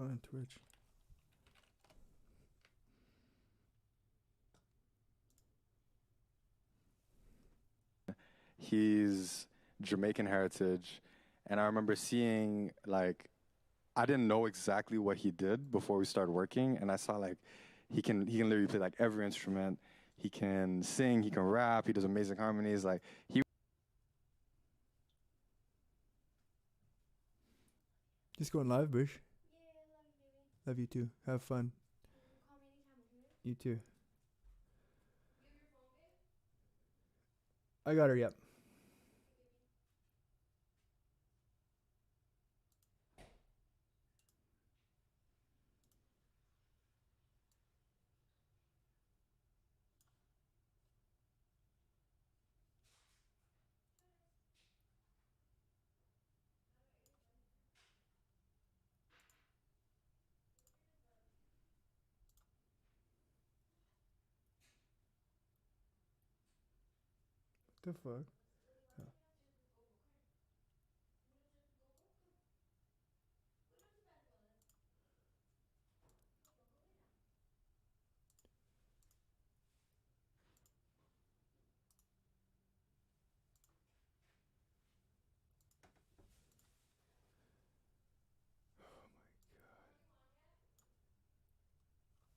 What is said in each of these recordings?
on Twitch. He's Jamaican heritage, and I remember seeing like I didn't know exactly what he did before we started working, and I saw like he can literally play like every instrument. He can sing, he can rap, he does amazing harmonies. Like he Just going live, Bush. Love you too. Have fun. You too. I got her. Yep. The fuck? Oh.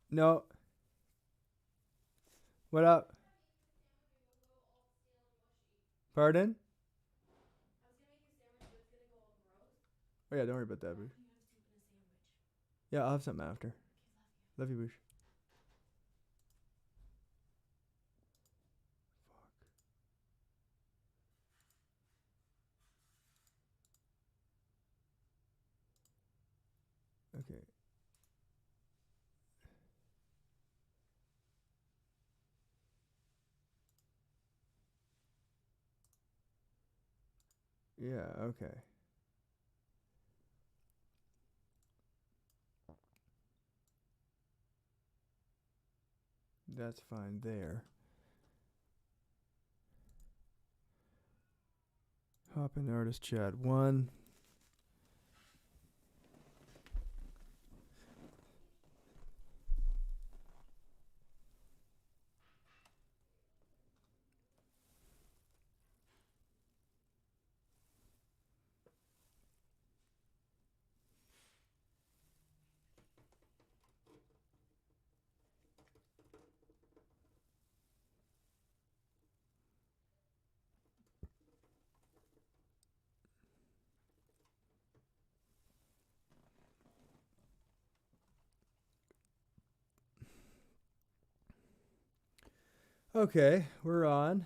No. What up? Pardon? Oh yeah, don't worry about that, Bush. Yeah, I'll have something after. Love you, Bush. Okay. Yeah. Okay. That's fine there. Hop in artist chat. One. Okay, we're on.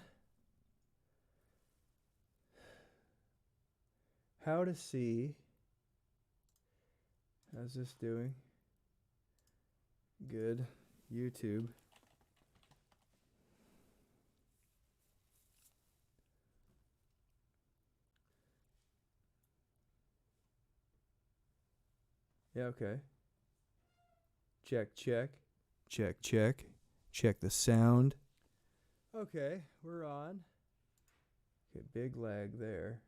How to see. How's this doing? Good. YouTube. Yeah, okay. Check, check. Check, check. Check the sound. Okay, we're on. Okay, big lag there.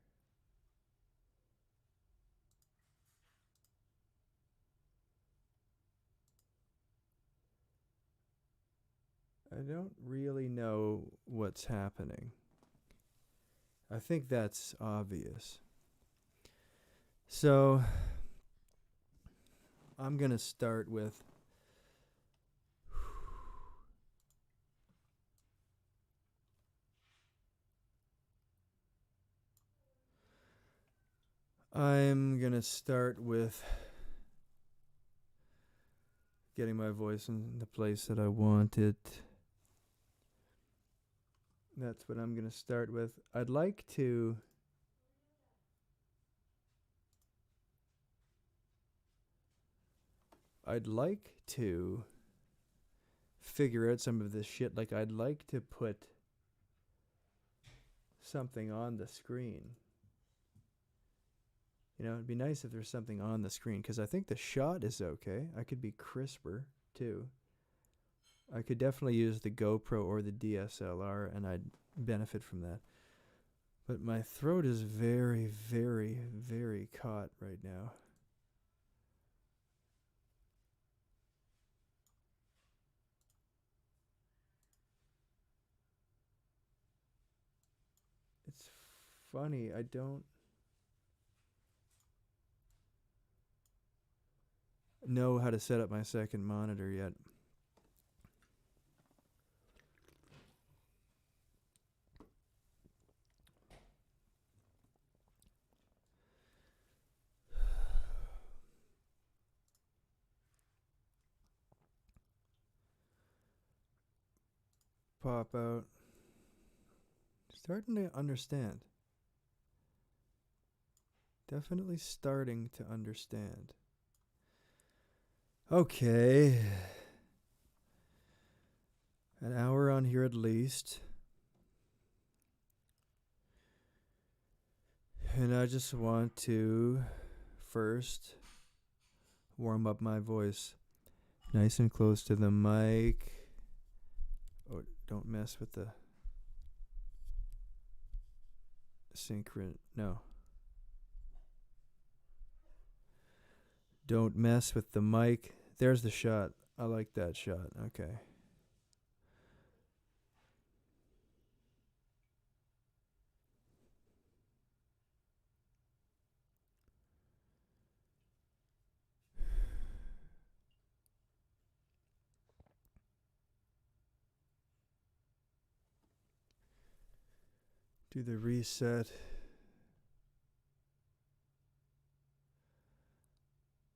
I don't really know what's happening. I think that's obvious. So, I'm going to start with getting my voice in the place that I want it. That's what I'm going to start with. I'd like to figure out some of this shit. Like, I'd like to put something on the screen. You know, it'd be nice if there's something on the screen, because I think the shot is okay. I could be crisper, too. I could definitely use the GoPro or the DSLR, and I'd benefit from that. But my throat is very, very, very caught right now. funny. I don't know how to set up my second monitor yet. Pop out. Starting to understand. Definitely starting to understand. Okay. An hour on here at least. And I just want to first warm up my voice. Nice and close to the mic. Oh, don't mess with the no. Don't mess with the mic. There's the shot. I like that shot. Okay. Do the reset.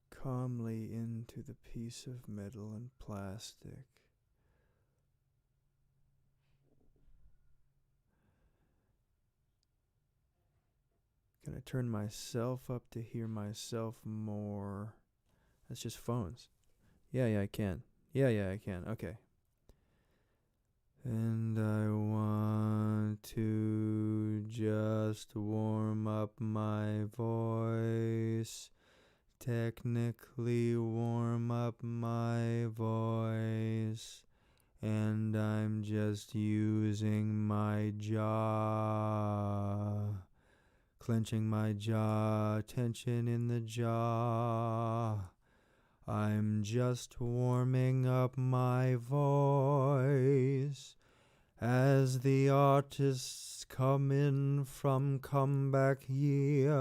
Calmly into the piece of metal and plastic. Can I turn myself up to hear myself more? That's just phones. Yeah, I can. Yeah, I can. Okay. And I want to just warm up my voice. Technically warm up my voice. And I'm just using my jaw. Clenching my jaw. Tension in the jaw. I'm just warming up my voice as the artists come in from comeback year.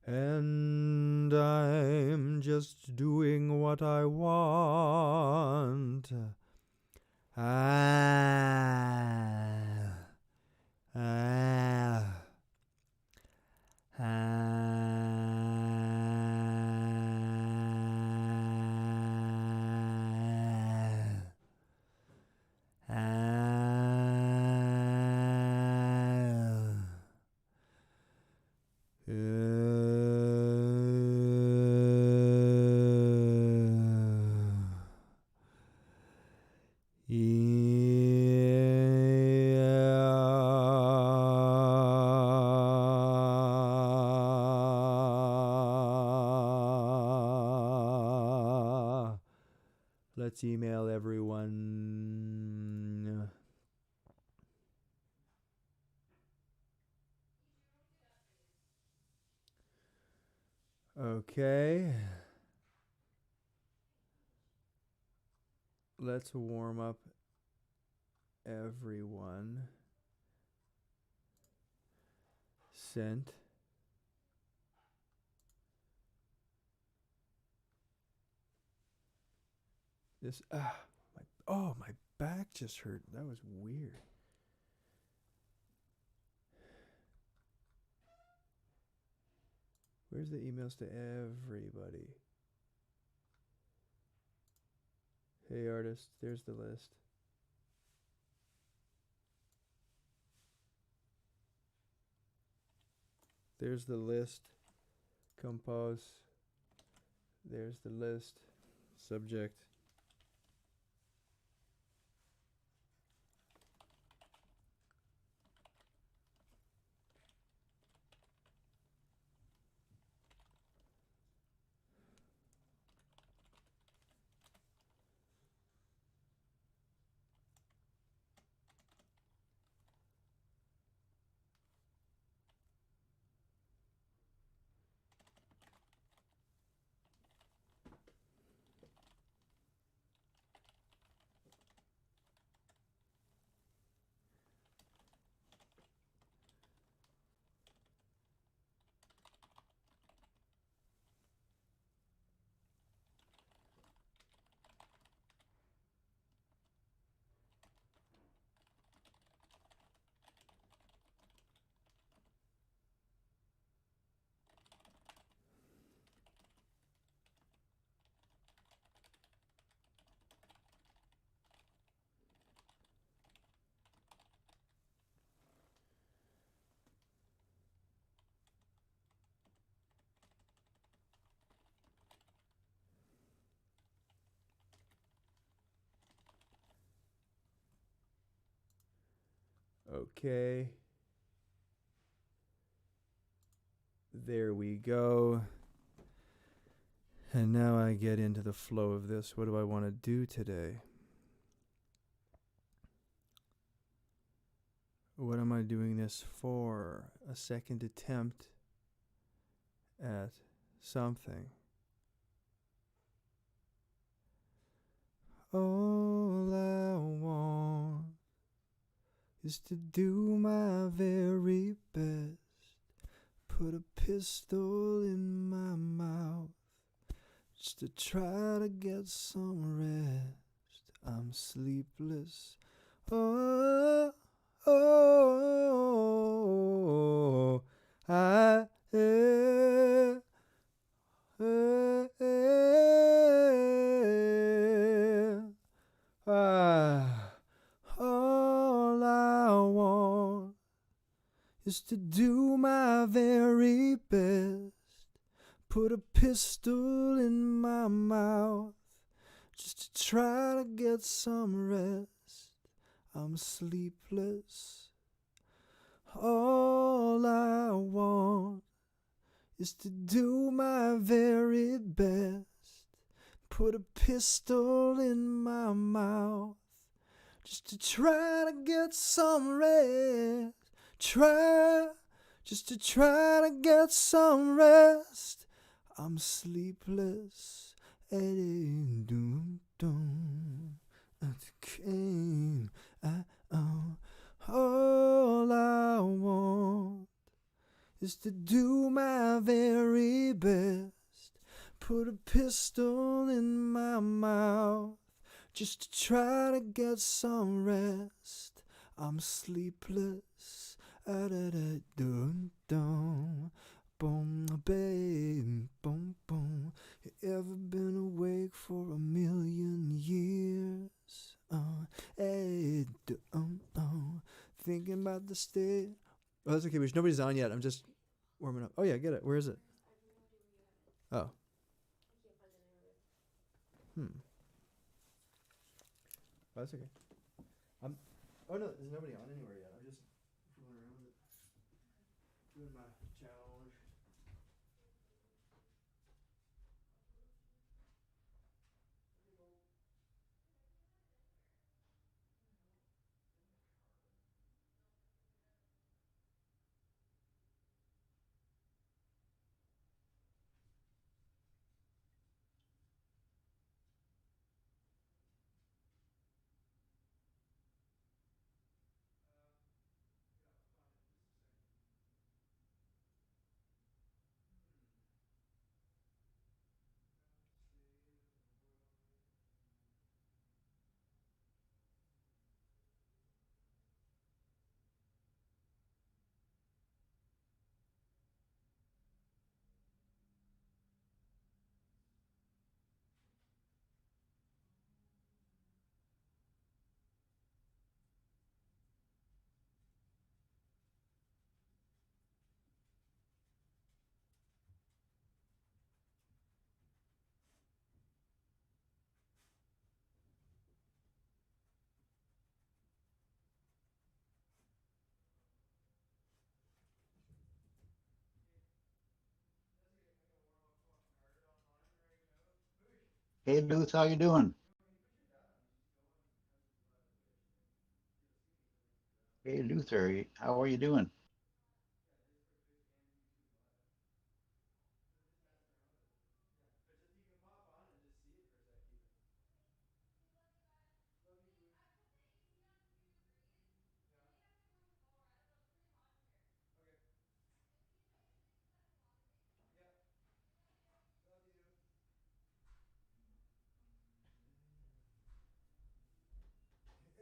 And I'm just doing what I want. Let's email everyone. Okay. Let's warm up everyone. Sent. This my back just hurt. That was weird. Where's the emails to everybody? Hey artist, there's the list. There's the list. Compose. There's the list. Subject. Okay. There we go. And now I get into the flow of this. What do I want to do today? What am I doing this for? A second attempt at something. All I want is to do my very best. Put a pistol in my mouth just to try to get some rest. I'm sleepless. Oh, oh, I all I want is to do my very best. Put a pistol in my mouth just to try to get some rest. I'm sleepless. All I want is to do my very best. Put a pistol in my mouth just to try to get some rest. Just to try to get some rest. I'm sleepless. All I want is to do my very best. Put a pistol in my mouth just to try to get some rest. I'm sleepless. Boom, babe, boom, boom. You ever been awake for a million years? Thinking about the state. Oh, that's okay, but nobody's on yet. I'm just warming up. Oh, yeah, get it. Where is it? Oh. Oh, that's okay. Oh, no, there's nobody on anywhere yet. I'm just fooling around with it. Doing my challenge. Hey, Luth, how you doing? Hey, Luther, how are you doing?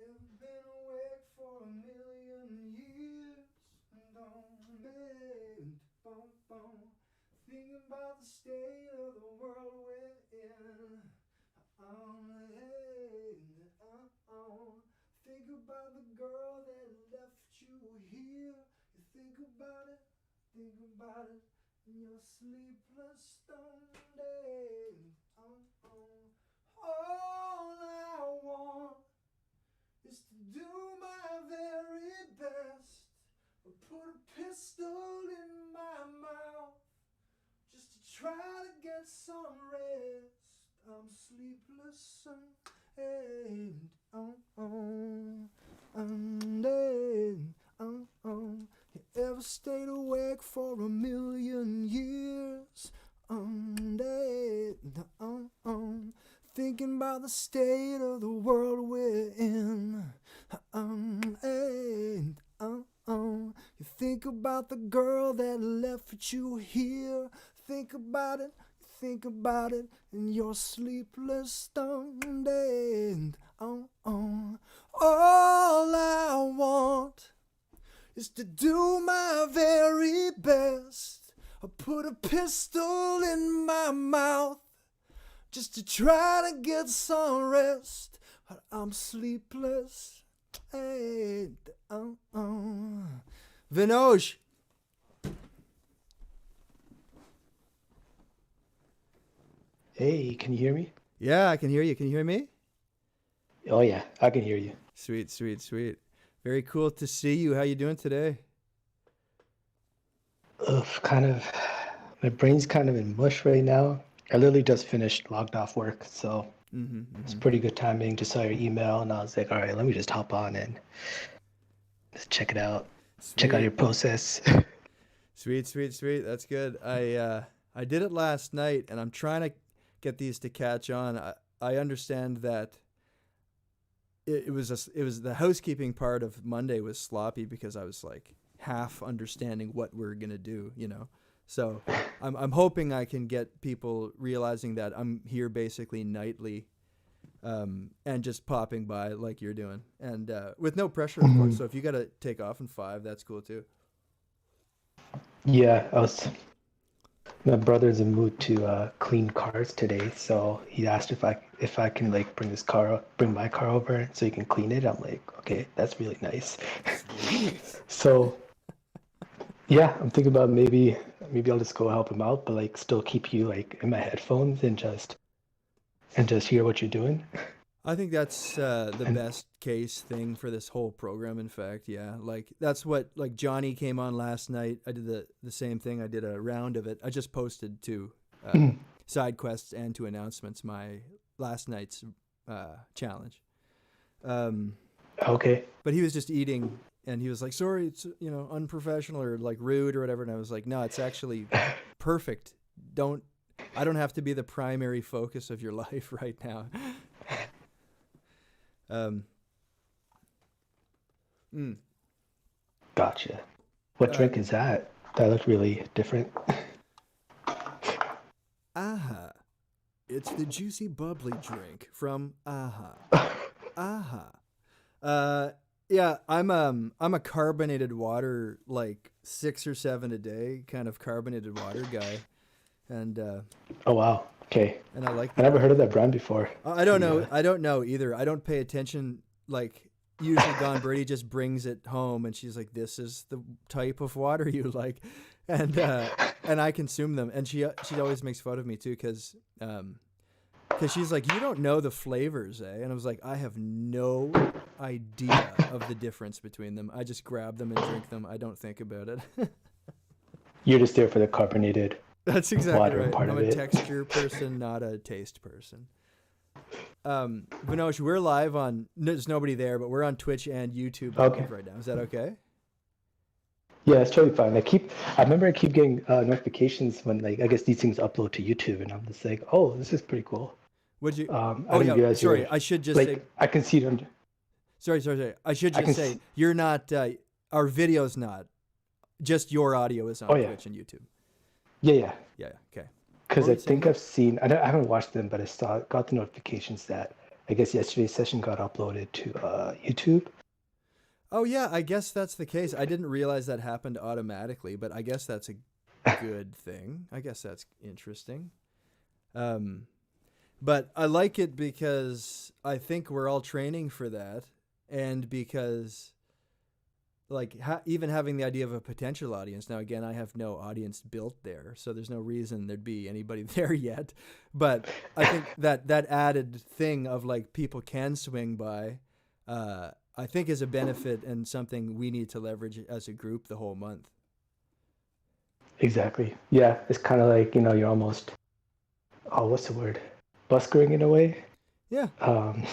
Ever been awake for a million years? Thinking about the state of the world we're in. Think about the girl that left you here. You think about it, in your sleepless Sunday. All I want is to do my very best. Put a pistol in my mouth just to try to get some rest. I'm sleepless and you ever stayed awake for 1,000,000 years? Thinking about the state of the world we're in. You think about the girl that left you here. Think about it, and you're sleepless, stoned, and all I want is to do my very best. I put a pistol in my mouth just to try to get some rest. But I'm sleepless. And Vinoj. Hey, can you hear me? Yeah, I can hear you. Can you hear me? Oh yeah, I can hear you. Sweet, sweet, sweet. Very cool to see you. How you doing today? Kind of, my brain's kind of in mush right now. I literally just finished logged off work, so it's pretty good timing. Just saw your email, and I was like, all right, let me just hop on and just check it out. Check out your process. Sweet, sweet, sweet. That's good. I did it last night, and I'm trying to get these to catch on. I understand that it was the housekeeping part of Monday was sloppy because I was like half understanding what we're gonna do, you know. So I'm hoping I can get people realizing that I'm here basically nightly, and just popping by like you're doing, and with no pressure, of course. So if you gotta take off in 5, that's cool too. Yeah, my brother's in mood to clean cars today, so he asked if I can like bring my car over so he can clean it. I'm like, okay, that's really nice. So yeah, I'm thinking about maybe I'll just go help him out, but like still keep you like in my headphones and just hear what you're doing. I think that's the best case thing for this whole program. In fact, yeah, like that's what like Johnny came on last night. I did the same thing. I did a round of it. I just posted to side quests and to announcements my last night's challenge. Okay. But he was just eating, and he was like, "Sorry, it's unprofessional or like rude or whatever." And I was like, "No, it's actually perfect. I don't have to be the primary focus of your life right now." Gotcha. What drink is that? That looked really different. Aha. It's the juicy bubbly drink from Aha. Aha. Yeah, I'm a carbonated water, like 6 or 7 a day kind of carbonated water guy. And Oh wow. Okay. and I like I never heard of that brand before. I don't know. I don't know either. I don't pay attention. Like usually, Don Brady just brings it home, and she's like, "This is the type of water you like," and I consume them. And she always makes fun of me too, because she's like, "You don't know the flavors, eh?" And I was like, "I have no idea of the difference between them. I just grab them and drink them. I don't think about it." You're just there for the carbonated That's exactly water right. part I'm of a it. texture person, not a taste person. Vinoj, we're live on. There's nobody there, but we're on Twitch and YouTube Okay. right now. Is that okay? Yeah, it's totally fine. I remember I keep getting notifications when like I guess these things upload to YouTube, and I'm just like, oh, this is pretty cool. Would you? I Oh didn't yeah. realize you Sorry, were- I should just like say. I can see it under. Sorry. I should I just can say s- you're not. Our video's not. Just your audio is on Oh, yeah. Twitch and YouTube. Yeah. Yeah. Okay. Because What were I you think saying? I've seen. I haven't watched them, but got the notifications that I guess yesterday's session got uploaded to YouTube. Oh yeah, I guess that's the case. I didn't realize that happened automatically, but I guess that's a good thing. I guess that's interesting. But I like it because I think we're all training for that, and because like even having the idea of a potential audience. Now again, I have no audience built there, so there's no reason there'd be anybody there yet. But I think that added thing of like people can swing by, I think is a benefit and something we need to leverage as a group the whole month. Exactly. Yeah, it's kind of like, you're almost, oh, what's the word? Buskering in a way. Yeah. Um,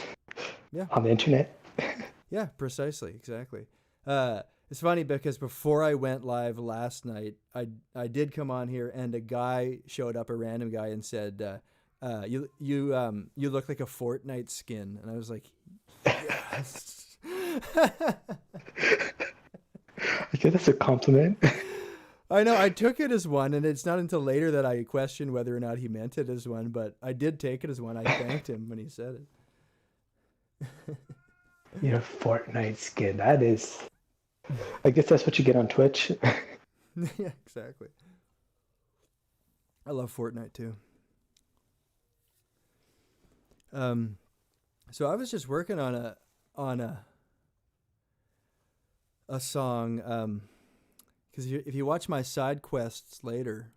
Yeah. On the internet. Yeah, precisely, exactly. It's funny because before I went live last night, I did come on here and a guy showed up, a random guy, and said, "You look like a Fortnite skin," and I was like, "Yes." I guess that's a compliment. I know. I took it as one, and it's not until later that I questioned whether or not he meant it as one. But I did take it as one. I thanked him when he said it. Your Fortnite skin. That is. I guess that's what you get on Twitch. Yeah, exactly. I love Fortnite too. So I was just working on a song. Because if you watch my side quests later,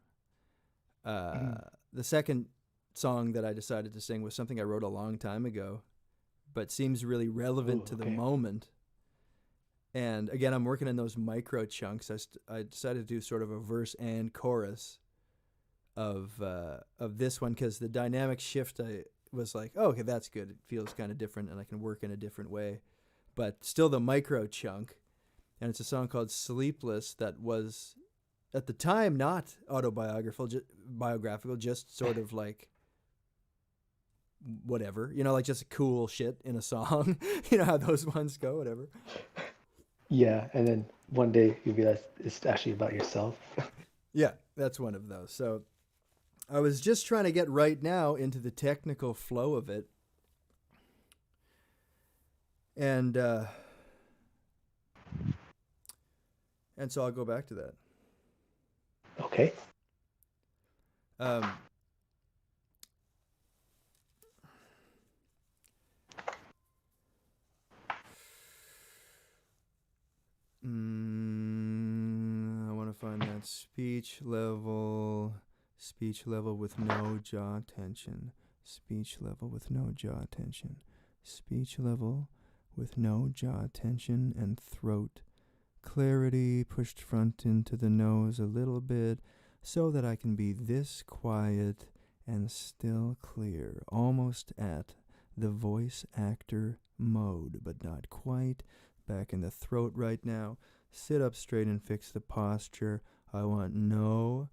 the second song that I decided to sing was something I wrote a long time ago, but seems really relevant to the moment. And again, I'm working in those micro chunks. I decided to do sort of a verse and chorus of this one because the dynamic shift, I was like, oh, okay, that's good. It feels kind of different, and I can work in a different way. But still the micro chunk. And it's a song called Sleepless that was, at the time, not biographical, just sort of like whatever, like just cool shit in a song. You know how those ones go, whatever. Yeah, and then one day you realize it's actually about yourself. Yeah, that's one of those. So I was just trying to get right now into the technical flow of it. And so I'll go back to that. Okay. I want to find that speech level with no jaw tension. Speech level with no jaw tension. Speech level with no jaw tension and throat clarity pushed front into the nose a little bit so that I can be this quiet and still clear, almost at the voice actor mode, but not quite. Back in the throat right now. Sit up straight and fix the posture. I want no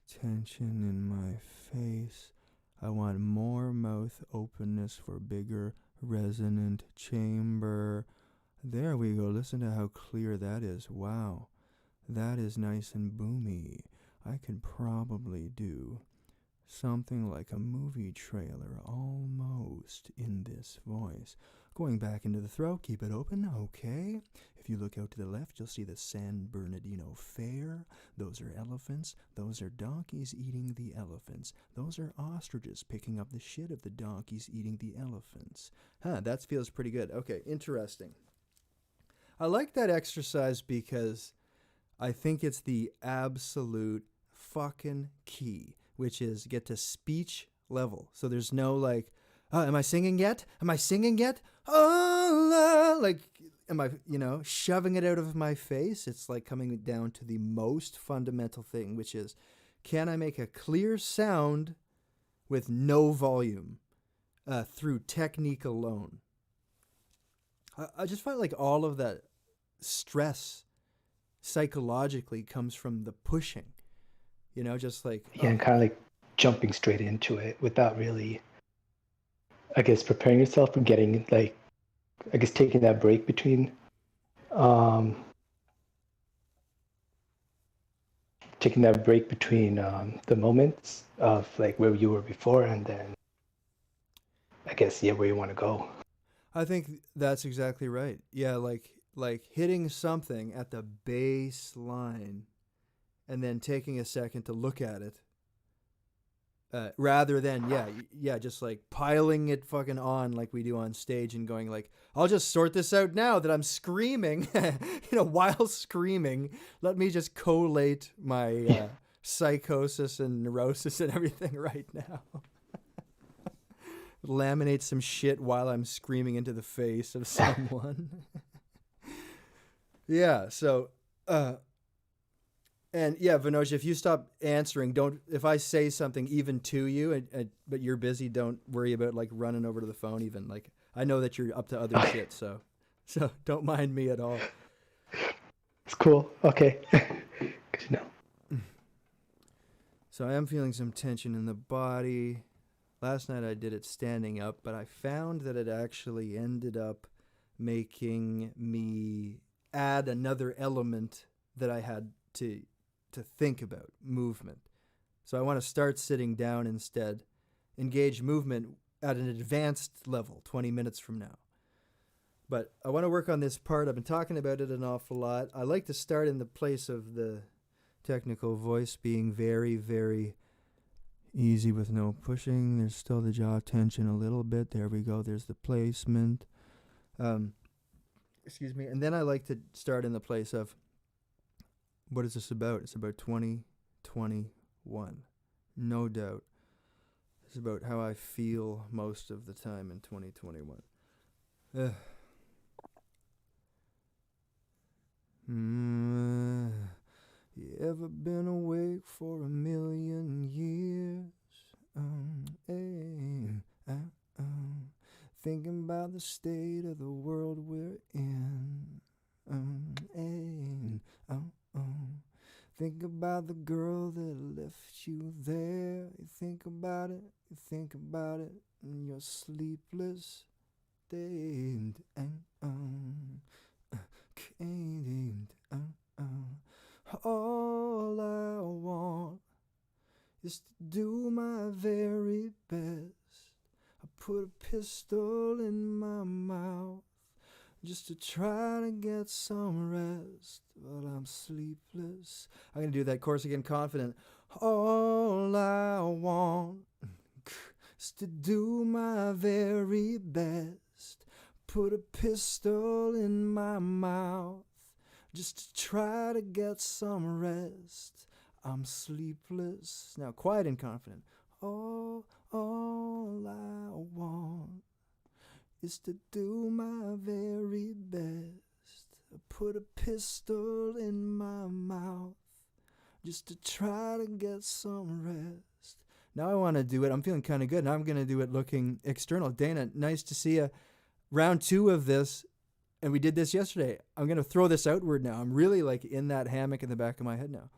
tension in my face. I want more mouth openness for bigger resonant chamber. There we go. Listen to how clear that is. Wow. That is nice and boomy. I could probably do something like a movie trailer almost in this voice. Going back into the throat, keep it open, okay? If you look out to the left, you'll see the San Bernardino Fair. Those are elephants. Those are donkeys eating the elephants. Those are ostriches picking up the shit of the donkeys eating the elephants. That feels pretty good. Okay, interesting. I like that exercise because I think it's the absolute fucking key, which is get to speech level. So there's no like, am I singing yet? Am I singing yet? Oh, like, am I, shoving it out of my face? It's like coming down to the most fundamental thing, which is, can I make a clear sound with no volume through technique alone? I just find like all of that stress psychologically comes from the pushing, just like... Yeah, and kind of like jumping straight into it without really, I guess, preparing yourself for getting like, I guess, taking that break between the moments of like where you were before and then I guess where you want to go. I think that's exactly right. Yeah, like hitting something at the baseline and then taking a second to look at it rather than just like piling it fucking on like we do on stage and going like, I'll just sort this out now that I'm screaming, while screaming. Let me just collate my psychosis and neurosis and everything right now. laminate some shit while I'm screaming into the face of someone. Yeah, so and yeah, Vinoja, if you stop answering, don't, if I say something even to you but you're busy, don't worry about like running over to the phone even. Like I know that you're up to other shit, so don't mind me at all. It's cool. Okay. Good to know. So I am feeling some tension in the body. Last night I did it standing up, but I found that it actually ended up making me add another element that I had to think about, movement. So I want to start sitting down instead, engage movement at an advanced level 20 minutes from now. But I want to work on this part. I've been talking about it an awful lot. I like to start in the place of the technical voice being very, very easy with no pushing. There's still the jaw tension a little bit. There we go. There's the placement. Excuse me. And then I like to start in the place of, what is this about? It's about 2021. No doubt. It's about how I feel most of the time in 2021. You ever been awake for a million years? Thinking about the state of the world we're in. Think about the girl that left you there. You think about it, in your sleepless days. All I want is to do my very best. I put a pistol in my mouth just to try to get some rest, but I'm sleepless. I'm going to do that chorus again, confident. All I want is to do my very best. Put a pistol in my mouth just to try to get some rest. I'm sleepless. Now quiet and confident. All I want is to do my very best. Put a pistol in my mouth just to try to get some rest. Now I want to do it. I'm feeling kind of good. Now I'm going to do it looking external. Dana, nice to see you. Round 2 of this, and we did this yesterday. I'm going to throw this outward now. I'm really like in that hammock in the back of my head now.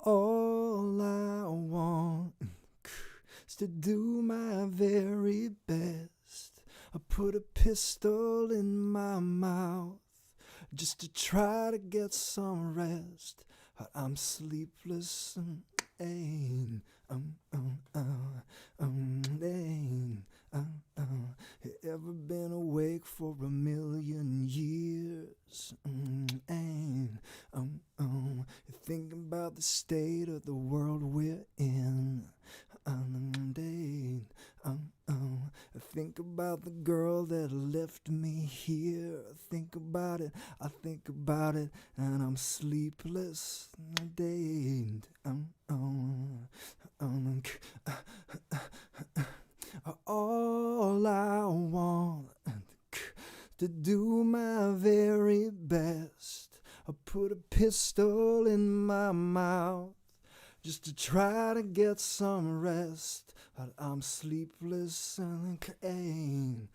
All I want is to do my very best. I put a pistol in my mouth just to try to get some rest. But I'm sleepless and you ever been awake for a million years? You think about the state of the world we're in. I think about the girl that left me here. I think about it, and I'm sleepless. All I want to do my very best. I put a pistol in my mouth just to try to get some rest, but I'm sleepless and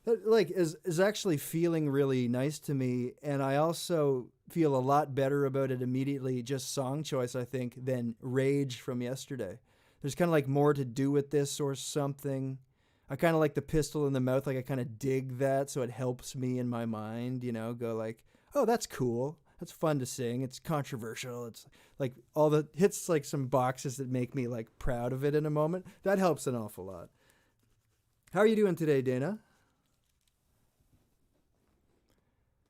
that like is actually feeling really nice to me, and I also feel a lot better about it immediately, just song choice, I think, than Rage from yesterday. There's kind of like more to do with this or something. I kind of like the pistol in the mouth, like I kind of dig that, so it helps me in my mind, you know, go like, oh, that's cool. That's fun to sing. It's controversial. It's like all the hits, like some boxes that make me like proud of it in a moment. That helps an awful lot. How are you doing today, Dana?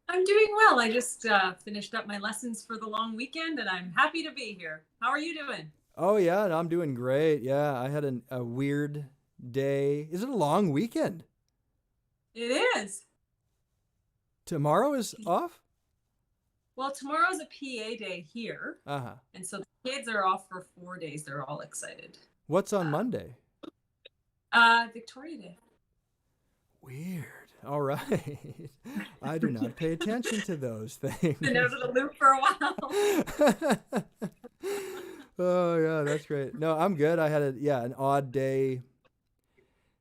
I'm doing well. I just finished up my lessons for the long weekend, and I'm happy to be here. How are you doing? Oh, yeah, and I'm doing great. Yeah, I had a weird day. Is it a long weekend? It is. Tomorrow is off? Well, tomorrow's a PA day here. Uh-huh. And so the kids are off for 4 days. They're all excited. What's on Monday? Victoria Day. Weird. All right. I do not pay attention to those things. Been out of the loop for a while. Oh yeah, that's great. No, I'm good. I had an odd day.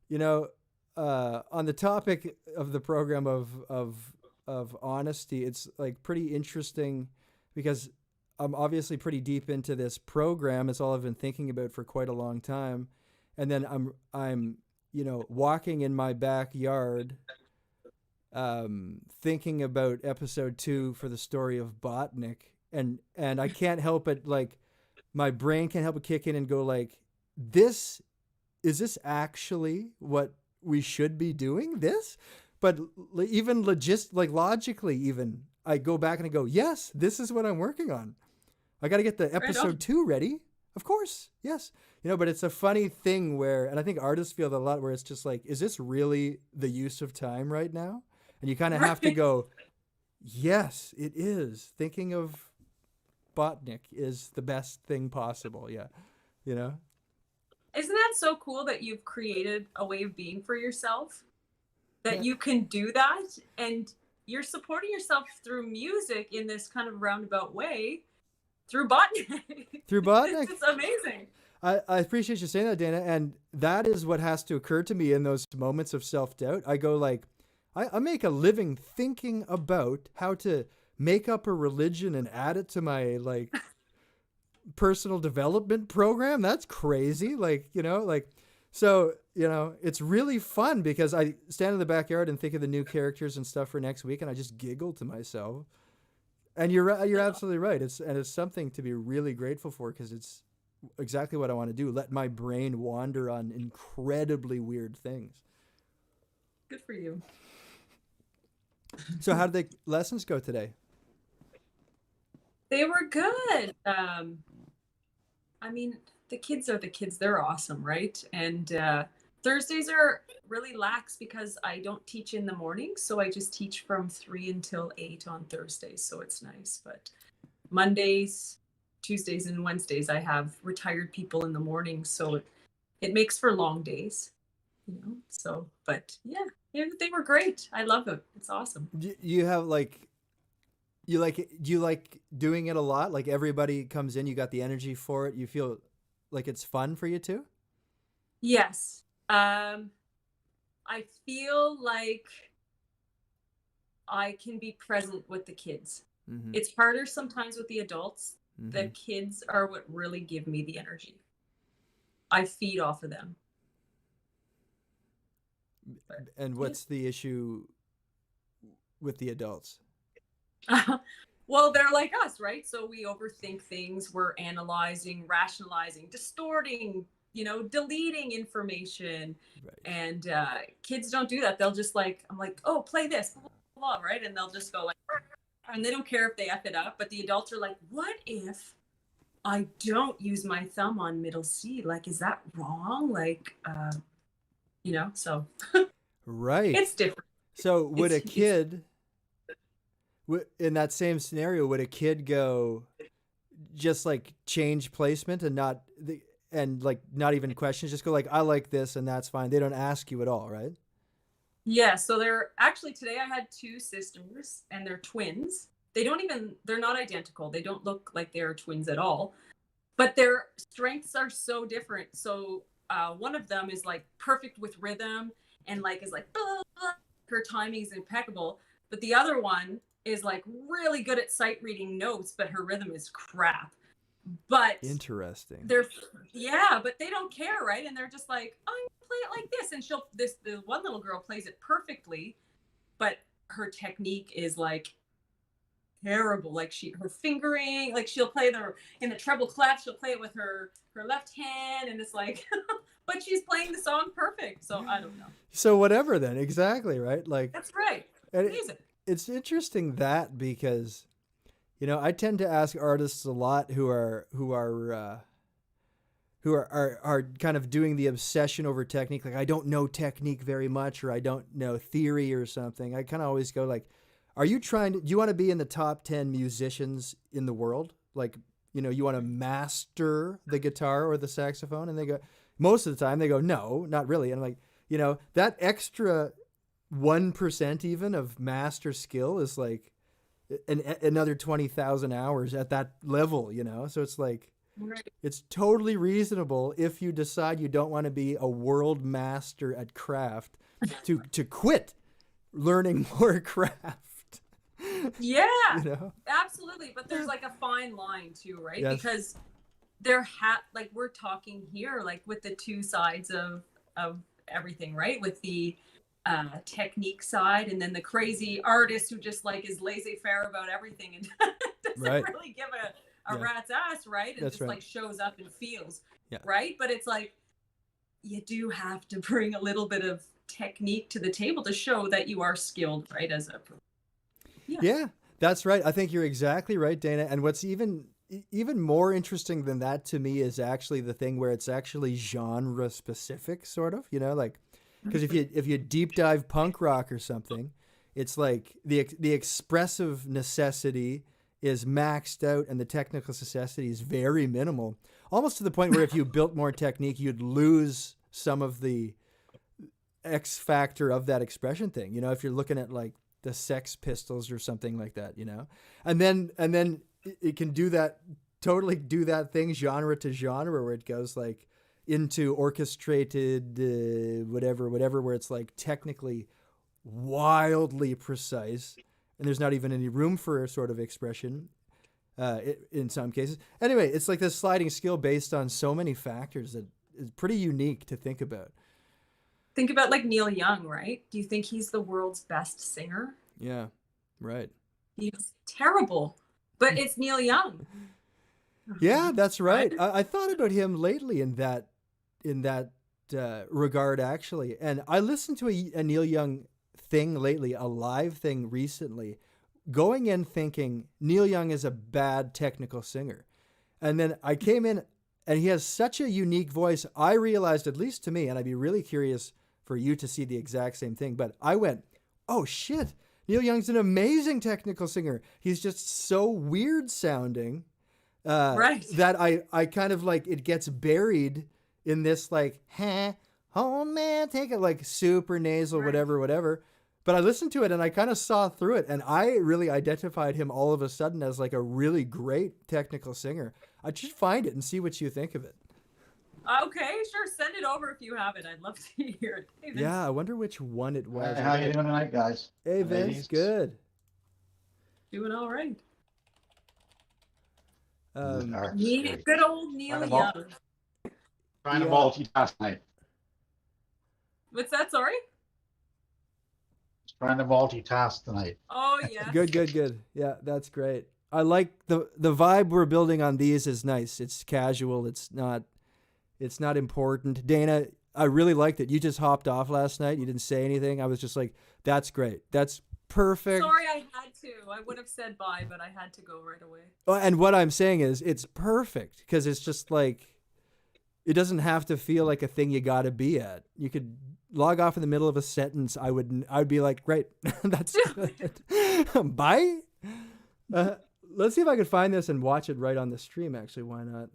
You know, on the topic of the program of honesty, it's like pretty interesting because I'm obviously pretty deep into this program. It's all I've been thinking about for quite a long time. And then I'm walking in my backyard thinking about episode 2 for the story of Botnik, and I can't help it, like my brain can't help but kick in and go like, is this actually what we should be doing this? But even logically, even I go back and I go, yes, this is what I'm working on. I got to get the episode 2 ready. Of course. Yes. But it's a funny thing where, and I think artists feel that a lot, where it's just like, is this really the use of time right now? And you kind of have to go, yes, it is. Thinking of Botnik is the best thing possible. Yeah. Isn't that so cool that you've created a way of being for yourself? That you can do that, and you're supporting yourself through music in this kind of roundabout way through Botnik. Through Botnik. It's amazing. I appreciate you saying that, Dana. And that is what has to occur to me in those moments of self-doubt. I go like, I make a living thinking about how to make up a religion and add it to my like personal development program. That's crazy. So, it's really fun because I stand in the backyard and think of the new characters and stuff for next week, and I just giggle to myself. And you're absolutely right. It's something to be really grateful for, because it's exactly what I want to do. Let my brain wander on incredibly weird things. Good for you. So how did the lessons go today? They were good. The kids are the kids. They're awesome, right? And Thursdays are really lax because I don't teach in the morning. So I just teach from 3 until 8 on Thursdays. So it's nice. But Mondays, Tuesdays, and Wednesdays, I have retired people in the morning. So it makes for long days, So, but yeah, they were great. I love it. It's awesome. You have do you like doing it a lot? Like everybody comes in, you got the energy for it. You feel like it's fun for you too? Yes. I feel like I can be present with the kids. Mm-hmm. It's harder sometimes with the adults. Mm-hmm. The kids are what really give me the energy. I feed off of them. And what's the issue with the adults? Well, they're like us, right? So we overthink things. We're analyzing, rationalizing, distorting, deleting information. Right. And kids don't do that. They'll just I'm like, oh, play this, blah, blah, blah, right? And they'll just go like, and they don't care if they F it up. But the adults are like, what if I don't use my thumb on middle C? Like, is that wrong? So. Right. It's different. So would a kid, in that same scenario, would a kid go just like change placement and not even questions, just go like, I like this and that's fine. They don't ask you at all, right? Yeah. So today I had 2 sisters and they're twins. They're not identical. They don't look like they're twins at all, but their strengths are so different. So one of them is like perfect with rhythm and is like, blah, blah. Her timing is impeccable. But the other one is like really good at sight reading notes, but her rhythm is crap. But interesting. But they don't care, right? And they're just like, I'm gonna play it like this. And the one little girl plays it perfectly, but her technique is like terrible. Like her fingering, like she'll play in the treble clef, she'll play it with her left hand, and it's like but she's playing the song perfect. So I don't know. So whatever then, exactly, right? Like that's right. Amazing. It's interesting that because I tend to ask artists a lot who are kind of doing the obsession over technique. Like, I don't know technique very much, or I don't know theory or something. I kind of always go like, do you want to be in the top 10 musicians in the world? Like, you want to master the guitar or the saxophone? And they go, most of the time they go, no, not really. And I'm like, you know, that extra 1% even of master skill is like another 20,000 hours at that level, you know? So it's like, Right. it's totally reasonable if you decide you don't want to be a world master at craft to quit learning more craft. Yeah, You know? absolutely. But there's like a fine line too, right? Yes. Because like we're talking here, like with the two sides of everything, right? With the technique side, and then the crazy artist who just like is laissez-faire about everything and doesn't Right. really give a Yeah. rat's ass, right? And That's just right. like shows up and feels, Yeah. right? But it's like you do have to bring a little bit of technique to the table to show that you are skilled, right? As a Yeah, that's right. I think you're exactly right, Dana. And what's even more interesting than that to me is actually the thing where it's actually genre specific, sort of. You know, like because if you deep dive punk rock or something, it's like the expressive necessity is maxed out and the technical necessity is very minimal, almost to the point where if you built more technique, you'd lose some of the X factor of that expression thing. You know, if you're looking at like the Sex Pistols or something like that, you know, and then it can do that, totally do that thing genre to genre where it goes like into orchestrated whatever, where it's like technically wildly precise and there's not even any room for a sort of expression in some cases. Anyway, it's like this sliding scale based on so many factors that is pretty unique to think about. Think about like Neil Young, right? Do you think he's the world's best singer? Yeah, right. He's terrible, but it's Neil Young. Yeah, that's right. I thought about him lately in that regard, actually. And I listened to a Neil Young thing lately, a live thing recently, going in thinking Neil Young is a bad technical singer. And then I came in and he has such a unique voice. I realized, at least to me, and I'd be really curious for you to see the exact same thing, but I went, oh shit, Neil Young's an amazing technical singer. He's just so weird sounding Right. that I kind of like, it gets buried in this like, oh man, take it, like super nasal, Right. whatever. But I listened to it and I kind of saw through it and I really identified him all of a sudden as like a really great technical singer. I should find it and see what you think of it. Okay, sure. Send it over if you have it. I'd love to hear it. Hey, Vince. Yeah, I wonder which one it was. Hey, how you doing tonight, guys? Hey, Vince, Ladies? good. Doing all right. Dark Neil, Street. good old Neil Trying to vault- Young. Trying to Yeah. multitask tonight. What's that? Sorry? Trying to multitask tonight. Oh, yeah. Good. Yeah, that's great. I like the vibe we're building on these is nice. It's casual. It's not important. Dana, I really liked it. You just hopped off last night. You didn't say anything. I was just like, that's great. That's perfect. Sorry, I had to. I would have said bye, but I had to go right away. Oh, and what I'm saying is it's perfect because it's just like, it doesn't have to feel like a thing you got to be at. You could log off in the middle of a sentence. I'd be like, great, that's good. Bye. Let's see if I could find this and watch it right on the stream. Actually, why not?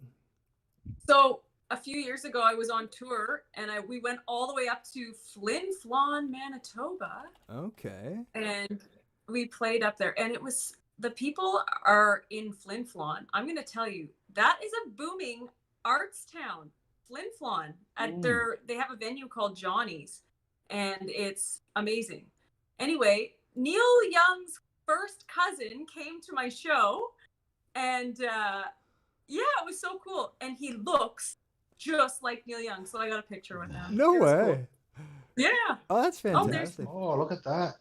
So a few years ago, I was on tour, and we went all the way up to Flin Flon, Manitoba, Okay. and we played up there. And it was, the people are in Flin Flon. I'm going to tell you, that is a booming arts town. Flin Flon, they have a venue called Johnny's, and it's amazing. Anyway, Neil Young's first cousin came to my show, and yeah, it was so cool. And he looks just like Neil Young, so I got a picture with him. No It was way. cool. Yeah. Oh, that's Oh, fantastic. Oh, look at that.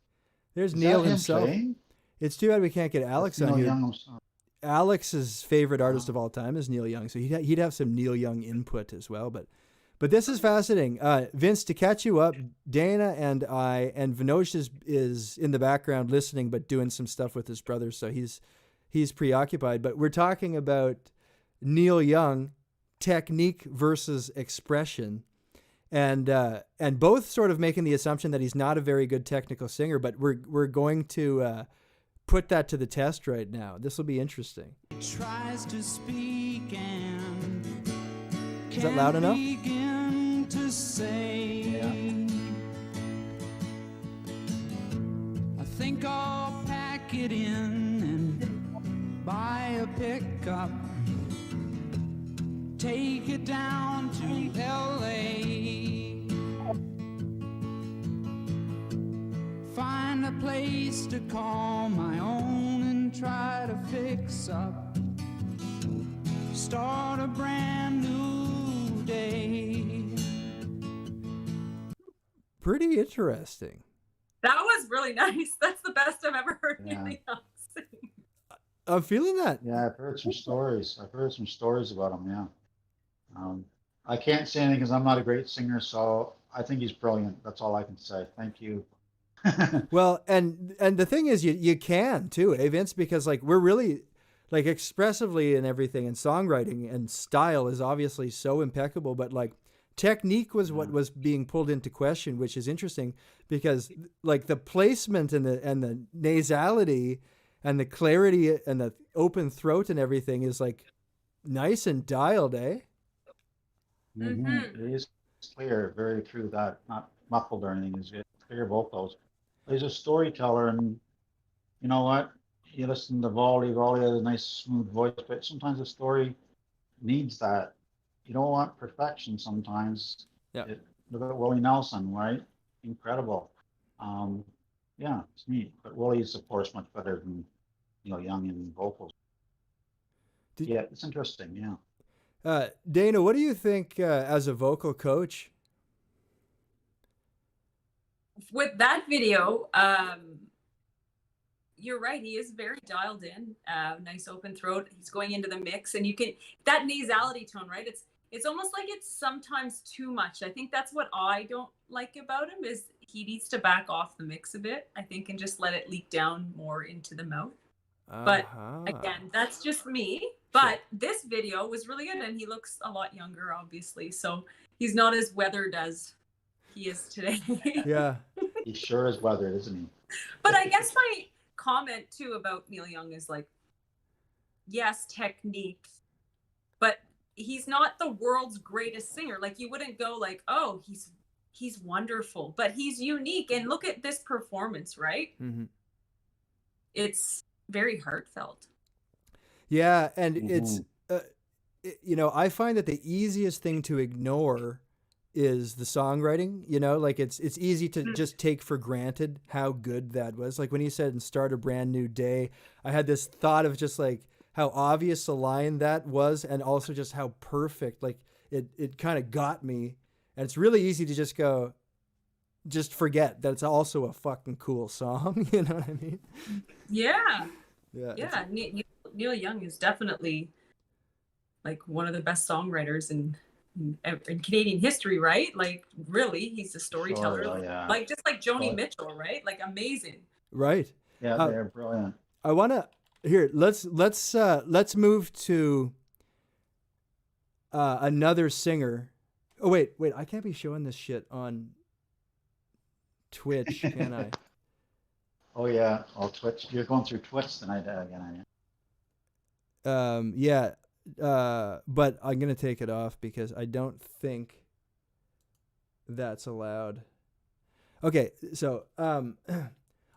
There's Is Neil that him himself. playing? It's too bad we can't get Alex That's on Neil here. Young himself. Alex's favorite artist of all time is Neil Young, so he'd have some Neil Young input as well. But this is fascinating. Vince, to catch you up, Dana and I and Vinosh is in the background listening, but doing some stuff with his brother, so he's preoccupied. But we're talking about Neil Young, technique versus expression, and both sort of making the assumption that he's not a very good technical singer. But we're going to put that to the test right now. This will be interesting. Tries to speak and Is that loud enough? begin to say. I think I'll pack it in and buy a pickup, take it down to LA, find a place to call my own and try to fix up, start a brand new day. Pretty interesting. That was really nice. That's the best I've ever heard Yeah. Neil Young sing. I'm feeling that. Yeah, I've heard some stories. I've heard some stories about him. Yeah. I can't say anything because I'm not a great singer, so I think he's brilliant. That's all I can say. Thank you. Well, and the thing is, you can too, eh, Vince? Because like we're really like expressively and everything, and songwriting and style is obviously so impeccable, but like technique was what was being pulled into question, which is interesting because like the placement and the nasality and the clarity and the open throat and everything is like nice and dialed, eh? Mhm. It is clear, very true. That not muffled or anything. Is clear vocals. He's a storyteller, and you know what? You listen to Valdi. Valdi has a nice, smooth voice, but sometimes a story needs that. You don't want perfection sometimes. Yeah. Look at Willie Nelson, right? Incredible. Yeah, it's neat. But Willie's, of course, much better than Young in vocals. Yeah, it's interesting. Yeah. Dana, what do you think as a vocal coach? With that video, you're right. He is very dialed in. Nice open throat. He's going into the mix, and you can that nasality tone, right? It's almost like it's sometimes too much. I think that's what I don't like about him is he needs to back off the mix a bit, I think, and just let it leak down more into the mouth. But again, that's just me. But this video was really good, and he looks a lot younger, obviously. So he's not as weathered as he is today. Yeah. He sure is weathered, isn't he? But I guess my comment too about Neil Young is like, yes, technique, but he's not the world's greatest singer. Like you wouldn't go like, oh, he's wonderful, but he's unique. And look at this performance, right? Mm-hmm. It's very heartfelt. Yeah, and it's I find that the easiest thing to ignore is the songwriting. Like it's easy to just take for granted how good that was. Like when he said and start a brand new day, I had this thought of just like how obvious a line that was, and also just how perfect. Like it kind of got me, and it's really easy to just forget that it's also a fucking cool song. You know what I mean? Yeah. Yeah. Neil Young is definitely like one of the best songwriters in Canadian history, right? Like really, he's a storyteller. Sure, yeah. Like just like Joni Mitchell, right? Like amazing. Right. Yeah, they're brilliant. I want to let's move to another singer. Oh wait, I can't be showing this shit on Twitch, can I? Oh yeah, Twitch. You're going through Twitch tonight again, are you? Yeah, but I'm gonna take it off because I don't think that's allowed. Okay, so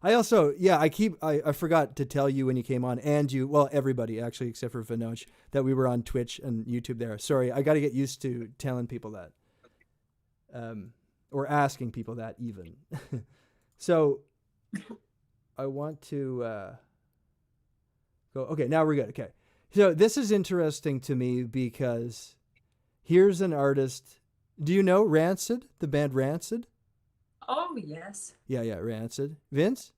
I also I forgot to tell you when you came on, and everybody actually except for Vinoj, that we were on Twitch and YouTube there. Sorry, I got to get used to telling people that, or asking people that even. So I want to go. Okay, now we're good. Okay. So this is interesting to me because here's an artist. Do you know Rancid, the band Rancid? Oh, yes. Yeah, Rancid. Vince?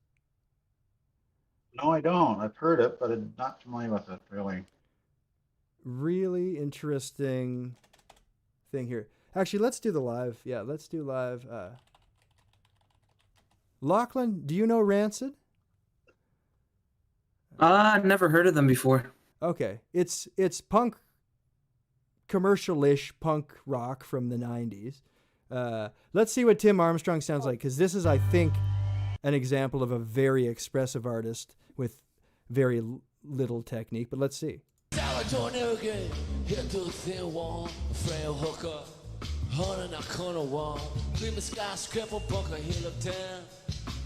No, I don't. I've heard it, but I'm not familiar with it, really. Really interesting thing here. Actually, let's do the live. Yeah, let's do live. Lachlan, do you know Rancid? I've never heard of them before. Okay. It's punk, commercial-ish punk rock from the 90s. Let's see what Tim Armstrong sounds like, because this is, I think, an example of a very expressive artist with very little technique, but let's see. on a corner wall, dream a skyscraper, bunker hill of town.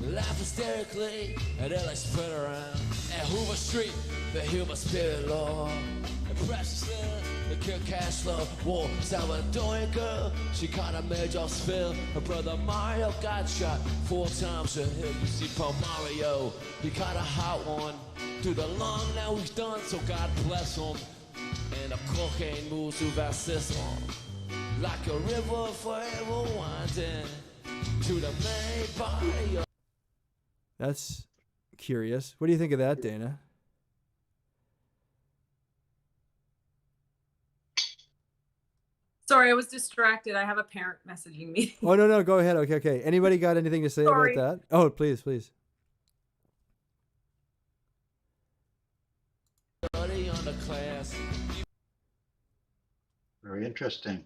Laugh hysterically, and then I spread around. At Hoover Street, the human spirit law. And precious the kill cash flow. War, Salvadorian girl, she kinda made y'all spill. Her brother Mario got shot 4 times a hit. You see, Paul Mario, he kinda hot one. Through the long now he's done, so God bless him. And the cocaine moves through that system. Like a river forever winding to the main body of. That's curious. What do you think of that, Dana? Sorry, I was distracted. I have a parent messaging me. Oh, no, go ahead. Okay. Anybody got anything to say Sorry. about that? Oh, please. Very interesting.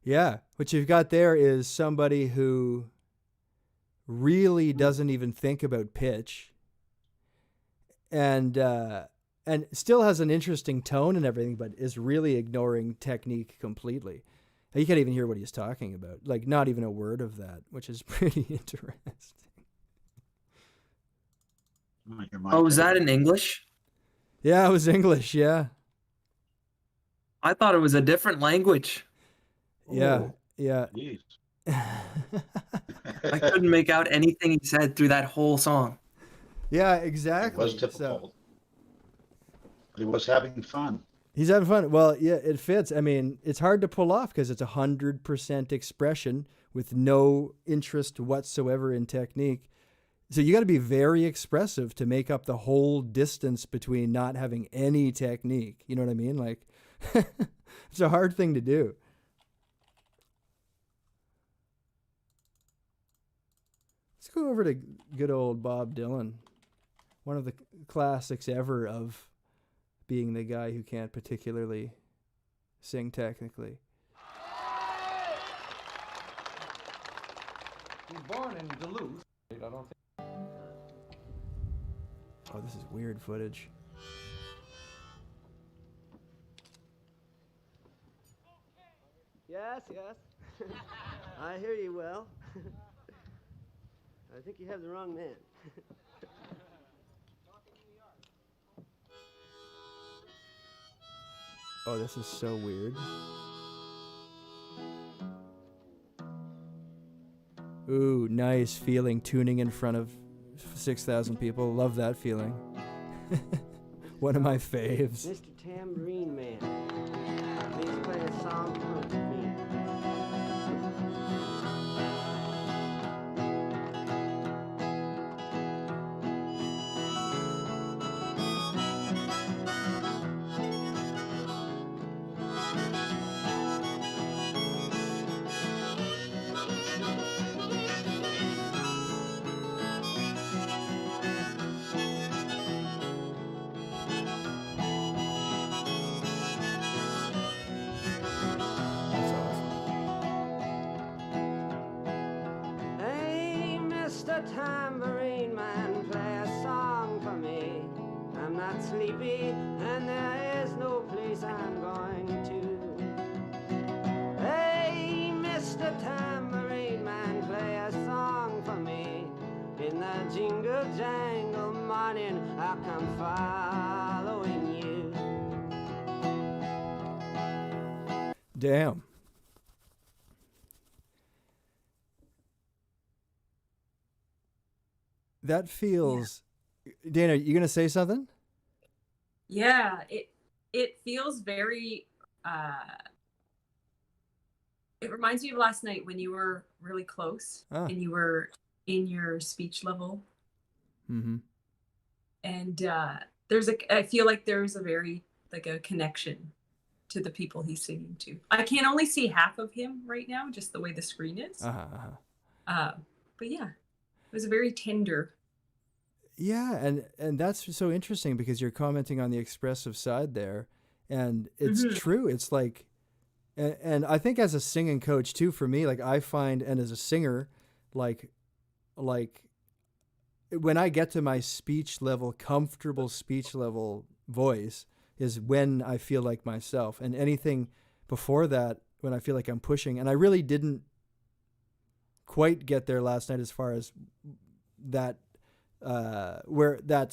Yeah, what you've got there is somebody who really doesn't even think about pitch, and still has an interesting tone and everything, but is really ignoring technique completely. You can't even hear what he's talking about, like not even a word of that, which is pretty interesting. Oh, was that in English? Yeah, it was English. Yeah. I thought it was a different language. Yeah. Jeez. I couldn't make out anything he said through that whole song. Yeah, It exactly. was difficult. But he was having fun. He's having fun. Well, yeah, it fits. I mean, it's hard to pull off because it's 100% expression with no interest whatsoever in technique. So you got to be very expressive to make up the whole distance between not having any technique. You know what I mean? Like, it's a hard thing to do. Let's go over to good old Bob Dylan. One of the classics ever of being the guy who can't particularly sing technically. He's born in Duluth. I don't think. Oh, this is weird footage. Yes. I hear you well. I think you have the wrong man. Oh, this is so weird. Ooh, nice feeling tuning in front of 6,000 people. Love that feeling. One of my faves. Mr. Tambourine Man. Please play a song for me. That's awesome. Hey, Mr. Tambourine Man, play a song for me. I'm not sleepy, and there is no place I'm going to. Hey, Mr. Tambourine Man, play a song for me. In the jingle jangle morning, I'll come following you. Damn. That feels... Dana, you going to say something? Yeah, it feels very it reminds me of last night when you were really close and you were in your speech level. Mm-hmm. And I feel like there's a very like a connection to the people he's singing to. I can only see half of him right now, just the way the screen is. But yeah, it was a very tender. Yeah, and that's so interesting because you're commenting on the expressive side there, and it's true. It's like, and I think as a singing coach too, for me, like I find, and as a singer, like when I get to my speech level, comfortable speech level voice is when I feel like myself, and anything before that when I feel like I'm pushing, and I really didn't quite get there last night as far as that where that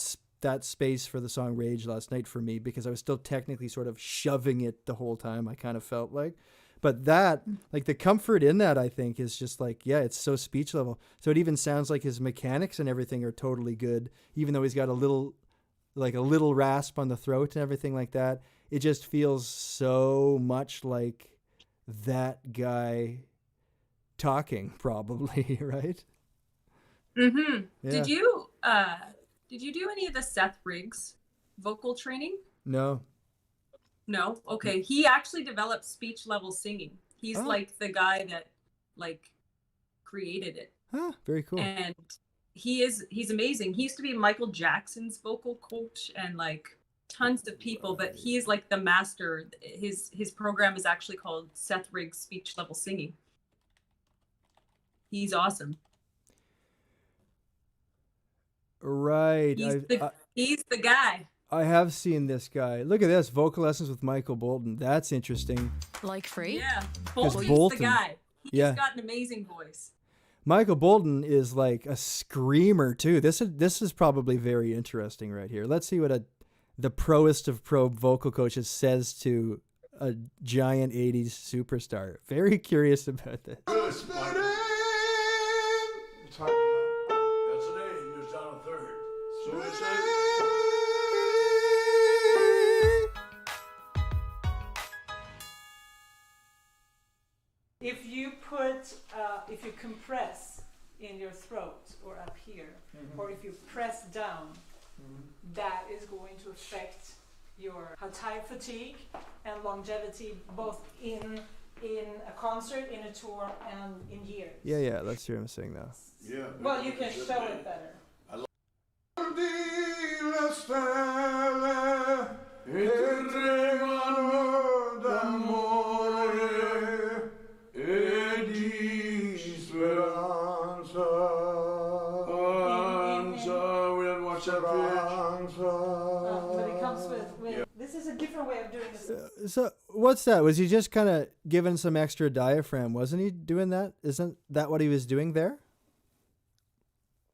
space for the song Rage last night for me, because I was still technically sort of shoving it the whole time, I kind of felt like. But that, like the comfort in that, I think is just like, yeah, it's so speech level. So it even sounds like his mechanics and everything are totally good, even though he's got a little rasp on the throat and everything like that. It just feels so much like that guy talking, probably, right? Mm-hmm. Yeah. Did you do any of the Seth Riggs vocal training? No. No? Okay. He actually developed speech level singing. He's Oh. like the guy that like created it. Huh, very cool. And he's amazing. He used to be Michael Jackson's vocal coach and like tons of people, but he is like the master. His program is actually called Seth Riggs Speech Level Singing. He's awesome. Right. He's the guy. I have seen this guy. Look at this. Vocal lessons with Michael Bolton. That's interesting. Like free? Yeah. Because Bolton's the guy. He's yeah. got an amazing voice. Michael Bolton is like a screamer too. This is probably very interesting right here. Let's see what the proest of pro vocal coaches says to a giant 80s superstar. Very curious about this. That's an A. You're down a third. So it's a. If you compress in your throat or up here, or if you press down, that is going to affect your time fatigue and longevity, both in a concert, in a tour, and in years. Yeah. Let's hear him sing now. Yeah. Well, you can show it better. But it comes with this is a different way of doing this. So what's that? Was he just kind of giving some extra diaphragm? Wasn't he doing that? Isn't that what he was doing there?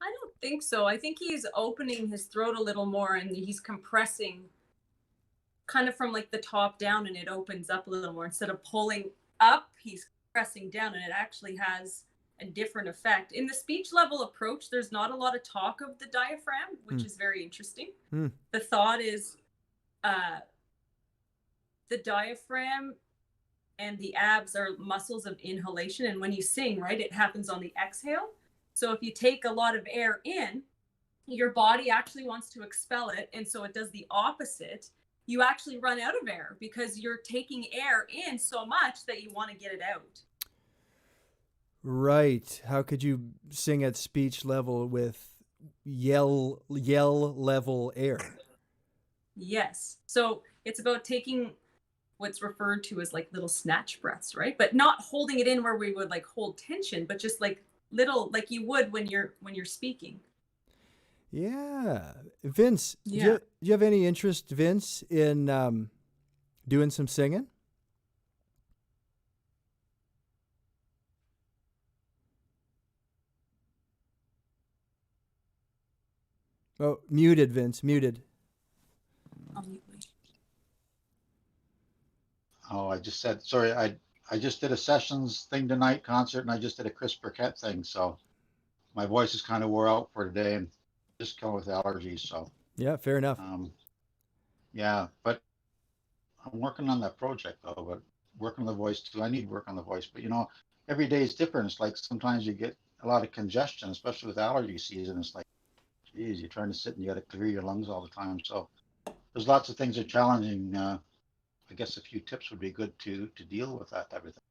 I don't think so. I think he's opening his throat a little more and he's compressing kind of from like the top down, and it opens up a little more. Instead of pulling up, he's pressing down, and it actually has a different effect. In the speech level approach, there's not a lot of talk of the diaphragm, which is very interesting. The thought is the diaphragm and the abs are muscles of inhalation, and when you sing, right, it happens on the exhale. So if you take a lot of air in, your body actually wants to expel it, and so it does the opposite. You actually run out of air because you're taking air in so much that you want to get it out. Right. How could you sing at speech level with yell level air? Yes. So it's about taking what's referred to as like little snatch breaths, right? But not holding it in where we would like hold tension, but just like little, like you would when you're speaking. Yeah. Vince, Yeah. do you have any interest, Vince, in doing some singing? Oh, muted, Vince, muted. I'll mute my- Oh, I just said, sorry, I just did a sessions thing tonight, concert, and I just did a Chris Burkett thing, so my voice is kind of wore out for today and just come with allergies, so. Yeah, fair enough. Yeah, but I'm working on that project though, but working on the voice too. I need work on the voice, but you know, every day is different. It's like sometimes you get a lot of congestion, especially with allergy season. It's like, geez, you're trying to sit and you got to clear your lungs all the time. So there's lots of things that are challenging. I guess a few tips would be good to deal with that type of thing.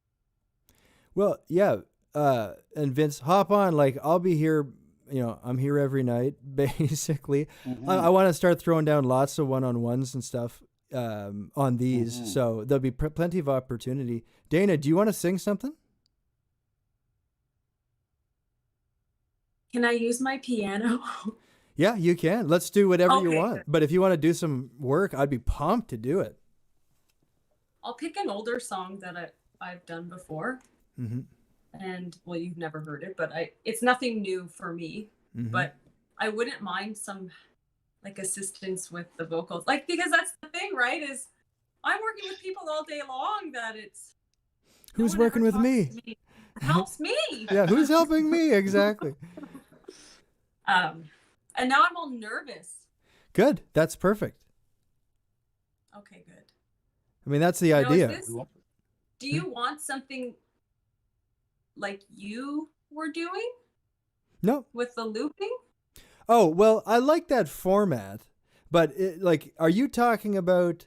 Well, yeah. And Vince, hop on. Like, I'll be here. You know, I'm here every night, basically. I want to start throwing down lots of one-on-ones and stuff on these. So there'll be plenty of opportunity. Dana, do you want to sing something? Can I use my piano? Yeah, you can. Let's do whatever you Okay, want. good. But if you want to do some work, I'd be pumped to do it. I'll pick an older song that I've done before. Mm-hmm. And well, you've never heard it, but it's nothing new for me. Mm-hmm. But I wouldn't mind some like assistance with the vocals, like, because that's the thing, right? Is I'm working with people all day long that it's Who's working with me? Helps me. Yeah, who's helping me? Exactly. And now I'm all nervous. Good. That's perfect. Okay, good. I mean, that's the Now, is idea. this- do you want something like you were doing No. with the looping? Oh, well, I like that format, but are you talking about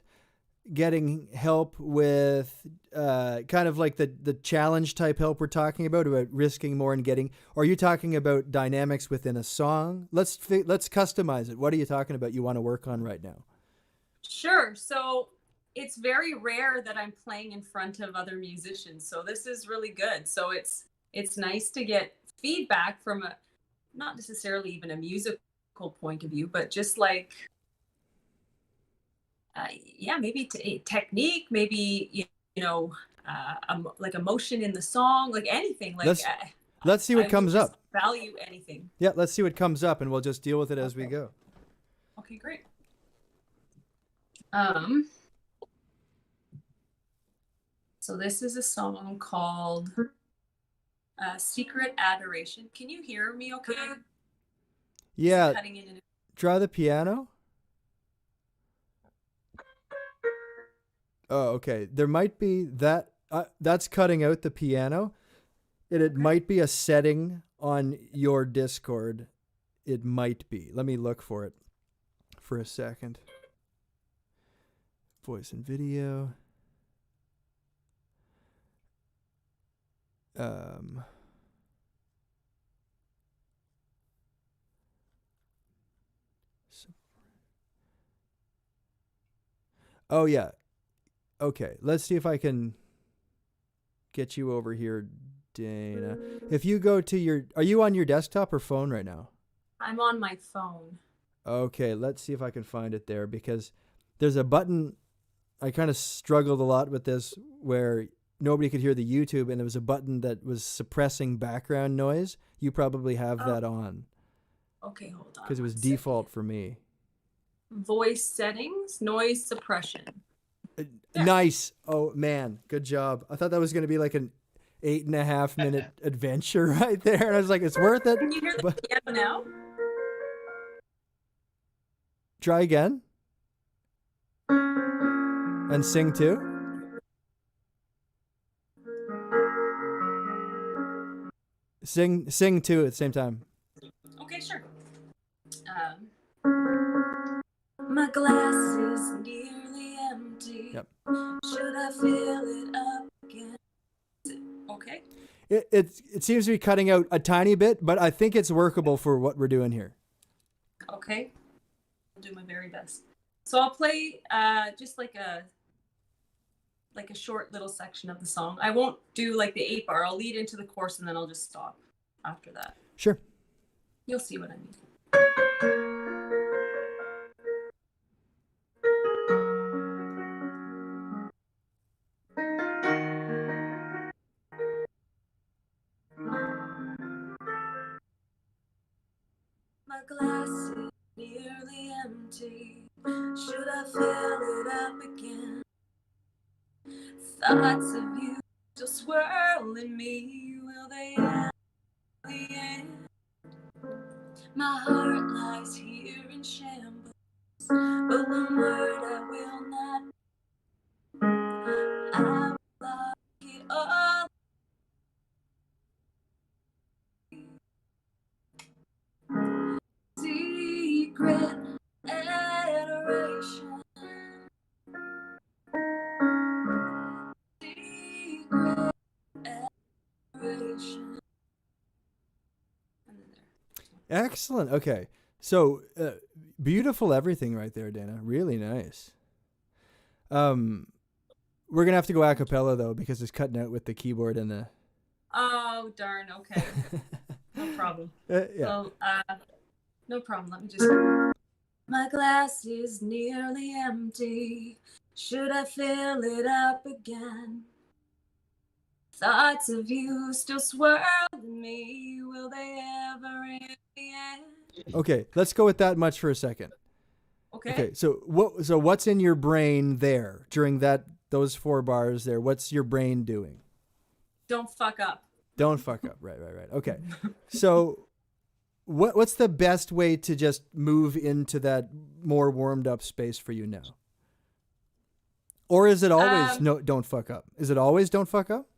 getting help with kind of like the challenge type help we're talking about risking more and getting, or are you talking about dynamics within a song? Let's customize it. What are you talking about you want to work on right now? Sure. So it's very rare that I'm playing in front of other musicians. So this is really good. So it's nice to get feedback from not necessarily even a musical point of view, but just like, maybe technique, maybe, like emotion in the song, like anything. Like let's see what I comes would up. just value anything. Yeah, let's see what comes up, and we'll just deal with it as we go. Okay, great. So this is a song called Secret Adoration. Can you hear me okay? Yeah. Cutting in and Try the piano. Oh, okay. There might be that. That's cutting out the piano. It might be a setting on your Discord. It might be. Let me look for it for a second. Voice and video. Oh, yeah. Okay, let's see if I can get you over here, Dana. If you go to are you on your desktop or phone right now? I'm on my phone. Okay, let's see if I can find it there, because there's a button. I kind of struggled a lot with this where nobody could hear the YouTube, and there was a button that was suppressing background noise. You probably have that on. Okay, hold on. Because it was default for me. Voice settings, noise suppression. Nice. Oh, man. Good job. I thought that was going to be like an 8.5 minute adventure right there. And I was like, it's worth it. Can you hear the piano now? Try again. And sing too. Sing too at the same time. Okay, sure. My glass is nearly empty. Yep. Should I fill it up again? Okay. It seems to be cutting out a tiny bit, but I think it's workable for what we're doing here. Okay. I'll do my very best. So I'll play just like a short little section of the song. I won't do like the 8-bar. I'll lead into the chorus and then I'll just stop after that. Sure. You'll see what I mean. My glass is nearly empty. Should I fill it up again? Thoughts of you still swirl in me. Will they end the end? My heart lies here in shambles, but one word I will not. I will lock it all. Secret adoration. Secret adoration. Excellent. Okay. So beautiful everything right there, Dana. Really nice. We're gonna have to go a cappella though, because it's cutting out with the keyboard and the. Oh darn. Okay. No problem. Yeah. So, no problem. Let me just. My glass is nearly empty. Should I fill it up again? Thoughts of you still swirl in me. Will they ever really end? Okay, let's go with that much for a second. Okay. So what's in your brain there during those 4 bars there? What's your brain doing? Don't fuck up. Don't fuck up. Right. Okay. So what's the best way to just move into that more warmed up space for you now? Or is it always no, don't fuck up? Is it always don't fuck up?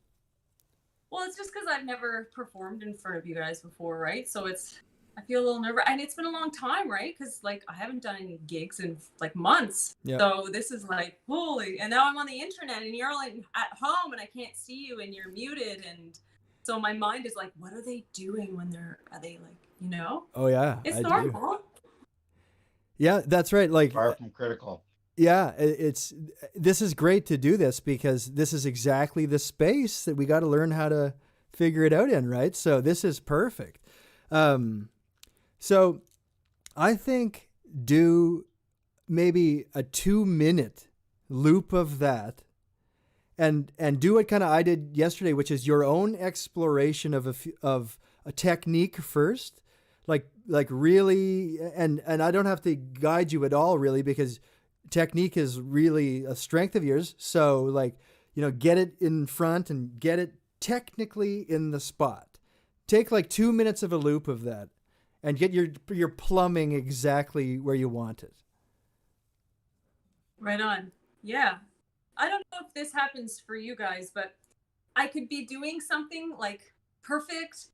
Well, it's just because I've never performed in front of you guys before, right? So I feel a little nervous, and it's been a long time, right? Because like I haven't done any gigs in like months. Yeah. So this is like holy, and now I'm on the internet, and you're like at home, and I can't see you, and you're muted, and so my mind is like, what are they doing when are they like, you know? Oh yeah. It's I do. normal. Yeah, that's right. Like Far from critical. Yeah, this is great to do this because this is exactly the space that we got to learn how to figure it out in, right? So this is perfect. So I think do maybe a 2-minute loop of that and do what kind of I did yesterday, which is your own exploration of a technique first, like really, and I don't have to guide you at all really because technique is really a strength of yours. So like, get it in front and get it technically in the spot. Take like 2 minutes of a loop of that and get your plumbing exactly where you want it. Right on. Yeah. I don't know if this happens for you guys, but I could be doing something like perfect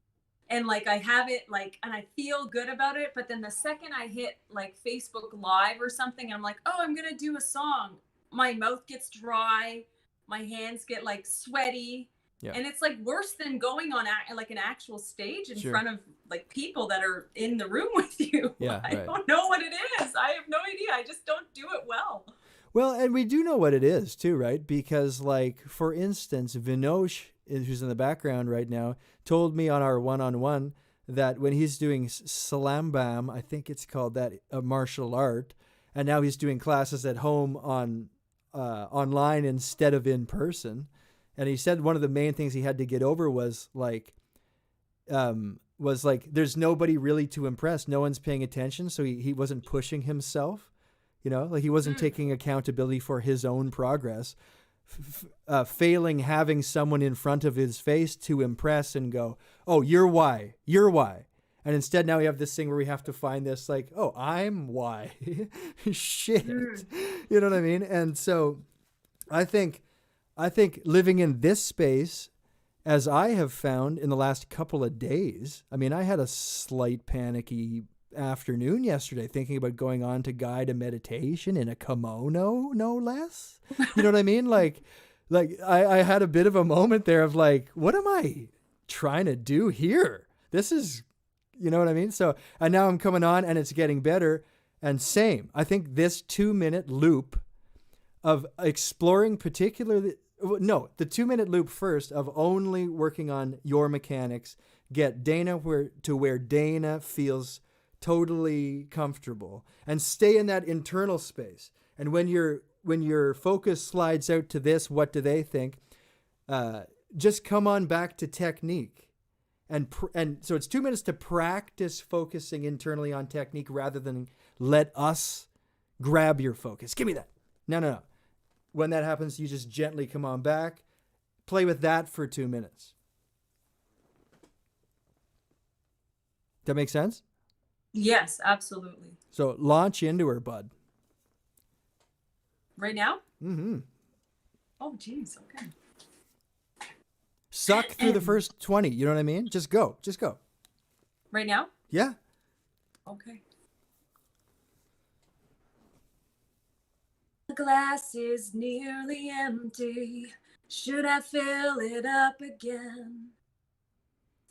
and like I have it like, and I feel good about it. But then the second I hit like Facebook Live or something, I'm like, oh, I'm going to do a song. My mouth gets dry. My hands get like sweaty. Yeah. And it's like worse than going on like an actual stage in Sure. front of like people that are in the room with you. Yeah, I right. don't know what it is. I have no idea. I just don't do it well. Well, and we do know what it is too, right? Because like, for instance, Vinosh, who's in the background right now, told me on our one-on-one that when he's doing Salambam, I think it's called that, a martial art, and now he's doing classes at home on online instead of in person. And he said one of the main things he had to get over was like there's nobody really to impress. No one's paying attention, so he wasn't pushing himself. Like he wasn't taking accountability for his own progress, failing having someone in front of his face to impress and go, oh, you're why. And instead now we have this thing where we have to find this like, oh, I'm why. Shit. You know what I mean? And so I think living in this space, as I have found in the last couple of days, I mean, I had a slight panicky afternoon yesterday thinking about going on to guide a meditation in a kimono, no less. You know what I mean? Like I had a bit of a moment there of like, what am I trying to do here? This is, you know what I mean? So, and now I'm coming on and it's getting better. And same, I think this 2-minute loop of exploring the 2-minute loop first of only working on your mechanics, get Dana to where Dana feels totally comfortable, and stay in that internal space. And when your focus slides out to this, what do they think? Just come on back to technique, and so it's 2 minutes to practice focusing internally on technique rather than let us grab your focus. Give me that. No. When that happens, you just gently come on back, play with that for 2 minutes. That make sense? Yes, absolutely. So launch into her, bud. Right now? Mm-hmm. Oh, geez. Okay. Suck through the first 20. You know what I mean? Just go. Right now? Yeah. Okay. The glass is nearly empty. Should I fill it up again?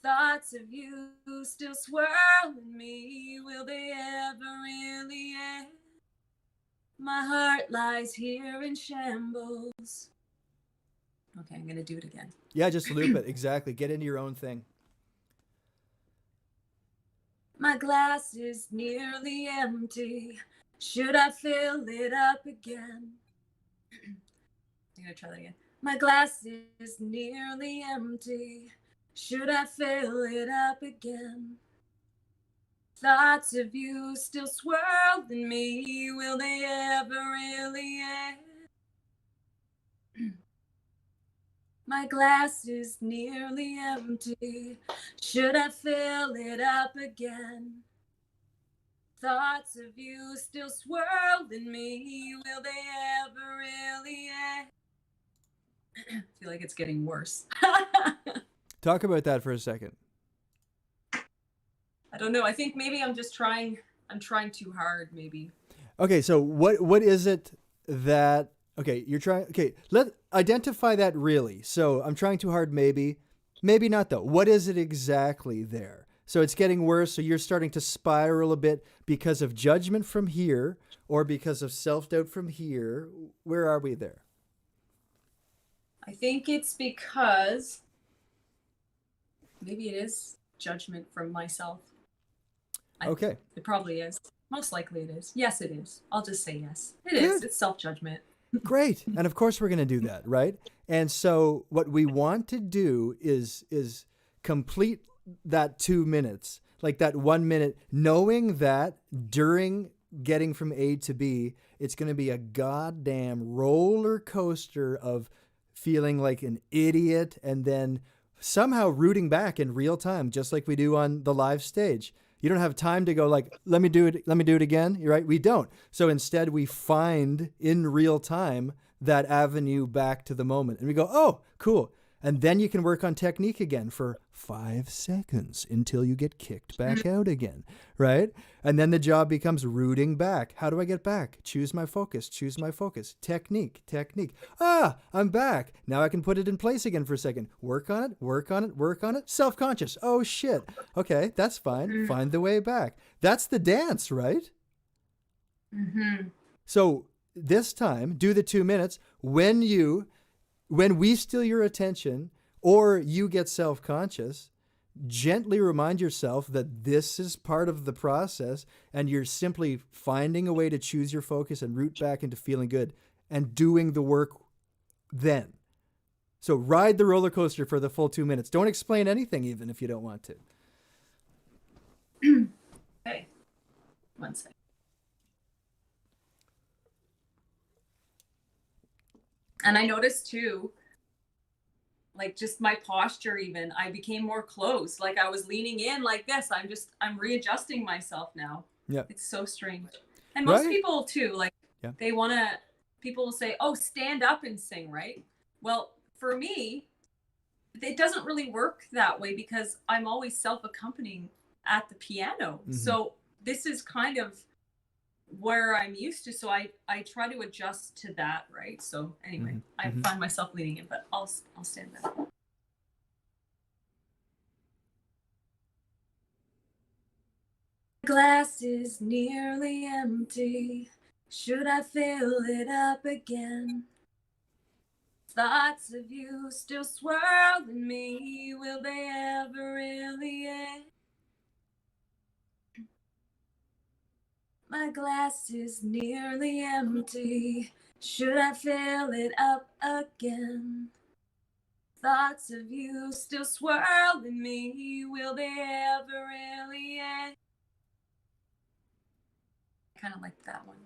Thoughts of you still swirl in me. Will they ever really end? My heart lies here in shambles. Okay, I'm going to do it again. Yeah, just loop it. Exactly. Get into your own thing. My glass is nearly empty. Should I fill it up again? I'm going to try that again. My glass is nearly empty. Should I fill it up again? Thoughts of you still swirl in me. Will they ever really end? My glass is nearly empty. Should I fill it up again? Thoughts of you still swirl in me. Will they ever really end? I feel like it's getting worse. Talk about that for a second. I don't know. I think maybe I'm trying too hard, maybe. Okay, so what is it that you're trying let identify that really. So I'm trying too hard, maybe not though. What is it exactly there? So it's getting worse, so you're starting to spiral a bit because of judgment from here or because of self-doubt from here. Where are we there? I think it's because maybe it is judgment from myself. Okay. It probably is. Most likely it is. Yes, it is. I'll just say yes. It Good. is. It's self-judgment. Great. And of course we're going to do that, right? And so what we want to do is complete that 2 minutes, like that 1 minute, knowing that during getting from A to B, it's going to be a goddamn roller coaster of feeling like an idiot and then somehow rooting back in real time, just like we do on the live stage. You don't have time to go like, let me do it again. You're right. We don't. So instead we find in real time that avenue back to the moment and we go, oh, cool. And then you can work on technique again for 5 seconds until you get kicked back out again, right? And then the job becomes rooting back. How do I get back? Choose my focus. Technique. Ah, I'm back. Now I can put it in place again for a second. Work on it. Self-conscious. Oh, shit. Okay, that's fine. Find the way back. That's the dance, right? Mm-hmm. So this time, do the 2 minutes. When we steal your attention or you get self-conscious, gently remind yourself that this is part of the process and you're simply finding a way to choose your focus and root back into feeling good and doing the work then. So ride the roller coaster for the full 2 minutes. Don't explain anything even if you don't want to. Okay. 1 second. And I noticed too, like just my posture even, I became more closed. Like I was leaning in like this. I'm readjusting myself now. Yeah. It's so strange. And most Right. people too, like Yeah. people will say, oh, stand up and sing, right? Well, for me, it doesn't really work that way because I'm always self-accompanying at the piano. Mhm. So this is kind of where I'm used to. So I try to adjust to that, right? So anyway, I find myself leaning in, but I'll stand back. Glass is nearly empty. Should I fill it up again? Thoughts of you still swirl in me. Will they ever really end? My glass is nearly empty. Should I fill it up again? Thoughts of you still swirl in me. Will they ever really end? I kind of like that one.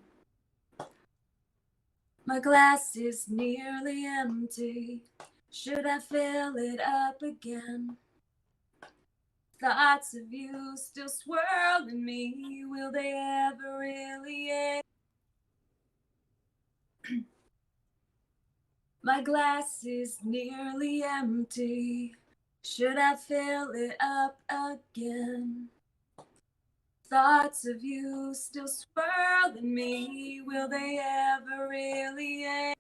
My glass is nearly empty. Should I fill it up again? Thoughts of you still swirl in me. Will they ever really end? My glass is nearly empty. Should I fill it up again? Thoughts of you still swirl in me. Will they ever really end?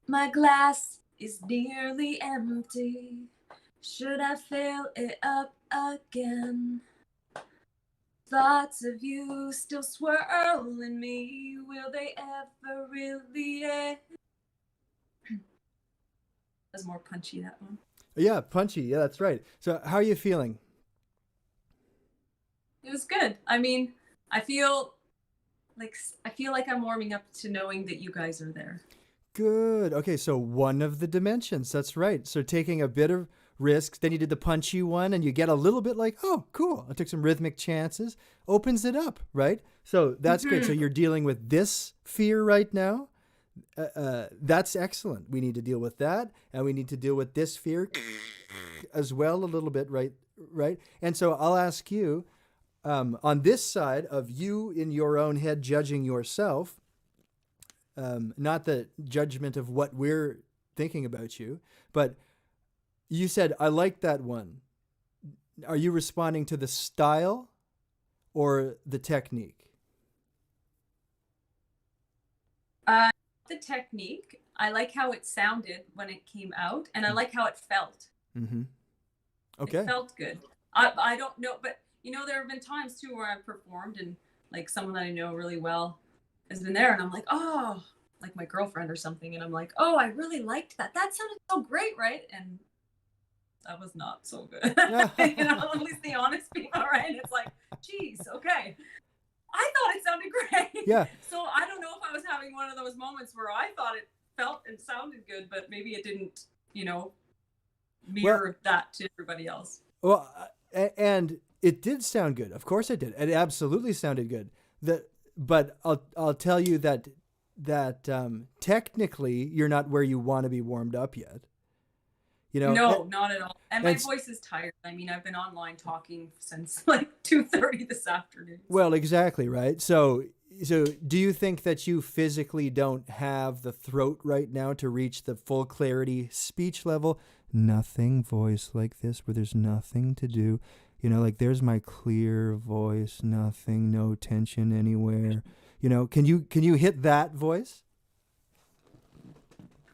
My glass is nearly empty. Should I fill it up again? Thoughts of you still swirl in me. Will they ever really end? That's more punchy, that one. Yeah, punchy. Yeah, that's right. So how are you feeling? It was good. I mean, I feel like I feel like I'm warming up to knowing that you guys are there. Good. Okay, so one of the dimensions. That's right. So taking a bit of risks, then you did the punchy one, and you get a little bit like, oh, cool. I took some rhythmic chances. Opens it up, right? So that's good. So you're dealing with this fear right now. That's excellent. We need to deal with that, and we need to deal with this fear as well a little bit, right? Right. And so I'll ask you, on this side of you in your own head judging yourself. Not the judgment of what we're thinking about you, but you said, I like that one. Are you responding to the style or the technique? The technique. I like how it sounded when it came out, and I like how it felt. Mm-hmm. Okay. It felt good. I don't know, but there have been times too where I've performed and like someone that I know really well has been there, and I'm like, oh, like my girlfriend or something, and I'm like, oh, I really liked that. That sounded so great, right? And that was not so good. At least the honest people, right? It's like, geez, okay. I thought it sounded great. Yeah. So I don't know if I was having one of those moments where I thought it felt and sounded good, but maybe it didn't, mirror that to everybody else. Well, and it did sound good. Of course it did. It absolutely sounded good. But I'll tell you that technically you're not where you want to be warmed up yet. No, not at all. And my voice is tired. I mean, I've been online talking since like 2:30 this afternoon. Well, exactly, right? So do you think that you physically don't have the throat right now to reach the full clarity speech level? Nothing voice like this where there's nothing to do. Like there's my clear voice, nothing, no tension anywhere. Can you hit that voice?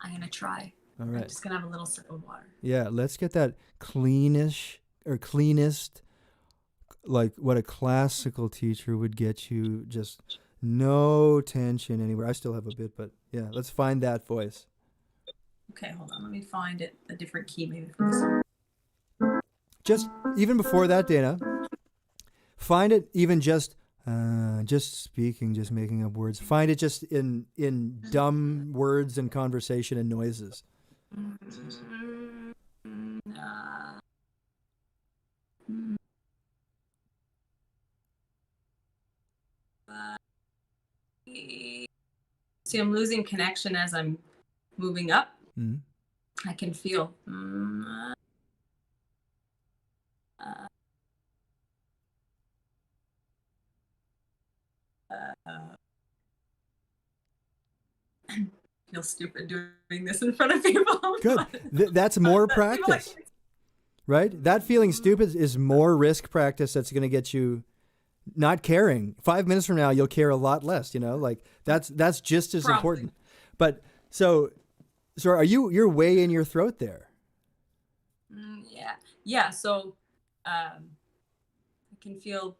I'm going to try. All right. I'm just going to have a little sip of water. Yeah, let's get that cleanest, like what a classical teacher would get you, just no tension anywhere. I still have a bit, but yeah, let's find that voice. Okay, hold on. Let me find it. A different key maybe for this one. Just even before that, Dana, find it even just speaking, just making up words. Find it just in dumb words and conversation and noises. See, I'm losing connection as I'm moving up. Mm-hmm. I can feel. Feel stupid doing this in front of people. Good. That's more practice. Right? That feeling stupid is more risk practice that's going to get you not caring. 5 minutes from now, you'll care a lot less, like that's just as important. But so are you're way in your throat there? Yeah. So I can feel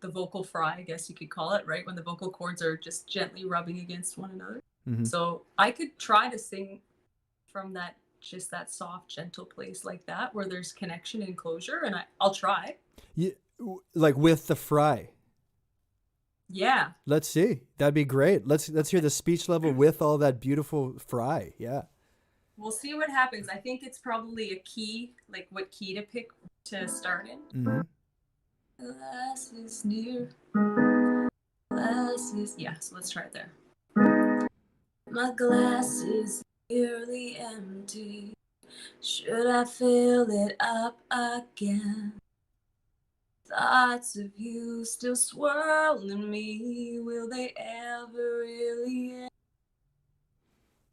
the vocal fry, I guess you could call it, right? When the vocal cords are just gently rubbing against one another. Mm-hmm. So I could try to sing from that soft, gentle place like that, where there's connection and closure, and I'll try. Like with the fry. Yeah. Let's see. That'd be great. Let's hear the speech level with all that beautiful fry. Yeah. We'll see what happens. I think it's probably a key, like what key to pick to start in. Mm-hmm. Glass is near. Yeah, so let's try it there. My glass is nearly empty. Should I fill it up again? Thoughts of you still swirl in me. Will they ever really end?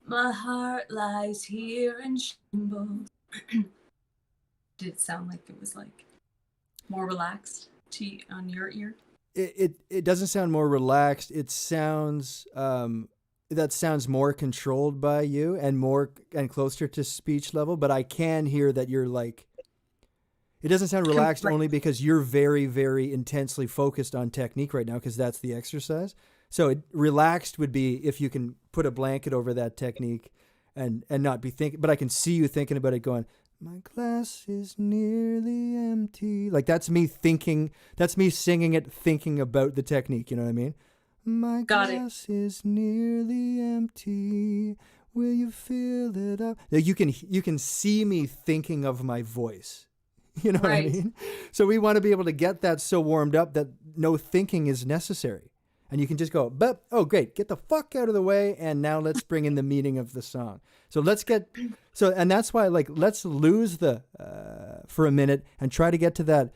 My heart lies here in shambles. Did it sound like it was like more relaxed on your ear? It doesn't sound more relaxed. It sounds that sounds more controlled by you and closer to speech level. But I can hear that you're like. It doesn't sound relaxed only because you're very, very intensely focused on technique right now, because that's the exercise. So relaxed would be if you can put a blanket over that technique and not be thinking. But I can see you thinking about it, going, my glass is nearly empty. Like that's me thinking. That's me singing it, thinking about the technique. You know what I mean? My Got it. glass is nearly empty. Will you fill it up? Now, you can see me thinking of my voice. You know what I Right. mean? So we want to be able to get that so warmed up that no thinking is necessary. And you can just go, but oh great, get the fuck out of the way, and now let's bring in the meaning of the song. So and that's why, like, let's lose the for a minute and try to get to that.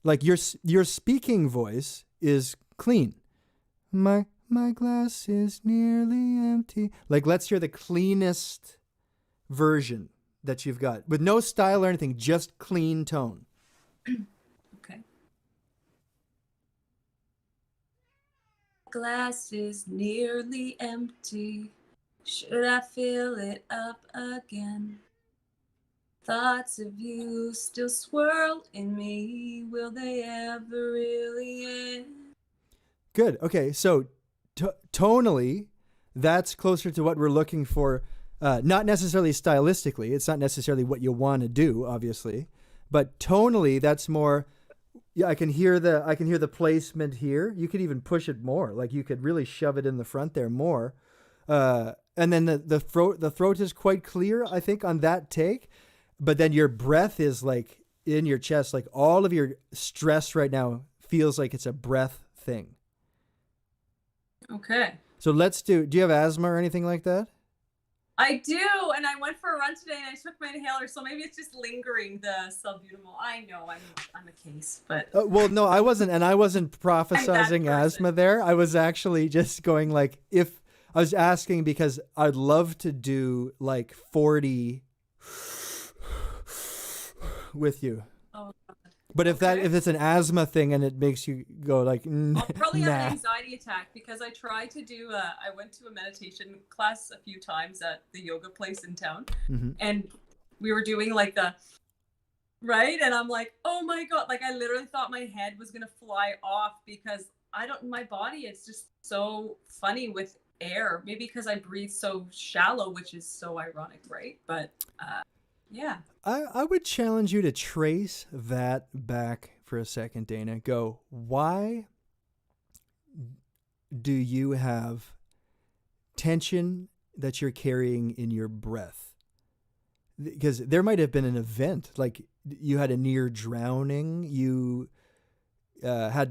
Like, your speaking voice is clean. My glass is nearly empty. Like, let's hear the cleanest version that you've got with no style or anything, just clean tone. Okay. Glass is nearly empty. Should I fill it up again? Thoughts of you still swirl in me. Will they ever really end? Good. Okay, so tonally, that's closer to what we're looking for. Not necessarily stylistically. It's not necessarily what you want to do, obviously, but tonally, that's more. Yeah, I can hear the placement here. You could even push it more. Like, you could really shove it in the front there more. And then the throat is quite clear, I think, on that take. But then your breath is like in your chest. Like, all of your stress right now feels like it's a breath thing. Okay. So let's do you have asthma or anything like that? I do, and I went for a run today, and I took my inhaler, so maybe it's just lingering, the salbutamol. I know I'm a case, but Well, no, I wasn't prophesizing asthma there. I was actually just going, like, if I was asking because I'd love to do like 40 with you. oh, But if it's an asthma thing and it makes you go like, I'll probably have nah. an anxiety attack because I tried to do I went to a meditation class a few times at the yoga place in town, Mhm. and we were doing like right, and I'm like, oh my god, like I literally thought my head was gonna fly off because my body is just so funny with air. Maybe because I breathe so shallow, which is so ironic, right? But yeah. I would challenge you to trace that back for a second, Dana. Go, why do you have tension that you're carrying in your breath? Because there might have been an event, like you had a near drowning, you had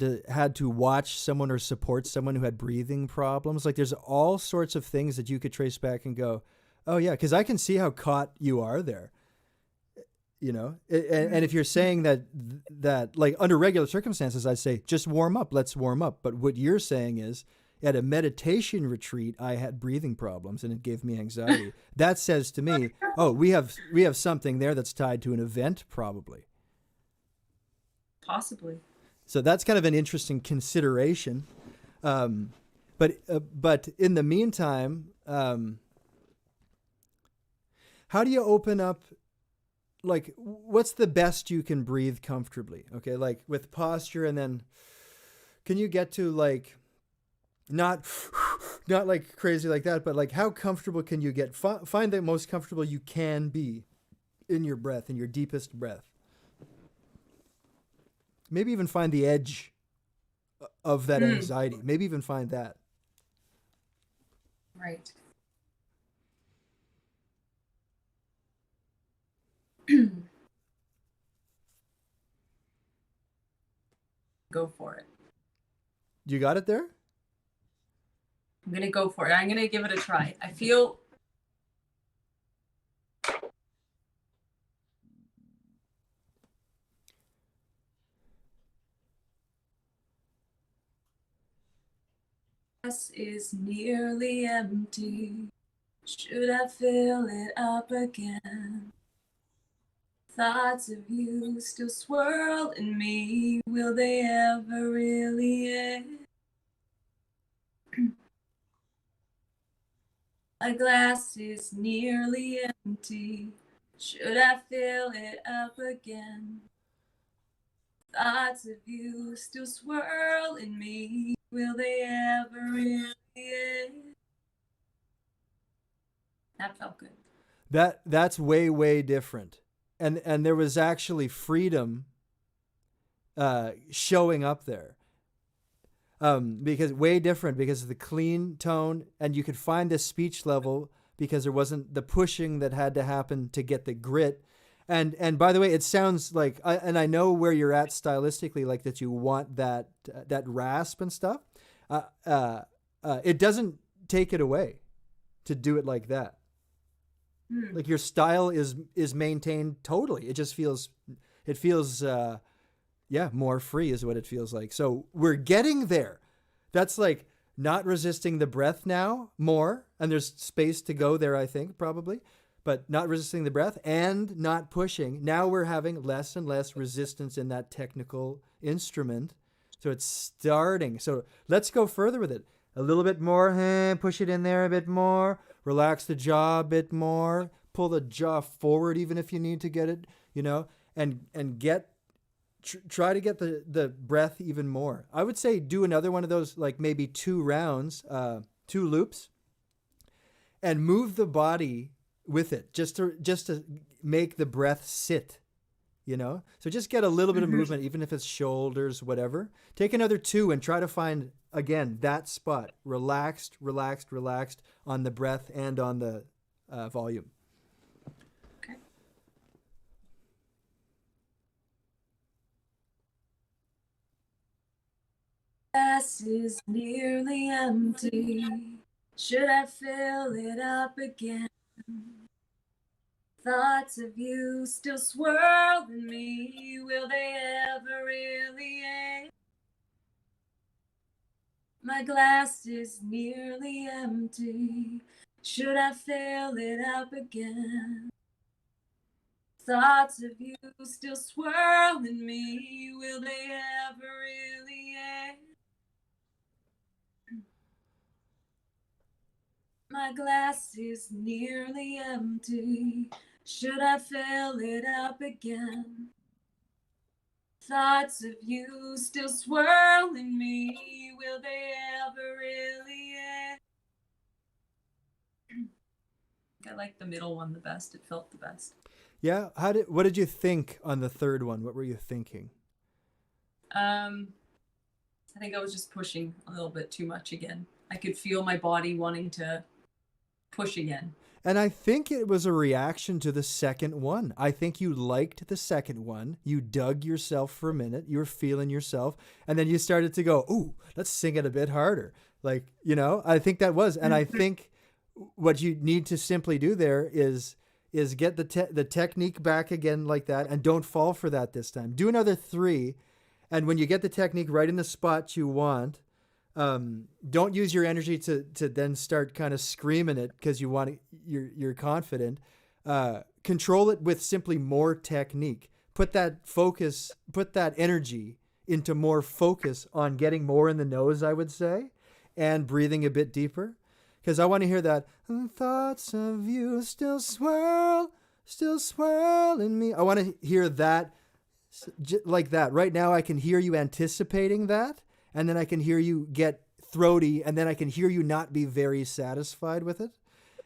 to watch someone or support someone who had breathing problems. Like, there's all sorts of things that you could trace back and go, oh yeah, because I can see how caught you are there. You know, and if you're saying that like under regular circumstances, I'd say just warm up, let's warm up. But what you're saying is, at a meditation retreat, I had breathing problems and it gave me anxiety. That says to me, oh, we have something there that's tied to an event, probably. Possibly. So that's kind of an interesting consideration. But in the meantime, how do you open up? Like, what's the best you can breathe comfortably? Okay, like with posture, and then can you get to like not like crazy like that, but like how comfortable can you get? Find the most comfortable you can be in your breath, in your deepest breath. Maybe even find the edge of that anxiety. Maybe even find that. Right. Go for it. You got it there? I'm gonna go for it. I'm gonna give it a try. I feel glass is nearly empty. Should I fill it up again? Thoughts of you still swirl in me. Will they ever really end? My glass is nearly empty. Should I fill it up again? Thoughts of you still swirl in me. Will they ever really end? That felt good. That's way different. And there was actually freedom showing up there. because way different because of the clean tone, and you could find the speech level because there wasn't the pushing that had to happen to get the grit. And by the way, it sounds like, and I know where you're at stylistically, like that you want that rasp and stuff. It doesn't take it away to do it like that. Like your style is maintained totally. It just feels, more free is what it feels like. So we're getting there. That's like not resisting the breath now more, and there's space to go there, I think, probably, but not resisting the breath and not pushing. Now we're having less and less resistance in that technical instrument. So it's starting. So let's go further with it. A little bit more, push it in there a bit more, relax the jaw a bit more, pull the jaw forward even if you need to get it, and try to get the breath even more. I would say do another one of those, like maybe 2 rounds, 2 loops, and move the body with it just to make the breath sit, So just get a little bit of movement, even if it's shoulders, whatever. Take another 2 and try to find, again, that spot, relaxed on the breath and on the volume. Okay. Glass is nearly empty. Should I fill it up again? Thoughts of you still swirl in me. Will they ever really end? My glass is nearly empty. Should I fill it up again? Thoughts of you still swirl in me. Will they ever really end? My glass is nearly empty. Should I fill it up again? Thoughts of you still swirl in me. Will they ever really end? I like the middle one the best. It felt the best. Yeah. What did you think on the third one? What were you thinking? I think I was just pushing a little bit too much again. I could feel my body wanting to push again. And I think it was a reaction to the second one. I think you liked the second one. You dug yourself for a minute. You were feeling yourself. And then you started to go, ooh, let's sing it a bit harder. Like, I think that was. And I think what you need to simply do there is get the technique back again like that. And don't fall for that this time. Do another 3. And when you get the technique right in the spot you want, don't use your energy to then start kind of screaming it because you're confident. Control it with simply more technique. Put that energy into more focus on getting more in the nose, I would say, and breathing a bit deeper. Because I want to hear that thoughts of you still swirl in me. I want to hear that like that. Right now I can hear you anticipating that. And then I can hear you get throaty, and then I can hear you not be very satisfied with it.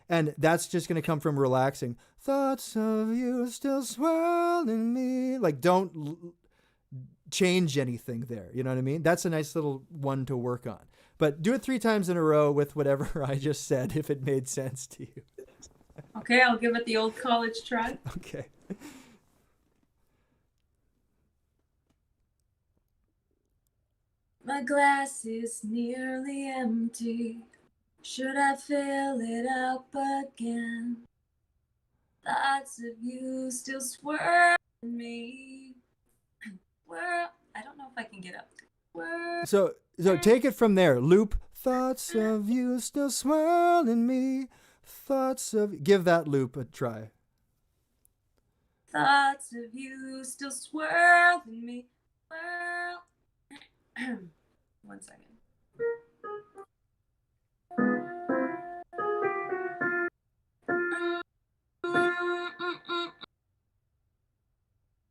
And that's just going to come from relaxing. Thoughts of you still swirl in me. Like, don't change anything there. You know what I mean? That's a nice little one to work on. But do it 3 times in a row with whatever I just said, if it made sense to you. Okay, I'll give it the old college try. Okay. My glass is nearly empty. Should I fill it up again? Thoughts of you still swirl in me. Whirl. I don't know if I can get up. Whirl. So take it from there. Loop. Thoughts of you still swirl in me. Give that loop a try. Thoughts of you still swirl in me. Whirl. 1 second.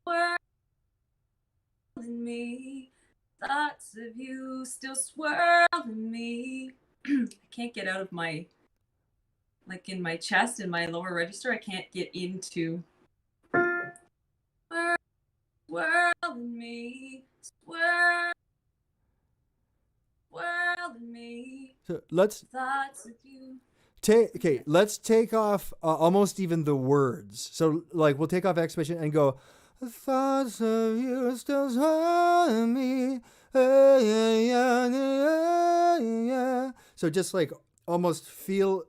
Swirl in me. Thoughts of you still swirl in me. I can't get out of my, like in my chest and my lower register, I can't get into. Swirl in me. Swirl. So let's Thoughts of you. let's take off almost even the words. So like we'll take off exclamation and go, thoughts of you still haunt me. So just like almost feel.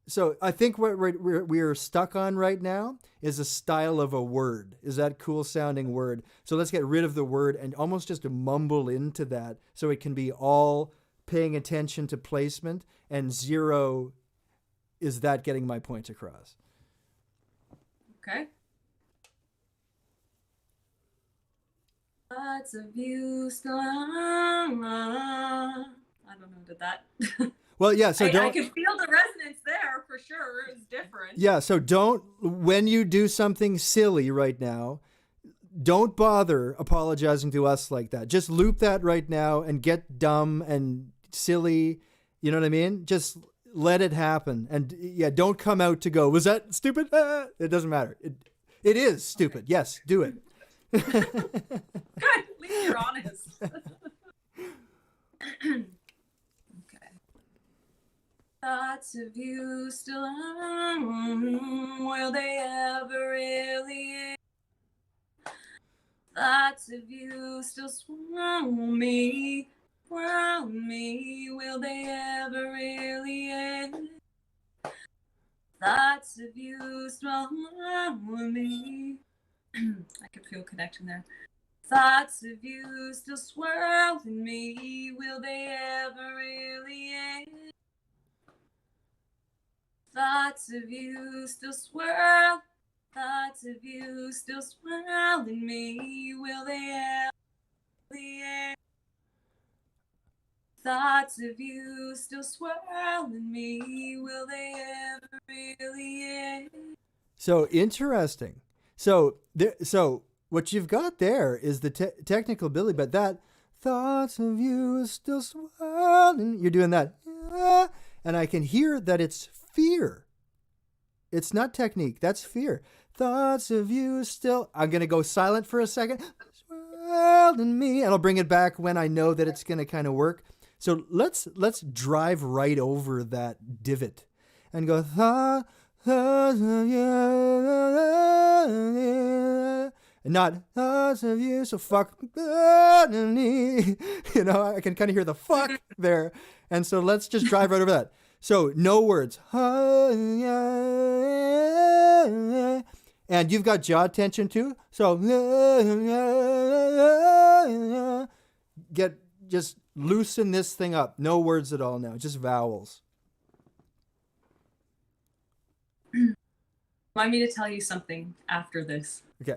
So I think what we're stuck on right now is a style of a word. Is that cool sounding word? So let's get rid of the word and almost just mumble into that so it can be all paying attention to placement and zero is that getting my point across. Okay. Thoughts of you still. I don't know. Did that? Well, yeah. So I don't. can feel the resonance there for sure. It's different. Yeah. So don't. When you do something silly right now, don't bother apologizing to us like that. Just loop that right now and get dumb and silly. You know what I mean? Just let it happen. And yeah, don't come out to go, was that stupid? It doesn't matter. It is stupid. Okay. Yes, do it. Good. At least you're honest. Okay. Thoughts of you still will they ever really? Thoughts of you still swirl me, will they ever really end? Thoughts of you swirl me. I could feel connection there. Thoughts of you still swirl in me, will they ever really end? Thoughts of you still swirl, thoughts of you still swirl in me, will they ever really end? Thoughts of you still swirl in me, will they ever really end? So interesting. So what you've got there is the technical ability, but that thoughts of you is still swirling. You're doing that, and I can hear that it's fear. It's not technique. That's fear. Thoughts of you still. I'm gonna go silent for a second. Swirling me, and I'll bring it back when I know that it's gonna kind of work. So let's drive right over that divot, and go thoughts of you. And not thoughts of you, so fuck me. You know, I can kind of hear the fuck there. And so let's just drive right over that. So no words. And you've got jaw tension too. So just loosen this thing up. No words at all now, just vowels. Want me to tell you something after this? Okay.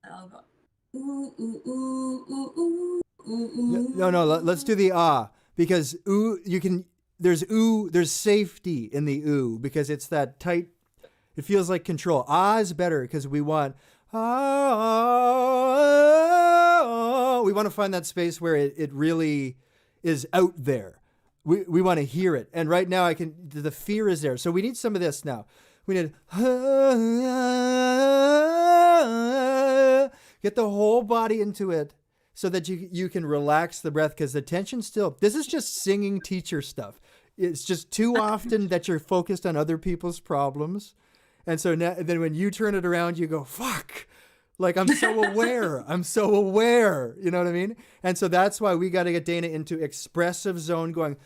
I'll go. Ooh, ooh, ooh, ooh, ooh, ooh. No, let's do the because ooh, there's safety in the ooh because it's that tight, it feels like control. Is better because we want, we want to find that space where it really is out there. We want to hear it. And right now the fear is there. So we need some of this now. We need, get the whole body into it so that you can relax the breath because the tension's still, this is just singing teacher stuff. It's just too often that you're focused on other people's problems. And so now, then when you turn it around, you go, fuck, like I'm so aware. I'm so aware. You know what I mean? And so that's why we got to get Dana into expressive zone going,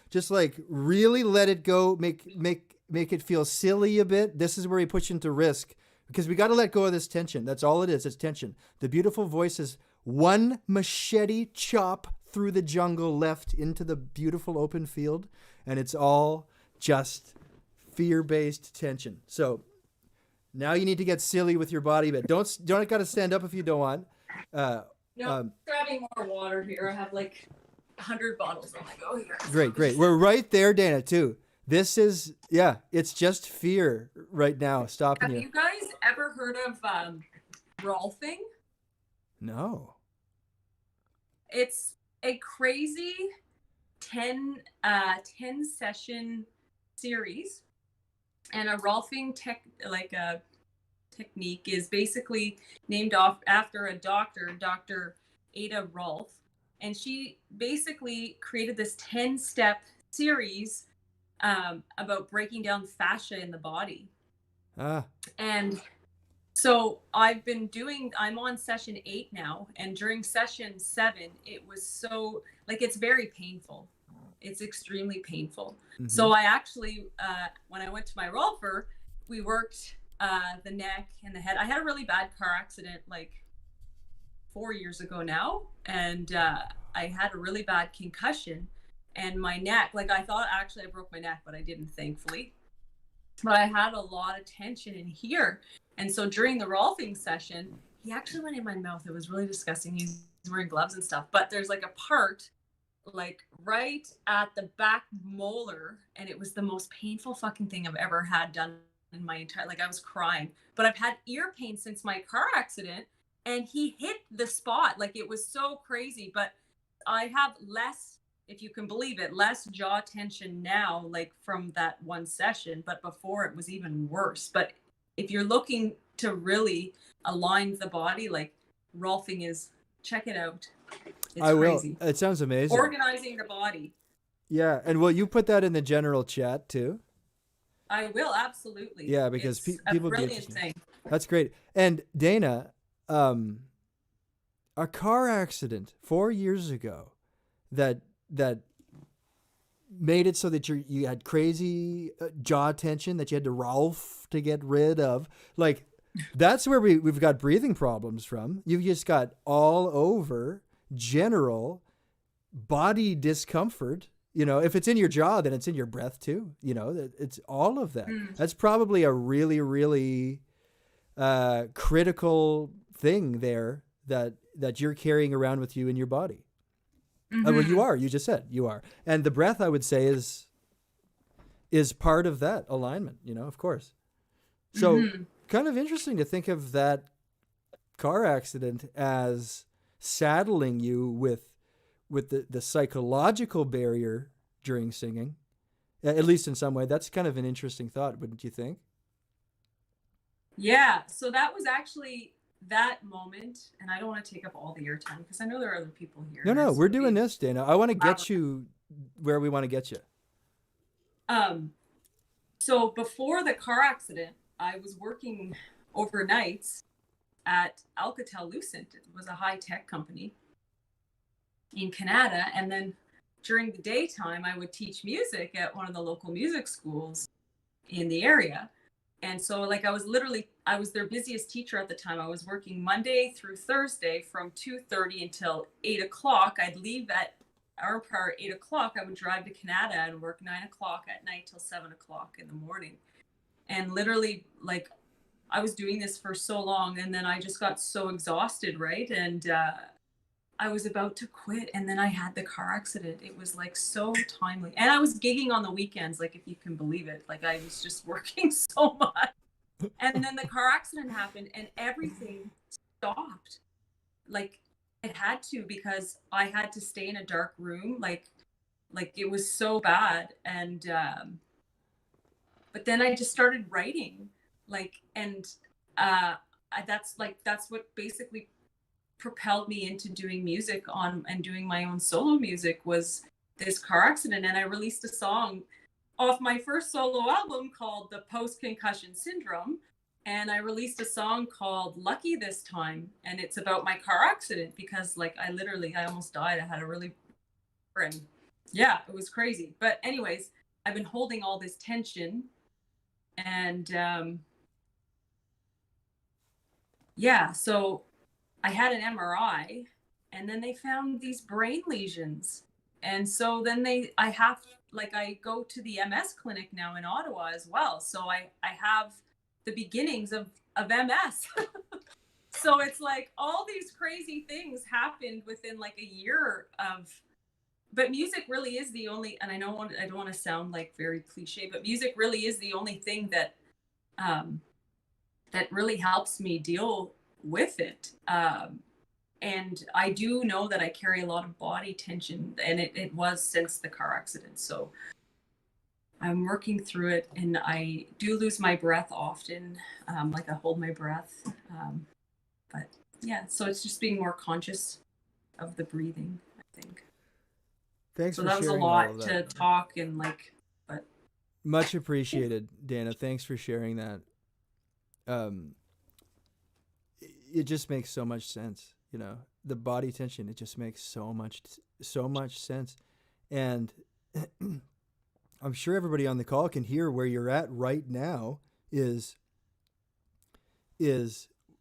just like really let it go, make it feel silly a bit. This is where we push into risk because we got to let go of this tension. That's all it is. It's tension. The beautiful voice is one machete chop through the jungle left into the beautiful open field. And it's all just fear-based tension. So now you need to get silly with your body, but don't got to stand up if you don't want. No, grabbing more water here. I have like 100 bottles. I'm like, oh, here. Great. We're right there, Dana, too. This is, yeah, it's just fear right now stopping Have you. you guys ever heard of Rolfing? No. It's a crazy 10 session series, and a Rolfing technique is basically named after a doctor, Dr. Ada Rolf, and she basically created this 10-step series about breaking down fascia in the body. And so I'm on session 8 now, and during session 7, it was so, like, it's very painful. It's extremely painful. Mm-hmm. So I actually, when I went to my Rolfer, we worked the neck and the head. I had a really bad car accident like 4 years ago now, and I had a really bad concussion, and my neck, like, I thought actually I broke my neck, but I didn't, thankfully. But I had a lot of tension in here. And so during the Rolfing session, he actually went in my mouth. It was really disgusting. He's wearing gloves and stuff, but there's like a part like right at the back molar, and it was the most painful fucking thing I've ever had done in my entire, like, I was crying. But I've had ear pain since my car accident, and he hit the spot. Like, it was so crazy. But I have less, if you can believe it, less jaw tension now, like from that one session, but before it was even worse. But if you're looking to really align the body, like, Rolfing is, check it out. It's crazy. It sounds amazing. Organizing the body. Yeah, and will you put that in the general chat too? I will, absolutely. Yeah, because it's people a be brilliant interested. thing. That's great. And Dana, a car accident 4 years ago that made it so that you had crazy jaw tension that you had to Rolf to get rid of. Like, that's where we've got breathing problems from. You've just got all over general body discomfort. You know, if it's in your jaw, then it's in your breath too. You know, it's all of that. That's probably a really, really critical thing there that you're carrying around with you in your body. Well, you are. You just said you are. And the breath, I would say, is part of that alignment, you know, of course. So kind of interesting to think of that car accident as saddling you with the psychological barrier during singing, at least in some way. That's kind of an interesting thought, wouldn't you think? Yeah. So that was actually that moment, and I don't want to take up all the airtime because I know there are other people here. No, we're doing this, Dana. I want to get you where we want to get you. So before the car accident, I was working overnights at Alcatel-Lucent. It was a high-tech company in Canada, and then during the daytime, I would teach music at one of the local music schools in the area. And so, like, I was their busiest teacher at the time. I was working Monday through Thursday from 2:30 until 8 o'clock. I'd leave at our prior 8 o'clock. I would drive to Canada and work 9 o'clock at night till 7 o'clock in the morning. And literally, like, I was doing this for so long, and then I just got so exhausted, right? And I was about to quit, and then I had the car accident. It was like so timely. And I was gigging on the weekends, like, if you can believe it. Like, I was just working so much. And then the car accident happened, and everything stopped. Like, it had to, because I had to stay in a dark room. Like it was so bad. And but then I just started writing, like, and that's what basically propelled me into doing music and doing my own solo music, was this car accident. And I released a song off my first solo album called The Post-Concussion Syndrome. And I released a song called Lucky This Time. And it's about my car accident because, like, I almost died. I had a really, yeah, it was crazy. But anyways, I've been holding all this tension, and yeah, so I had an MRI, and then they found these brain lesions. And so then I go to the MS clinic now in Ottawa as well. So I have the beginnings of MS. So it's like all these crazy things happened within like a year of but music really is the only, and I don't want to sound like very cliche, but music really is the only thing that that really helps me deal with it. And I do know that I carry a lot of body tension, and it was since the car accident. So I'm working through it, and I do lose my breath often. Like I hold my breath. But yeah, so it's just being more conscious of the breathing, I think. Thanks so for that was a sharing all lot of to that. talk and like, but Much appreciated, Dana. Thanks for sharing that. It just makes so much sense, you know. The body tension, it just makes so much sense. And I'm sure everybody on the call can hear where you're at right now is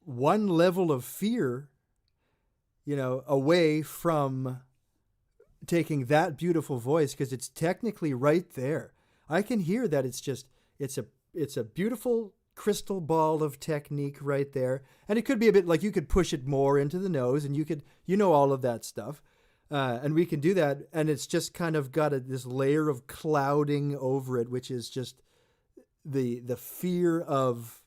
one level of fear, you know, away from taking that beautiful voice, because it's technically right there. I can hear that it's a beautiful crystal ball of technique right there. And it could be a bit like you could push it more into the nose, and you know, all of that stuff. And we can do that. And it's just kind of got this layer of clouding over it, which is just the fear of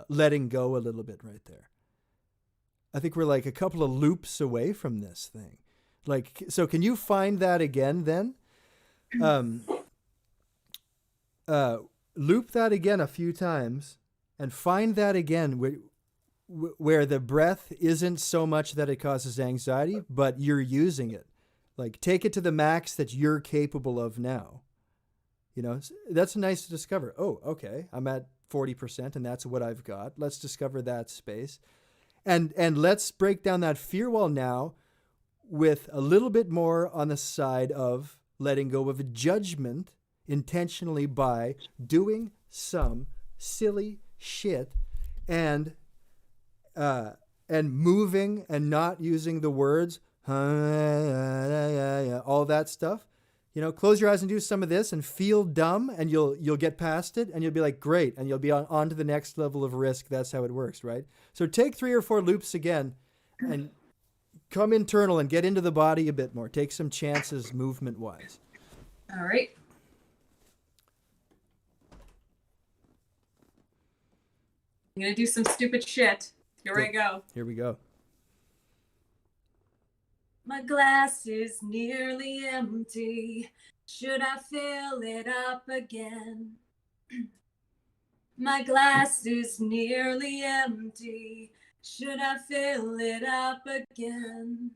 letting go a little bit right there. I think we're like a couple of loops away from this thing. Like, so can you find that again then? Loop that again a few times and find that again where the breath isn't so much that it causes anxiety, but you're using it. Like, take it to the max that you're capable of now. You know, that's nice to discover. Oh, okay, I'm at 40% and that's what I've got. Let's discover that space. And let's break down that fear wall now with a little bit more on the side of letting go of a judgment intentionally by doing some silly shit and moving and not using the words, all that stuff. You know, close your eyes and do some of this and feel dumb, and you'll get past it, and you'll be like, great, and you'll be on to the next level of risk. That's how it works, right? So take 3 or 4 loops again and come internal and get into the body a bit more. Take some chances movement-wise. all right. I'm gonna do some stupid shit. Here I go. Here we go. My glass is nearly empty. Should I fill it up again? My glass is nearly empty. Should I fill it up again?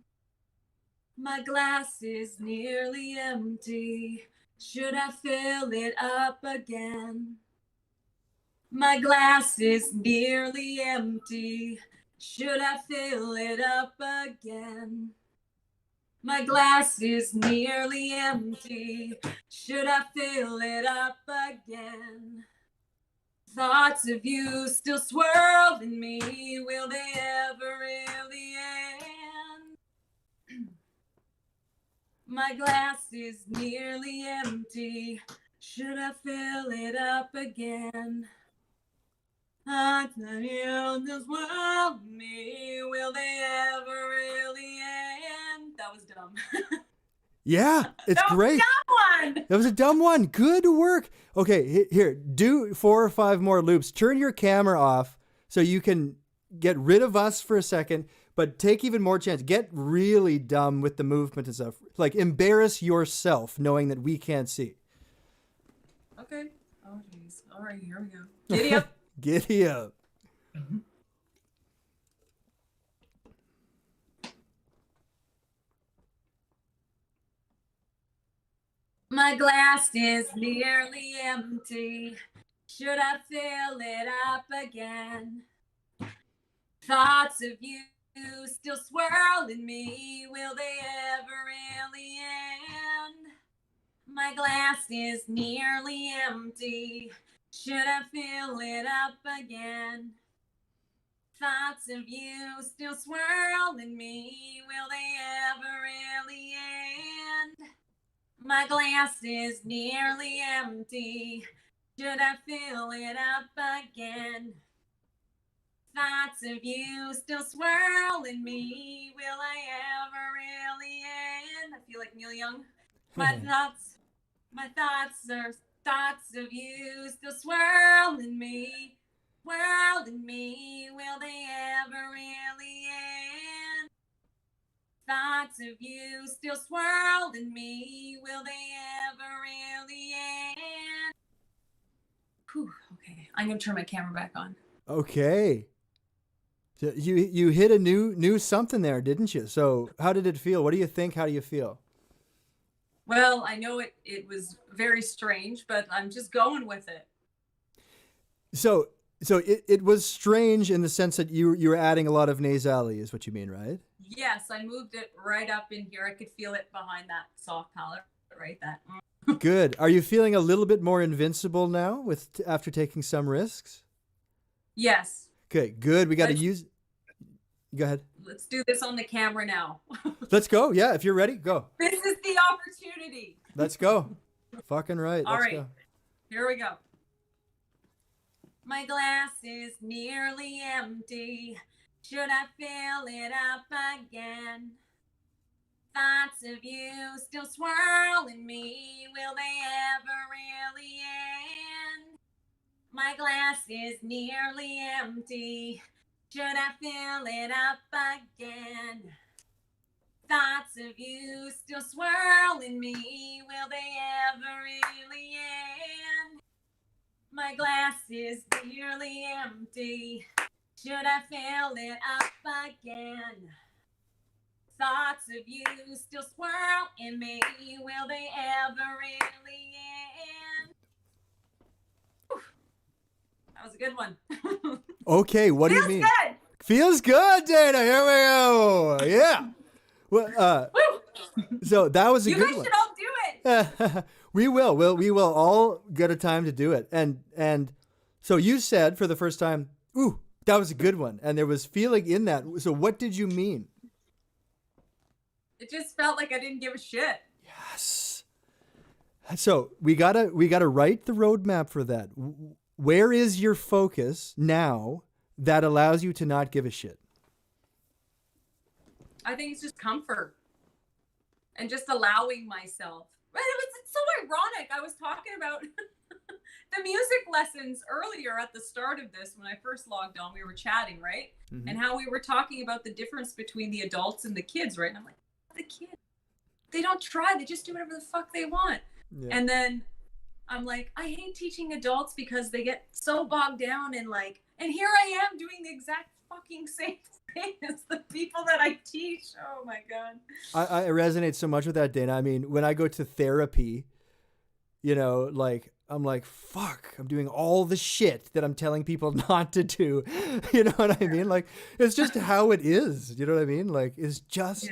My glass is nearly empty. Should I fill it up again? My glass is nearly empty. Should I fill it up again? My glass is nearly empty. Should I fill it up again? Thoughts of you still swirl in me. Will they ever really end? My glass is nearly empty. Should I fill it up again? Thoughts of you still swirl in me. Will they ever really end? That was dumb. Yeah, it's great. Dumb one. That was a dumb one. Good work. Okay, here, do 4 or 5 more loops. Turn your camera off so you can get rid of us for a second, but take even more chance. Get really dumb with the movement and stuff. Like, embarrass yourself knowing that we can't see. Okay. Oh, jeez. All right, here we go. Giddy up. Giddy up. My glass is nearly empty. Should I fill it up again? Thoughts of you still swirl in me. Will they ever really end? My glass is nearly empty. Should I fill it up again? Thoughts of you still swirl in me. Will they ever really end? My glass is nearly empty. Should I fill it up again? Thoughts of you still swirl in me. Will I ever really end? I feel like Neil Young. My thoughts are thoughts of you still swirl in me. Whirl in me. Will they ever really end? Thoughts of you still swirl in me. Will they ever really end? Whew, okay, I'm gonna turn my camera back on. Okay. So you hit a new something there, didn't you? So how did it feel? What do you think? How do you feel? Well, I know it was very strange, but I'm just going with it. So it was strange in the sense that you were adding a lot of nasally, is what you mean, right? Yes, I moved it right up in here. I could feel it behind that soft palate, right? That. Good. Are you feeling a little bit more invincible now after taking some risks? Yes. Okay, good. We got to use. Go ahead. Let's do this on the camera now. Let's go. Yeah, if you're ready, go. This is the opportunity. Let's go. Fucking right. All Let's right. go. Here we go. My glass is nearly empty. Should I fill it up again? Thoughts of you still swirl in me. Will they ever really end? My glass is nearly empty. Should I fill it up again? Thoughts of you still swirl in me. Will they ever really end? My glass is nearly empty. Should I fill it up again? Thoughts of you still swirl in me. Will they ever really end? Whew. That was a good one. Okay, what do you mean? Good. Feels good, Dana. Here we go. Yeah. Well, so that was a you good guys one. should all do it. We will. We will all get a time to do it. And so you said for the first time, ooh, that was a good one. And there was feeling in that. So what did you mean? It just felt like I didn't give a shit. Yes. So we gotta write the roadmap for that. Where is your focus now that allows you to not give a shit? I think it's just comfort and just allowing myself. But it's so ironic. I was talking about the music lessons earlier at the start of this when I first logged on. We were chatting, right? Mm-hmm. And how we were talking about the difference between the adults and the kids, right? And I'm like, the kids, they don't try. They just do whatever the fuck they want. Yeah. And then I'm like, I hate teaching adults because they get so bogged down in like, and here I am doing the exact fucking same thing as the people that I teach. Oh my God. I resonate so much with that, Dana. I mean, when I go to therapy, you know, like, I'm like, fuck, I'm doing all the shit that I'm telling people not to do. You know what I mean? Like, it's just how it is. You know what I mean? Like, it's just,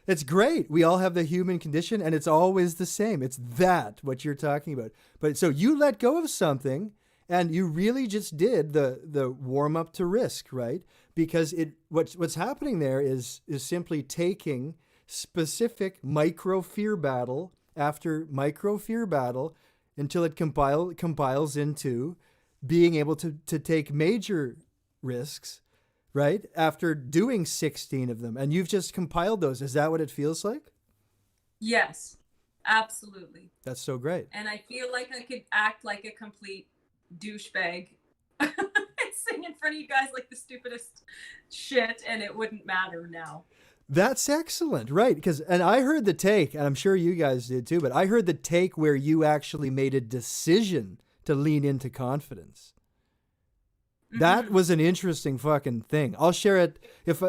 it's great. We all have the human condition and it's always the same. It's what you're talking about. But so you let go of something and you really just did the warm up to risk, right? Because what's happening there is simply taking specific micro fear battle after micro fear battle until it compiles into being able to take major risks, right? After doing 16 of them. And you've just compiled those. Is that what it feels like? Yes, absolutely. That's so great. And I feel like I could act like a complete douchebag and sing in front of you guys like the stupidest shit and it wouldn't matter now. That's excellent, right? And I heard the take, and I'm sure you guys did too, but I heard the take where you actually made a decision to lean into confidence. Mm-hmm. That was an interesting fucking thing. I'll share it if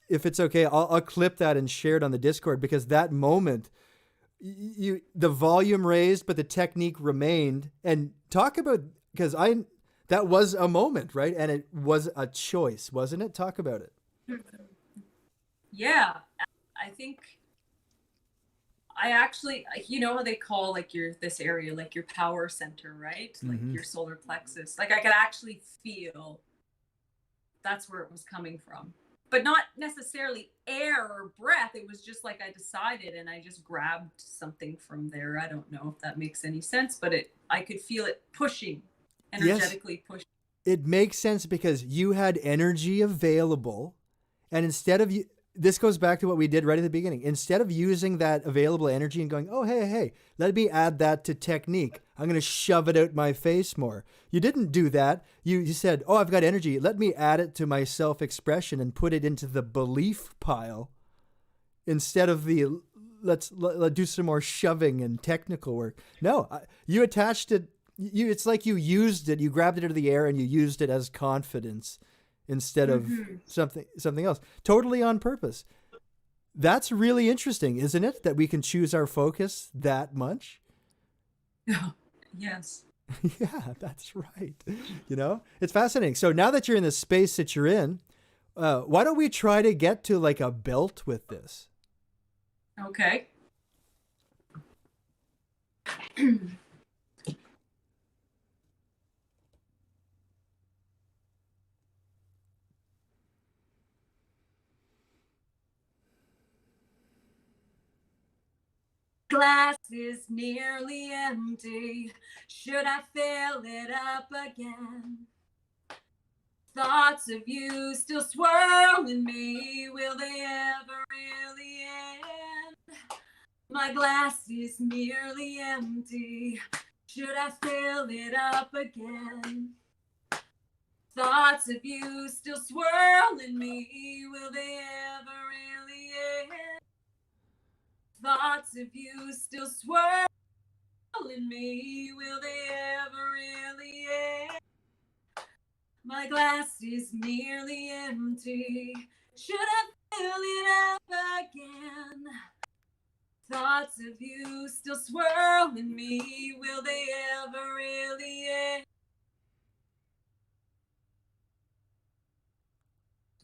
it's okay. I'll clip that and share it on the Discord because that moment, the volume raised, but the technique remained. And talk about that was a moment, right? And it was a choice, wasn't it? Talk about it. Yeah, I think I actually, you know how they call like this area, like your power center, right? Like your solar plexus. Like I could actually feel that's where it was coming from, but not necessarily air or breath. It was just like I decided and I just grabbed something from there. I don't know if that makes any sense, but I could feel it pushing, energetically pushing. it makes sense because you had energy available, and instead of this goes back to what we did right at the beginning. Instead of using that available energy and going, oh, hey, let me add that to technique. I'm going to shove it out my face more. You didn't do that. You said, oh, I've got energy. Let me add it to my self-expression and put it into the belief pile instead of the let's do some more shoving and technical work. No, you attached it. It's like you used it. You grabbed it out of the air and you used it as confidence instead of something else, totally on purpose. That's really interesting, isn't it? That we can choose our focus that much. Yes. Yeah, that's right. You know, it's fascinating. So now that you're in the space that you're in, why don't we try to get to like a belt with this? Okay. Glass is nearly empty. Should I fill it up again? Thoughts of you still swirl in me. Will they ever really end? My glass is nearly empty. Should I fill it up again? Thoughts of you still swirl in me. Will they ever really end? Thoughts of you still swirl in me. Will they ever really end? My glass is nearly empty. Should I fill it up again? Thoughts of you still swirl in me. Will they ever really end?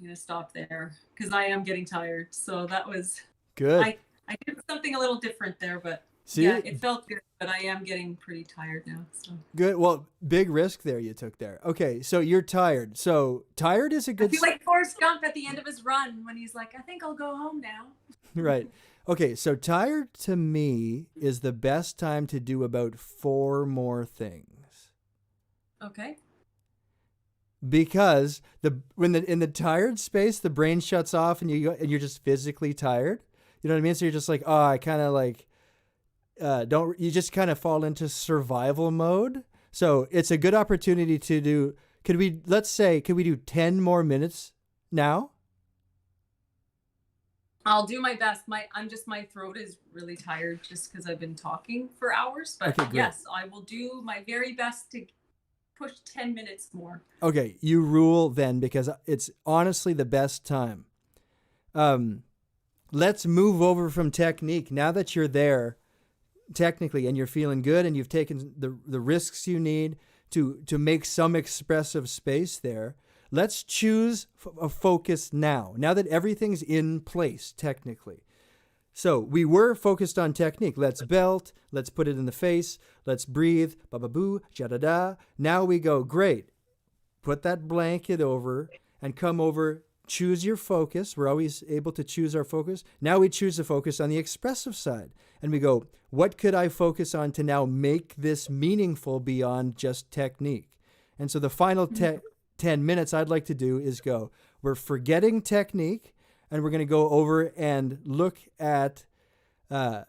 I'm gonna stop there because I am getting tired. So that was good. I did something a little different there, but See? yeah, it felt good. But I am getting pretty tired now. So Good. Well, big risk there you took there. Okay, so you're tired. So tired is a I good. feel like Forrest Gump at the end of his run when he's like, "I think I'll go home now." Right. Okay, so tired to me is the best time to do about 4 more things. Okay. Because in the tired space, the brain shuts off and you're just physically tired. You know what I mean? So you're just like, oh, I kind of like you just kind of fall into survival mode. So it's a good opportunity to do. Could we do 10 more minutes now? I'll do my best. My throat is really tired just because I've been talking for hours. But Okay, great. yes, I will do my very best to push 10 minutes more. Okay, you rule then because it's honestly the best time. Let's move over from technique. Now that you're there technically and you're feeling good and you've taken the risks you need to make some expressive space there, let's choose a focus now that everything's in place technically. So we were focused on technique. Let's belt. Let's put it in the face. Let's breathe. Ba-ba-boo, ja-da-da. Now we go, great. Put that blanket over and come over. Choose your focus. We're always able to choose our focus. Now we choose the focus on the expressive side. And we go, what could I focus on to now make this meaningful beyond just technique? And so the final 10 minutes I'd like to do is we're forgetting technique, and we're going to go over and look at, the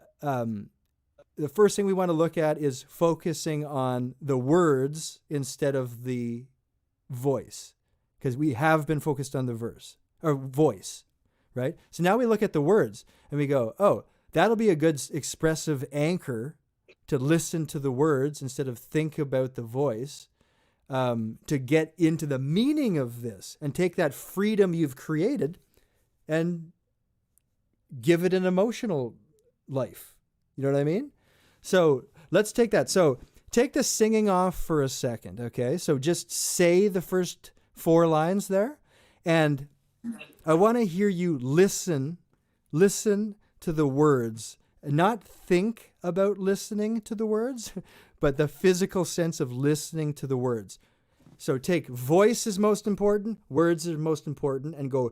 first thing we want to look at is focusing on the words instead of the voice, because we have been focused on the voice, right? So now we look at the words and we go, oh, that'll be a good expressive anchor to listen to the words instead of think about the voice, to get into the meaning of this and take that freedom you've created and give it an emotional life. You know what I mean? So let's take that. So take the singing off for a second, okay? So just say the first 4 lines there. And I want to hear you listen to the words, not think about listening to the words, but the physical sense of listening to the words. So take voice is most important, words are most important, and go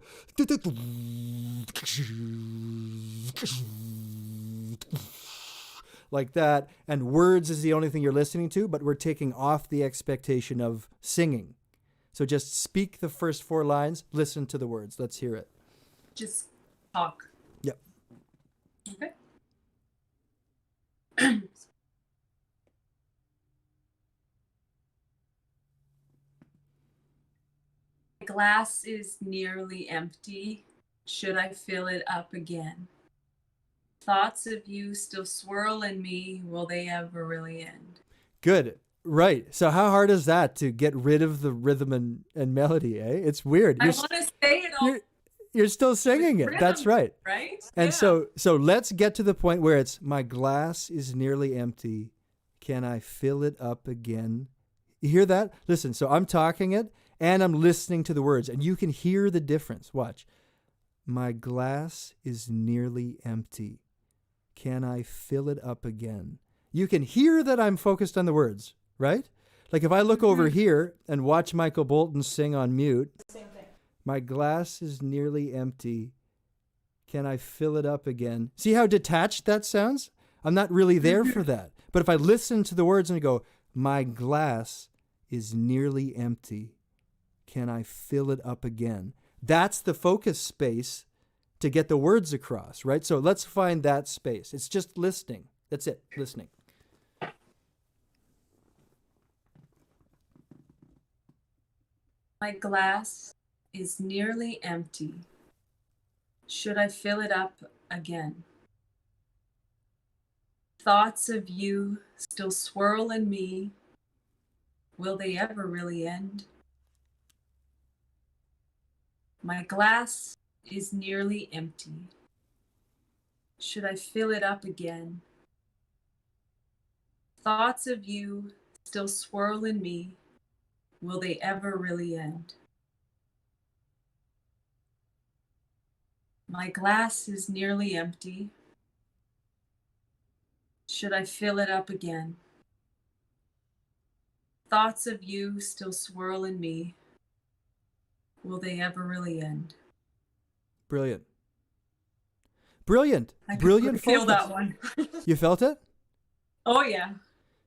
like that. And words is the only thing you're listening to, but we're taking off the expectation of singing. So just speak the first 4 lines, listen to the words. Let's hear it. Just talk. Yep. Okay. Glass is nearly empty. Should I fill it up again? Thoughts of you still swirl in me. Will they ever really end? Good. Right. So how hard is that to get rid of the rhythm and melody, eh? It's weird. I want to say it all. You're still singing it. That's right. Right? And Yeah. so let's get to the point where it's my glass is nearly empty. Can I fill it up again? You hear that? Listen, so I'm talking it and I'm listening to the words and you can hear the difference. Watch. My glass is nearly empty. Can I fill it up again? You can hear that I'm focused on the words, right? Like if I look over here and watch Michael Bolton sing on mute, Same thing. my glass is nearly empty. Can I fill it up again? See how detached that sounds? I'm not really there for that. But if I listen to the words and go, my glass is nearly empty. Can I fill it up again? That's the focus space to get the words across, right? So let's find that space. It's just listening. That's it, listening. My glass is nearly empty. Should I fill it up again? Thoughts of you still swirl in me. Will they ever really end? My glass is nearly empty. Should I fill it up again? Thoughts of you still swirl in me. Will they ever really end? My glass is nearly empty. Should I fill it up again? Thoughts of you still swirl in me. Will they ever really end? Brilliant. Brilliant. I could Brilliant feel focus. that one. You felt it? Oh yeah.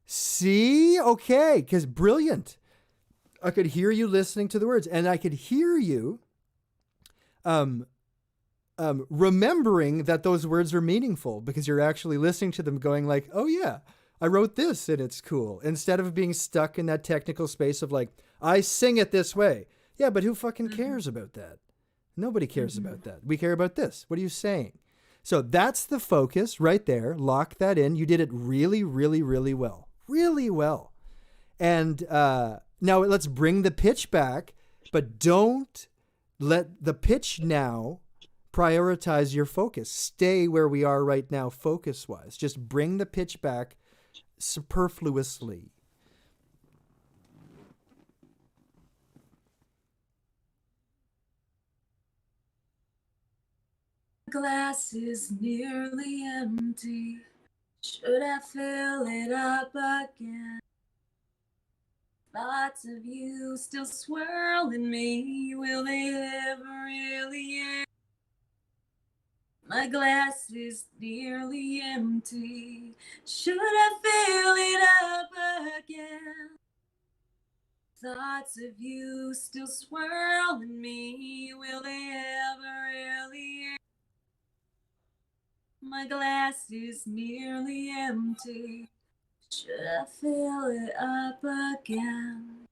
See? Okay, because brilliant. I could hear you listening to the words, and I could hear you remembering that those words are meaningful because you're actually listening to them going like, oh yeah, I wrote this and it's cool. Instead of being stuck in that technical space of like, I sing it this way. Yeah, but who fucking cares about that? Nobody cares about that. We care about this. What are you saying? So that's the focus right there. Lock that in. You did it really, really, really well. Really well. And now let's bring the pitch back, but don't let the pitch now prioritize your focus. Stay where we are right now focus-wise. Just bring the pitch back superfluously. Glass is nearly empty. Should I fill it up again? Thoughts of you still swirl in me. Will they ever really end? My glass is nearly empty. Should I fill it up again? Thoughts of you still swirl in me. Will they ever really end? My glass is nearly empty. Should I fill it up again?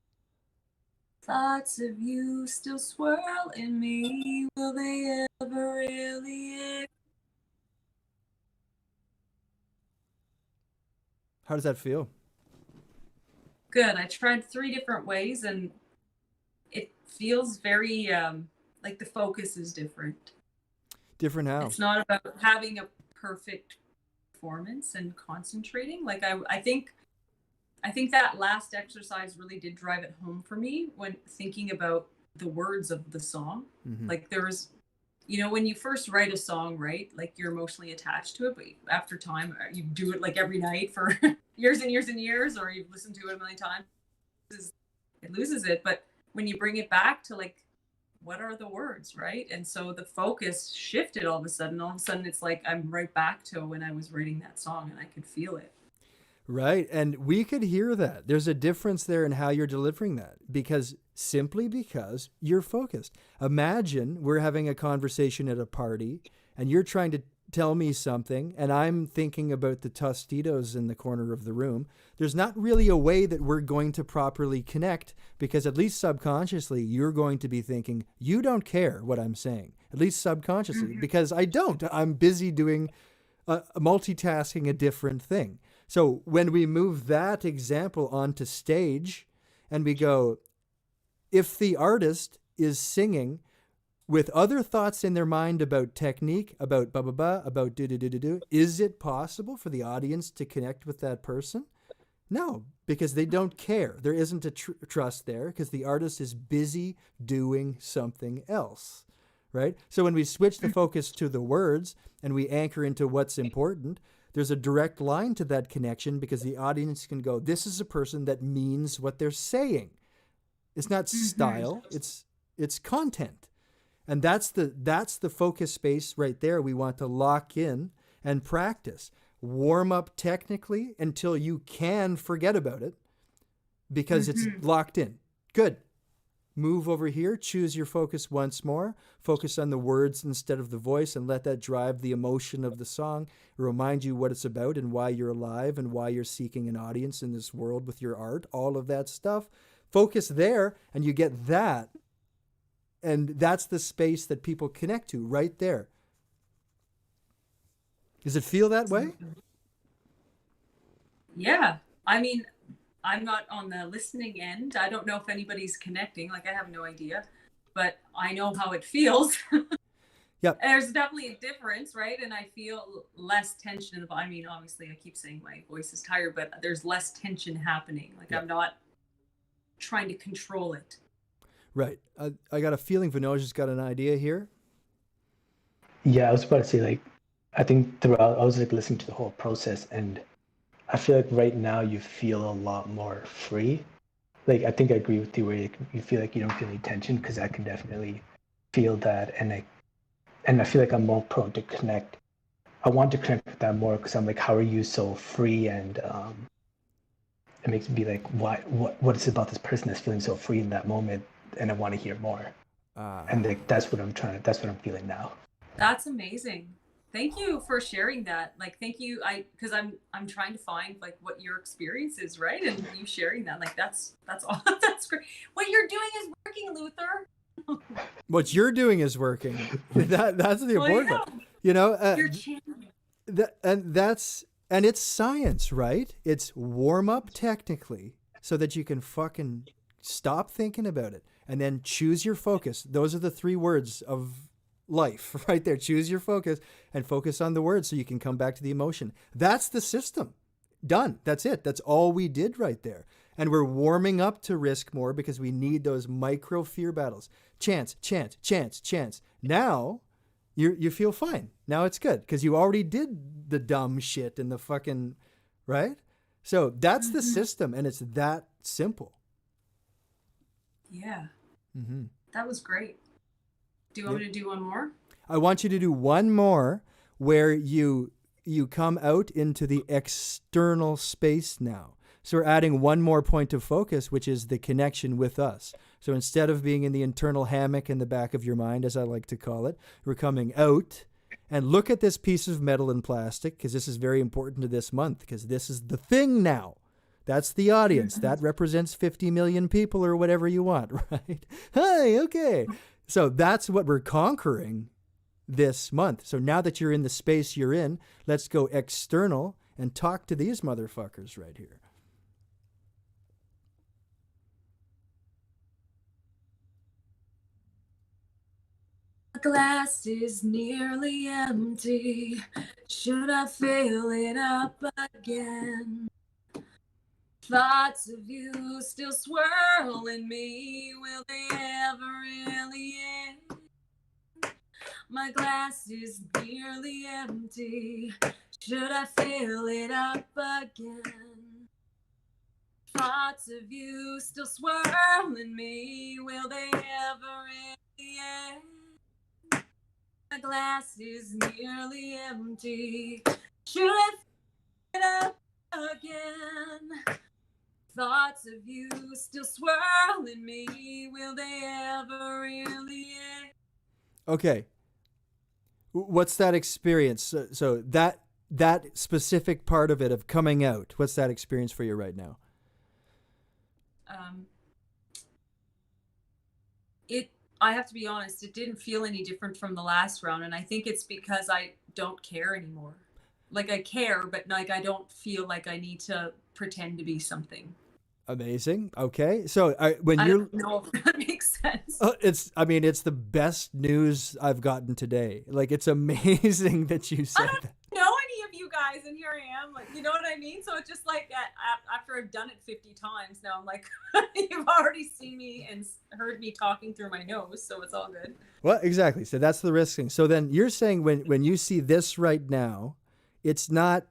Thoughts of you still swirl in me. Will they ever really end? How does that feel? Good. I tried 3 different ways and it feels very like the focus is different. Different how? It's not about having a perfect performance and concentrating. Like I think that last exercise really did drive it home for me when thinking about the words of the song. Mhm. Like there's, when you first write a song, right? Like you're emotionally attached to it, but after time, you do it like every night for years and years and years, or you've listened to it a million times. It loses it. But when you bring it back to like, what are the words, right? And so the focus shifted all of a sudden. All of a sudden, it's like I'm right back to when I was writing that song, and I could feel it. Right. And we could hear that. There's a difference there in how you're delivering that simply because you're focused. Imagine we're having a conversation at a party and you're trying to tell me something and I'm thinking about the Tostitos in the corner of the room. There's not really a way that we're going to properly connect because at least subconsciously you're going to be thinking, you don't care what I'm saying, at least subconsciously, because I don't. I'm busy doing multitasking a different thing. So when we move that example onto stage and we go, if the artist is singing with other thoughts in their mind about technique, about blah, blah, blah, about do, is it possible for the audience to connect with that person? No, because they don't care. There isn't a trust there because the artist is busy doing something else, right? So when we switch the focus to the words and we anchor into what's important, there's a direct line to that connection because the audience can go, this is a person that means what they're saying. It's not style, it's content. And that's the focus space right there we want to lock in and practice. Warm up technically until you can forget about it because it's locked in. Good. Move over here, choose your focus once more, focus on the words instead of the voice and let that drive the emotion of the song, remind you what it's about and why you're alive and why you're seeking an audience in this world with your art, all of that stuff. Focus there and you get that. And that's the space that people connect to right there. Does it feel that way? Yeah. I mean, I'm not on the listening end. I don't know if anybody's connecting. Like, I have no idea, but I know how it feels. Yep. There's definitely a difference, right? And I feel less tension. I mean, obviously, I keep saying my voice is tired, but there's less tension happening. Like, I'm not trying to control it. Right. I got a feeling Vinoja's got an idea here. Yeah, I was about to say, like, I think throughout, I was like listening to the whole process, and I feel like right now you feel a lot more free. Like, I think I agree with you where you feel like you don't feel any tension, because I can definitely feel that, and I feel like I'm more prone to connect. I want to connect with that more because I'm like, how are you so free? And it makes me be like, what is it about this person that's feeling so free in that moment? And I want to hear more. And like, that's what I'm feeling now. That's amazing. Thank you for sharing that. Like, thank you. Because I'm trying to find like what your experience is, right? And you sharing that, like, that's all. That's great. What you're doing is working, Luther. What you're doing is working. That's the important part. You know, you're channeling. And it's science, right? It's warm up technically so that you can fucking stop thinking about it and then choose your focus. Those are the 3 words of life right there. Choose your focus and focus on the words so you can come back to the emotion. That's the system. Done. That's it. That's all we did right there. And we're warming up to risk more because we need those micro fear battles. Chance, chance, chance, chance. Now you feel fine. Now it's good because you already did the dumb shit and the fucking, right? So that's the system, and it's that simple. Yeah. That was great. Do you want me to do one more? I want you to do one more where you come out into the external space now. So we're adding one more point of focus, which is the connection with us. So instead of being in the internal hammock in the back of your mind, as I like to call it, we're coming out and look at this piece of metal and plastic, because this is very important to this month, because this is the thing now. That's the audience. That represents 50 million people or whatever you want, right? Hi, okay. So that's what we're conquering this month. So now that you're in the space you're in, let's go external and talk to these motherfuckers right here. The glass is nearly empty. Should I fill it up again? Thoughts of you still swirl in me. Will they ever really end? My glass is nearly empty. Should I fill it up again? Thoughts of you still swirl in me. Will they ever really end? My glass is nearly empty. Should I fill it up again? again. Thoughts of you still swirl in me. Will they ever really end? Okay. What's that experience? So that specific part of it of coming out, what's that experience for you right now? I have to be honest, it didn't feel any different from the last round, and I think it's because I don't care anymore. Like, I care, but like I don't feel like I need to pretend to be something. Amazing. Okay. So I don't know if that makes sense. it's the best news I've gotten today. Like, it's amazing that you said that. Know any of you guys, and here I am, like, you know what I mean? So it's just like after I've done it 50 times now, I'm like, you've already seen me and heard me talking through my nose, so it's all good. Well, exactly. So that's the risk thing. So then you're saying when you see this right now, it's not,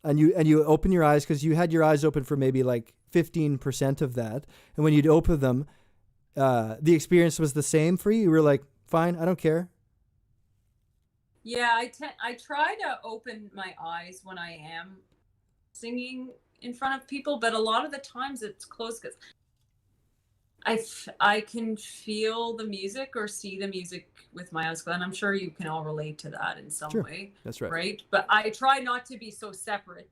and you open your eyes, because you had your eyes open for maybe like 15% of that, and when you'd open them, the experience was the same for you. You were like, fine, I don't care. Yeah, I try to open my eyes when I am singing in front of people, but a lot of the times it's closed because I can feel the music or see the music with my eyes, and I'm sure you can all relate to that in some way. That's right. Right? But I try not to be so separate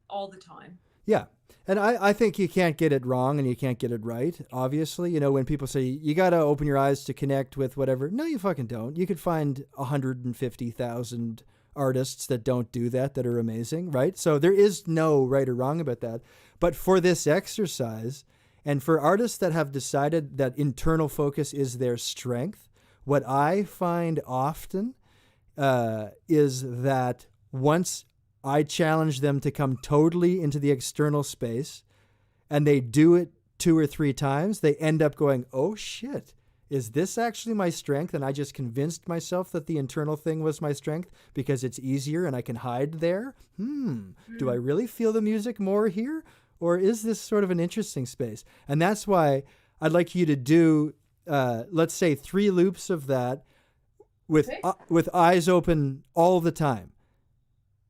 all the time. Yeah. And I think you can't get it wrong and you can't get it right. Obviously, you know, when people say you got to open your eyes to connect with whatever, no, you fucking don't. You could find 150,000 artists that don't do that, that are amazing, right? So there is no right or wrong about that. But for this exercise, and for artists that have decided that internal focus is their strength, what I find often is that once I challenge them to come totally into the external space, and they do it 2 or 3 times, they end up going, oh shit, is this actually my strength? And I just convinced myself that the internal thing was my strength because it's easier and I can hide there. Do I really feel the music more here? Or is this sort of an interesting space? And that's why I'd like you to do, let's say 3 loops of that with eyes open all the time.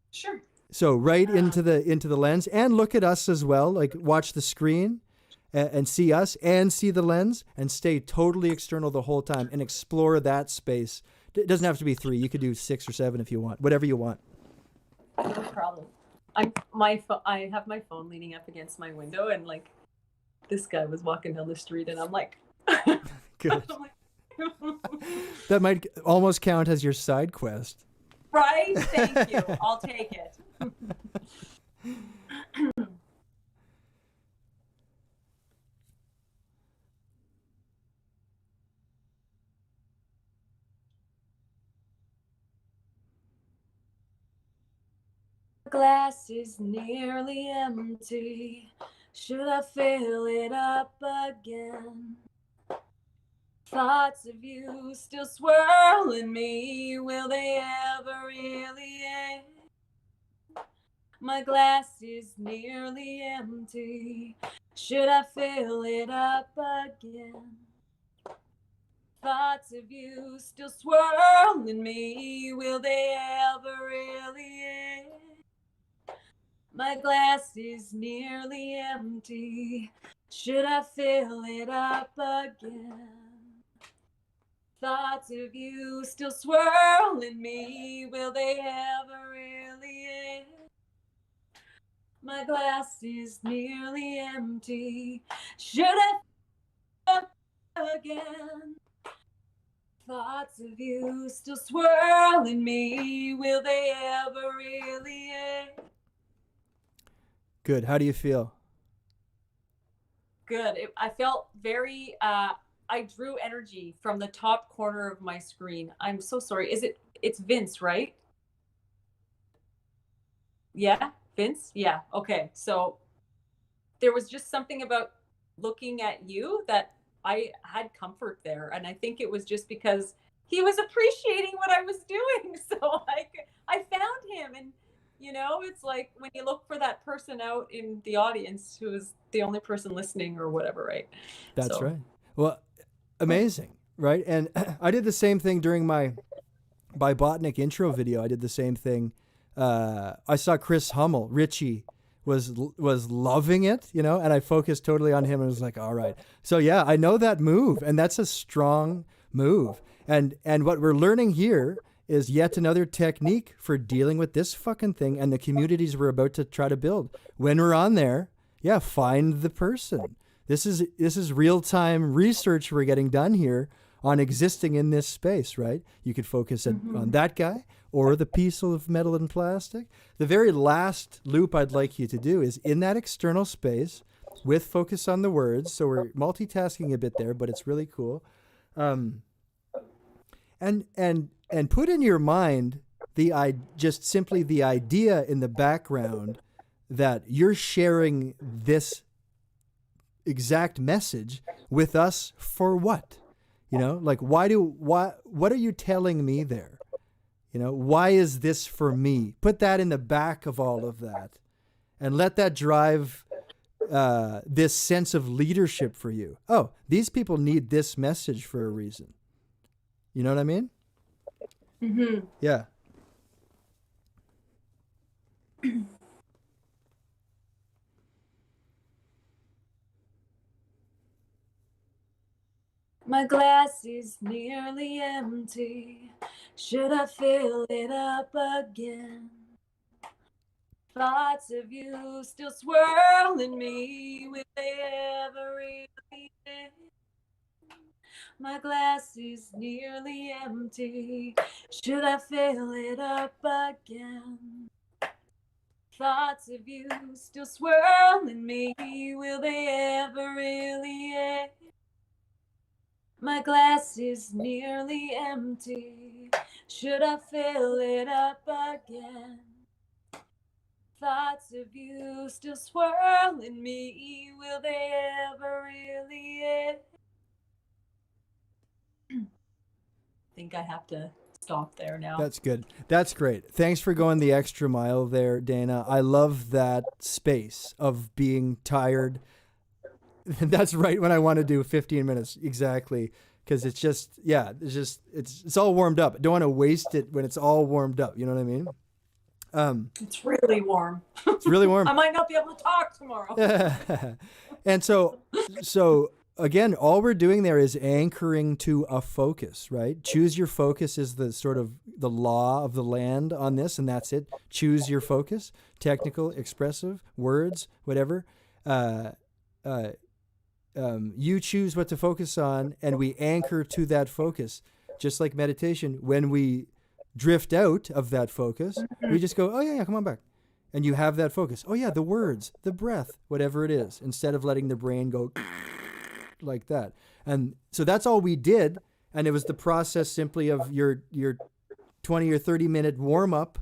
Sure. So right into the lens, and look at us as well. Like, watch the screen and see us and see the lens, and stay totally external the whole time and explore that space. It doesn't have to be 3. You could do 6 or 7 if you want, whatever you want. No problem. I have my phone leaning up against my window, and like this guy was walking down the street, and I'm like, good. That might almost count as your side quest. Right? Thank you. I'll take it. The glass is nearly empty. Should I fill it up again? Thoughts of you still swirl in me. Will they ever really end? My glass is nearly empty. Should I fill it up again? Thoughts of you still swirl in me. Will they ever really end? My glass is nearly empty. Should I fill it up again? Thoughts of you still swirl in me. Will they ever really end? My glass is nearly empty. Should I fill it up again? Thoughts of you still swirl in me. Will they ever really end? Good. How do you feel? Good. I felt very, I drew energy from the top corner of my screen. I'm so sorry. It's Vince, right? Yeah, Vince? Yeah. Okay. So there was just something about looking at you that I had comfort there. And I think it was just because he was appreciating what I was doing. So I found him, and you know, it's like when you look for that person out in the audience who is the only person listening or whatever, right? That's right. Well, amazing, right? And I did the same thing during my Botnik intro video. I did the same thing. I saw Chris Hummel, Richie, was loving it, you know, and I focused totally on him and was like, all right. So yeah, I know that move, and that's a strong move. And what we're learning here is yet another technique for dealing with this fucking thing and the communities we're about to try to build. When we're on there, yeah, find the person. This is real-time research we're getting done here on existing in this space, right? You could focus on that guy or the piece of metal and plastic. The very last loop I'd like you to do is in that external space with focus on the words. So we're multitasking a bit there, but it's really cool. And put in your mind just simply the idea in the background that you're sharing this exact message with us for what? You know, like what are you telling me there? You know, why is this for me? Put that in the back of all of that and let that drive this sense of leadership for you. Oh, these people need this message for a reason. You know what I mean? Mm-hmm. Yeah. My glass is nearly empty. Should I fill it up again? Thoughts of you still swirl in me. Will they ever really end? My glass is nearly empty. Should I fill it up again? Thoughts of you still swirl in me. Will they ever really end? My glass is nearly empty. Should I fill it up again? Thoughts of you still swirl in me. Will they ever really end? I think I have to stop there now. That's good. That's great. Thanks for going the extra mile there, Dana. I love that space of being tired. That's right when I want to do 15 minutes. Exactly. Because it's just, yeah, it's all warmed up. I don't want to waste it when it's all warmed up. You know what I mean? It's really warm. It's really warm. I might not be able to talk tomorrow. And so again, all we're doing there is anchoring to a focus, right? Choose your focus is the sort of the law of the land on this, and that's it. Choose your focus, technical, expressive, words, whatever. You choose what to focus on, and we anchor to that focus. Just like meditation, when we drift out of that focus, we just go, oh yeah, come on back. And you have that focus. Oh yeah, the words, the breath, whatever it is, instead of letting the brain go like that. And so that's all we did. And it was the process simply of your 20 or 30 minute warm up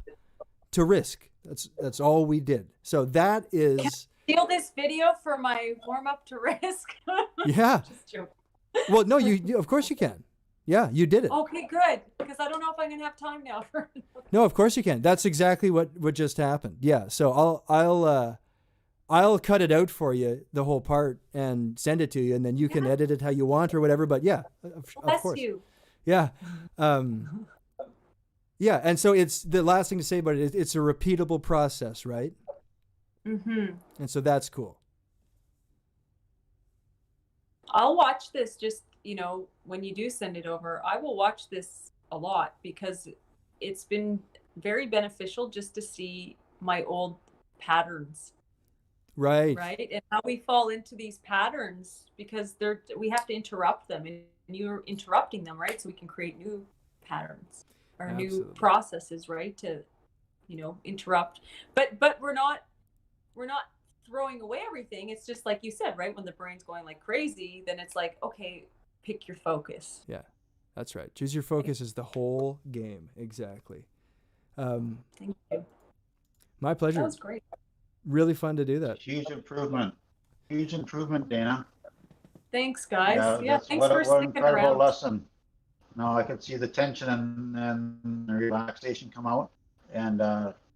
to risk. That's all we did. So that is... Can I steal this video for my warm up to risk? Yeah. Just joking. Well, no, you of course you can. Yeah, you did it. Okay, good. Because I don't know if I'm going to have time now for... No, of course you can. That's exactly what just happened. Yeah. So I'll cut it out for you, the whole part, and send it to you, and then you can edit it how you want or whatever. But yeah, of course. You. Yeah. Yeah. And so it's the last thing to say about it. It's a repeatable process, right? Mm-hmm. And so that's cool. I'll watch this just, when you do send it over, I will watch this a lot because it's been very beneficial just to see my old patterns. Right. Right. And how we fall into these patterns because we have to interrupt them, and you're interrupting them, right? So we can create new patterns or new processes, right? To, interrupt. But we're not throwing away everything. It's just like you said, right? When the brain's going like crazy, then it's like, okay, pick your focus. Yeah, that's right. Choose your focus is the whole game. Exactly. Thank you. My pleasure. That was great. Really fun to do that. Huge improvement, Dana. Thanks, guys. Yeah, thanks what for an sticking incredible around. lesson. No, I could see the tension and the relaxation come out, and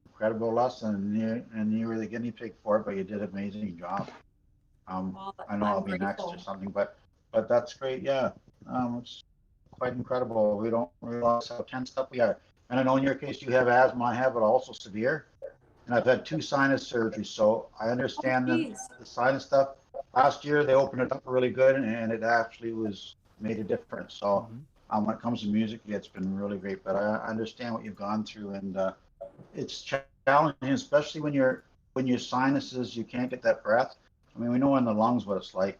incredible lesson. And you were the guinea pig for it, but you did an amazing job. I know I'll be next or something, but that's great. Yeah, it's quite incredible. We don't realize how tensed up we are. And I know in your case you have asthma. I have it also severe. and I've had 2 sinus surgeries, so I understand geez. the sinus stuff. Last year they opened it up really good, and it actually made a difference. So when it comes to music, it's been really great. But I understand what you've gone through, and it's challenging, especially when your sinuses, you can't get that breath. I mean, we know in the lungs what it's like,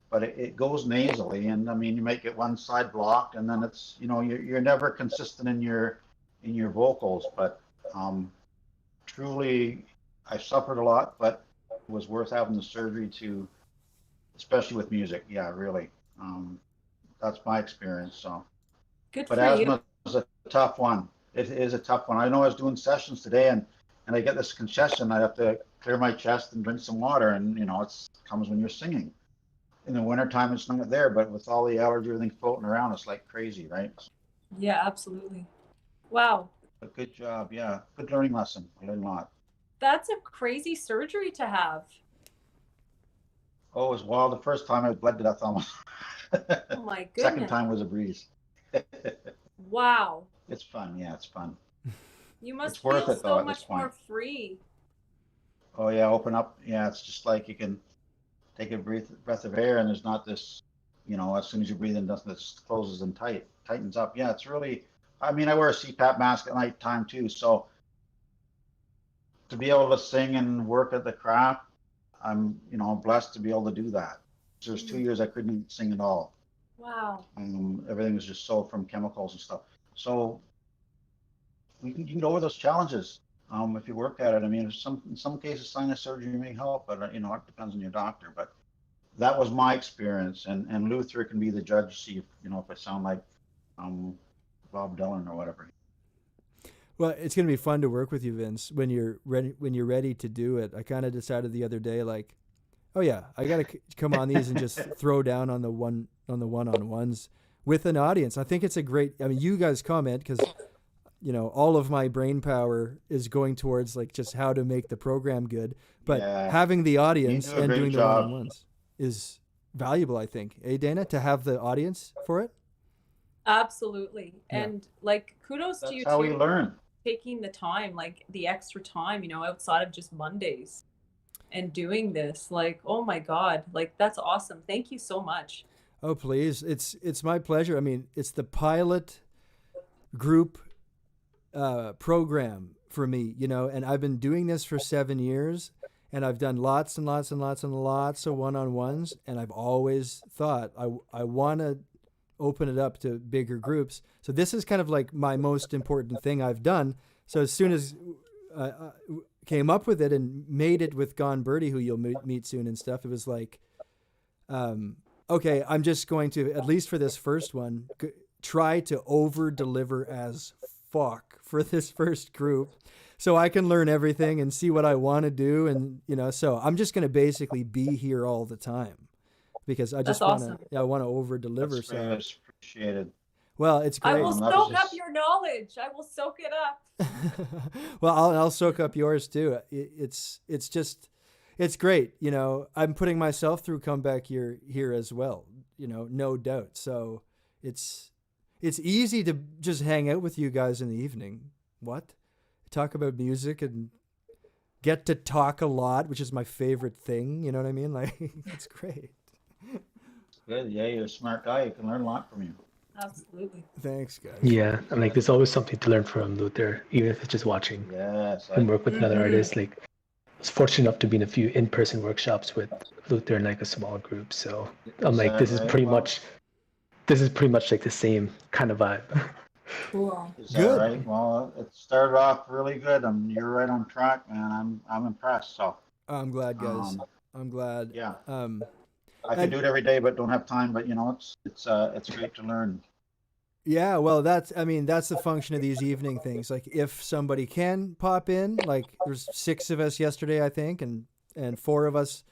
but it goes nasally, and I mean, you might get one side blocked, and then it's, you know, you're never consistent in your vocals. But truly, I suffered a lot, but it was worth having the surgery to, especially with music. Yeah, really. That's my experience. So, Good but for asthma you. is a tough one. It is a tough one. I know I was doing sessions today, and I get this congestion. I have to clear my chest and drink some water, and you know, it comes when you're singing. In the wintertime, it's not there, but with all the allergy, everything floating around, it's like crazy, right? Yeah, absolutely. Wow. But good job. Yeah, good learning lesson. I learned a lot. That's a crazy surgery to have. Oh, it was wild. The first time I bled to death almost. Oh my goodness. Second time was a breeze. Wow. It's fun. Yeah, it's fun. You must It's worth feel it, though, so at this much point. more free. Oh yeah, open up. Yeah, it's just like you can take a breath of air, and there's not this, you know, as soon as you breathe in, this closes and tightens up. Yeah, it's really. I mean, I wear a CPAP mask at night time too, so to be able to sing and work at the craft, I'm, you know, blessed to be able to do that. There's 2 years I couldn't sing at all. Wow. Everything was just so from chemicals and stuff. So you can get over those challenges if you work at it. I mean, in some cases, sinus surgery may help, but you know, it depends on your doctor. But that was my experience, and Luther can be the judge. See if, you know, if I sound like Bob Dylan or whatever. Well, it's going to be fun to work with you, Vince, when you're ready to do it. I kind of decided the other day, like, oh yeah, I got to come on these and just throw down on the one-on-ones with an audience. I think it's a great, I mean, you guys comment because, you know, all of my brain power is going towards like just how to make the program good, but having the audience and doing the one-on-ones is valuable, I think. Dana, to have the audience for it? Absolutely. Yeah. And like, kudos to you That's how too, we learn. taking the time, like the extra time, you know, outside of just Mondays and doing this. Like, oh my God, like that's awesome. Thank you so much. Oh, please. It's my pleasure. I mean, it's the pilot group program for me, you know, and I've been doing this for 7 years, and I've done lots and lots and lots and lots of one-on-ones, and I've always thought I want to open it up to bigger groups. So this is kind of like my most important thing I've done. So as soon as I came up with it and made it with Gone Birdie, who you'll meet soon and stuff, it was like, okay, I'm just going to, at least for this first one, try to over-deliver as fuck for this first group so I can learn everything and see what I want to do. And, you know, so I'm just going to basically be here all the time because I just want to, awesome. I want to over-deliver. That's So very appreciated. well, it's great. I will soak up your knowledge. I will soak it up. Well, I'll soak up yours too. It's great. You know, I'm putting myself through comeback year here as well, you know, no doubt. So it's easy to just hang out with you guys in the evening. What? Talk about music and get to talk a lot, which is my favorite thing. You know what I mean? Like, it's great. Good. Yeah, you're a smart guy. You can learn a lot from you. Absolutely. Thanks, guys. Yeah, I'm like, there's always something to learn from Luther, even if it's just watching Yes. and work with another artist. Like, I was fortunate enough to be in a few in-person workshops with Luther in like a small group. So I'm like, this is pretty much like the same kind of vibe. Cool. Is that right? Well, it started off really good. You're right on track, man. I'm impressed. So I'm glad, guys. I'm glad. Yeah. I can do it every day, but don't have time. But you know, it's great to learn. Yeah, well, that's the function of these evening things. Like, if somebody can pop in, like there's 6 of us yesterday, I think, and 4 of us,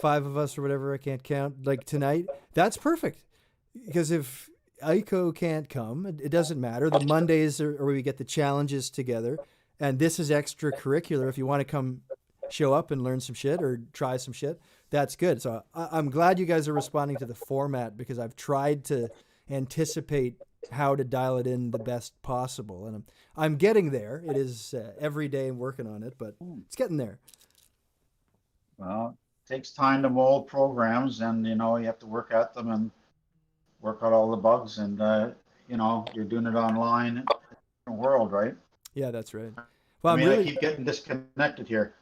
5 of us, or whatever, I can't count. Like tonight, that's perfect. Because if Aiko can't come, it doesn't matter. The Mondays are where we get the challenges together, and this is extracurricular. If you want to come, show up and learn some shit or try some shit, that's good. So I'm glad you guys are responding to the format because I've tried to anticipate how to dial it in the best possible. And I'm getting there. It is every day I'm working on it, but it's getting there. Well, it takes time to mold programs, and you have to work at them and work out all the bugs, and you're doing it online in the world, right? Yeah, that's right. Well, I keep getting disconnected here,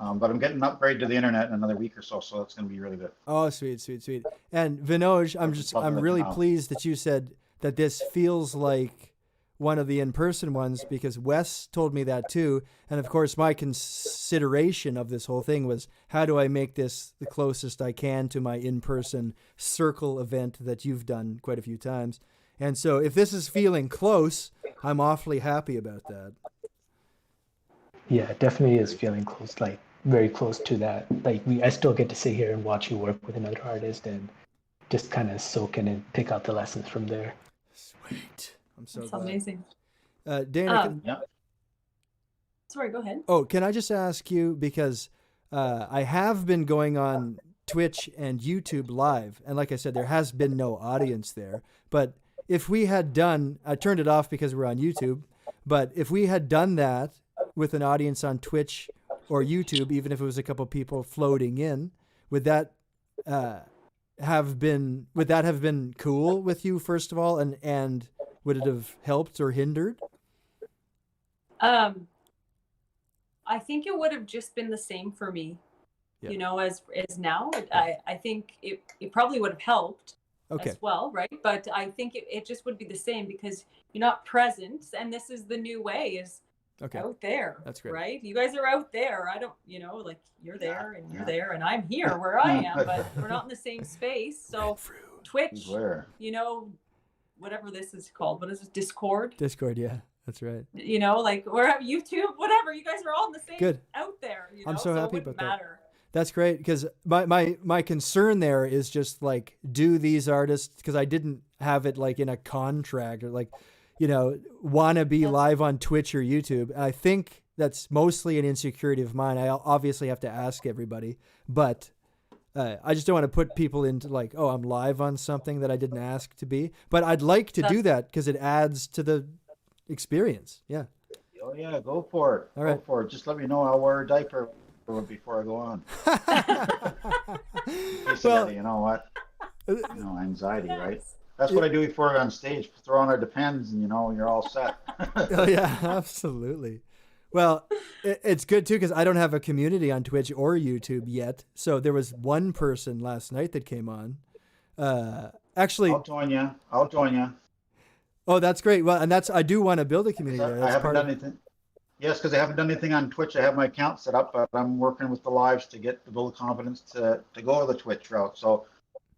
but I'm getting an upgrade to the internet in another week or so, so it's going to be really good. Oh, sweet. And Vinoj, I'm really pleased that you said that this feels like one of the in-person ones, because Wes told me that too. And of course, my consideration of this whole thing was, how do I make this the closest I can to my in-person circle event that you've done quite a few times? And so if this is feeling close, I'm awfully happy about that. Yeah, it definitely is feeling close, like very close to that. Like I still get to sit here and watch you work with another artist and just kind of soak in and pick out the lessons from there. Sweet. I'm so That's glad. amazing. Dana, Sorry, go ahead. Oh, can I just ask you, because I have been going on Twitch and YouTube live, and like I said, there has been no audience there. But if we had done, I turned it off because we're on YouTube, but if we had done that with an audience on Twitch or YouTube, even if it was a couple people floating in, would that have been cool with you, first of all, and would it have helped or hindered? I think it would have just been the same for me, as now. I think it probably would have helped as well, right? But I think it just would be the same, because you're not present, and this is the new way, is out there. That's great. Right? You guys are out there. I don't, you're there and you're there, and I'm here where I am, but we're not in the same space. So Twitch, whatever this is called, what is it? Discord? Discord, yeah. That's right. We're at YouTube, whatever. You guys are all in the same out there. I'm so happy it about matter. that. That's great, because my concern there is just like, do these artists, because I didn't have it like in a contract, or like, want to be live on Twitch or YouTube. And I think that's mostly an insecurity of mine. I obviously have to ask everybody, but I just don't want to put people into like, oh, I'm live on something that I didn't ask to be. But I'd like to do that, because it adds to the experience. Yeah. Oh yeah, go for it. All right. Go for it. Just let me know. I'll wear a diaper before I go on. Well, you know what? Anxiety, right? That's what I do before I go on stage. Throw on our Depends, and you're all set. Oh yeah, absolutely. Well, it's good too, because I don't have a community on Twitch or YouTube yet. So there was one person last night that came on. Actually, I'll join you. Oh, that's great. Well, and I do want to build a community there. I haven't done anything. Yes, because I haven't done anything on Twitch. I have my account set up, but I'm working with the lives to build confidence to go the Twitch route. So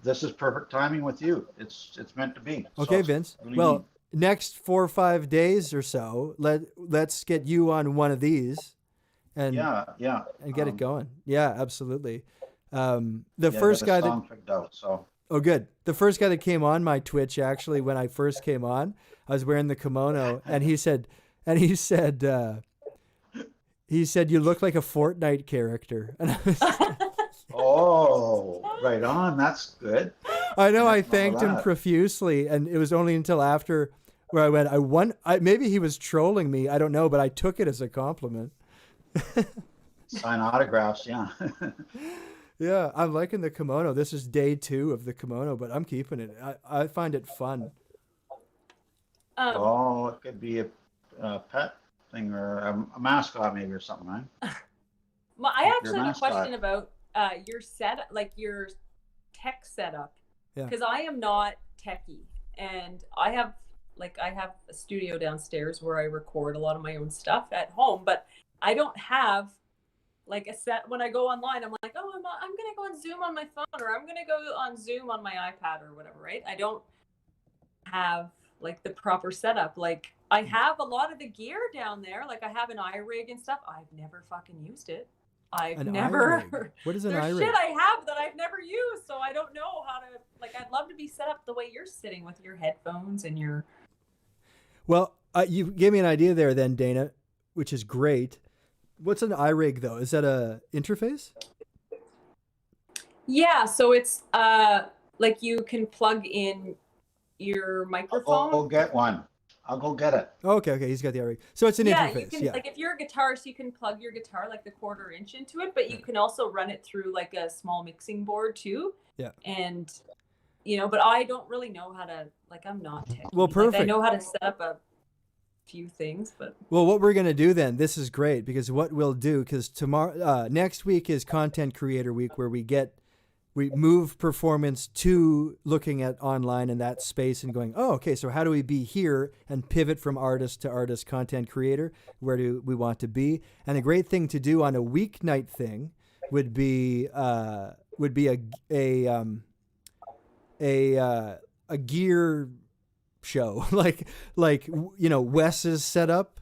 this is perfect timing with you. It's meant to be. Okay, so Vince. Really well, next 4 or 5 days or so, let's get you on one of these, and and get it going. Yeah, absolutely. The first guy that picked out, so. Oh, good. The first guy that came on my Twitch, actually, when I first came on, I was wearing the kimono, and he said, you look like a Fortnite character. And I was oh, right on. That's good. I know. I thanked him profusely, and it was only until after where I went, maybe he was trolling me. I don't know, but I took it as a compliment. Sign autographs, yeah. Yeah, I'm liking the kimono. This is day 2 of the kimono, but I'm keeping it. I find it fun. It could be a pet thing, or a mascot maybe, or something, right? Well, I actually have a question about your set, like your tech setup, because I am not techie, and I have a studio downstairs where I record a lot of my own stuff at home, but I don't have like a set. When I go online, I'm like, oh, I'm gonna go on Zoom on my phone, or I'm gonna go on Zoom on my iPad or whatever, right? I don't have like the proper setup. Like I have a lot of the gear down there. Like I have an iRig and stuff. I've never fucking used it. I've never. What is an There's iRig? shit I have that I've never used, so I don't know how to. Like I'd love to be set up the way you're sitting with your headphones and your. Well, you gave me an idea there, then, Dana, which is great. What's an iRig though? Is that a interface? Yeah, so it's like you can plug in your I'll microphone. go get one. I'll go get it. Okay, he's got the other. So it's an You interface. can, Yeah. like if you're a guitarist, you can plug your guitar like the 1/4 inch into it, but you can also run it through like a small mixing board too. Yeah. And but I don't really know how to, like, I'm not techy. Well, Like, I perfect. know how to set up a few things, but Well, what we're gonna do then? This is great because what we'll do, because tomorrow, next week is Content Creator Week, where we move performance to looking at online in that space and going, oh, okay, so how do we be here and pivot from artist to artist, content creator? Where do we want to be? And a great thing to do on a weeknight thing would be a gear show, like Wes's setup,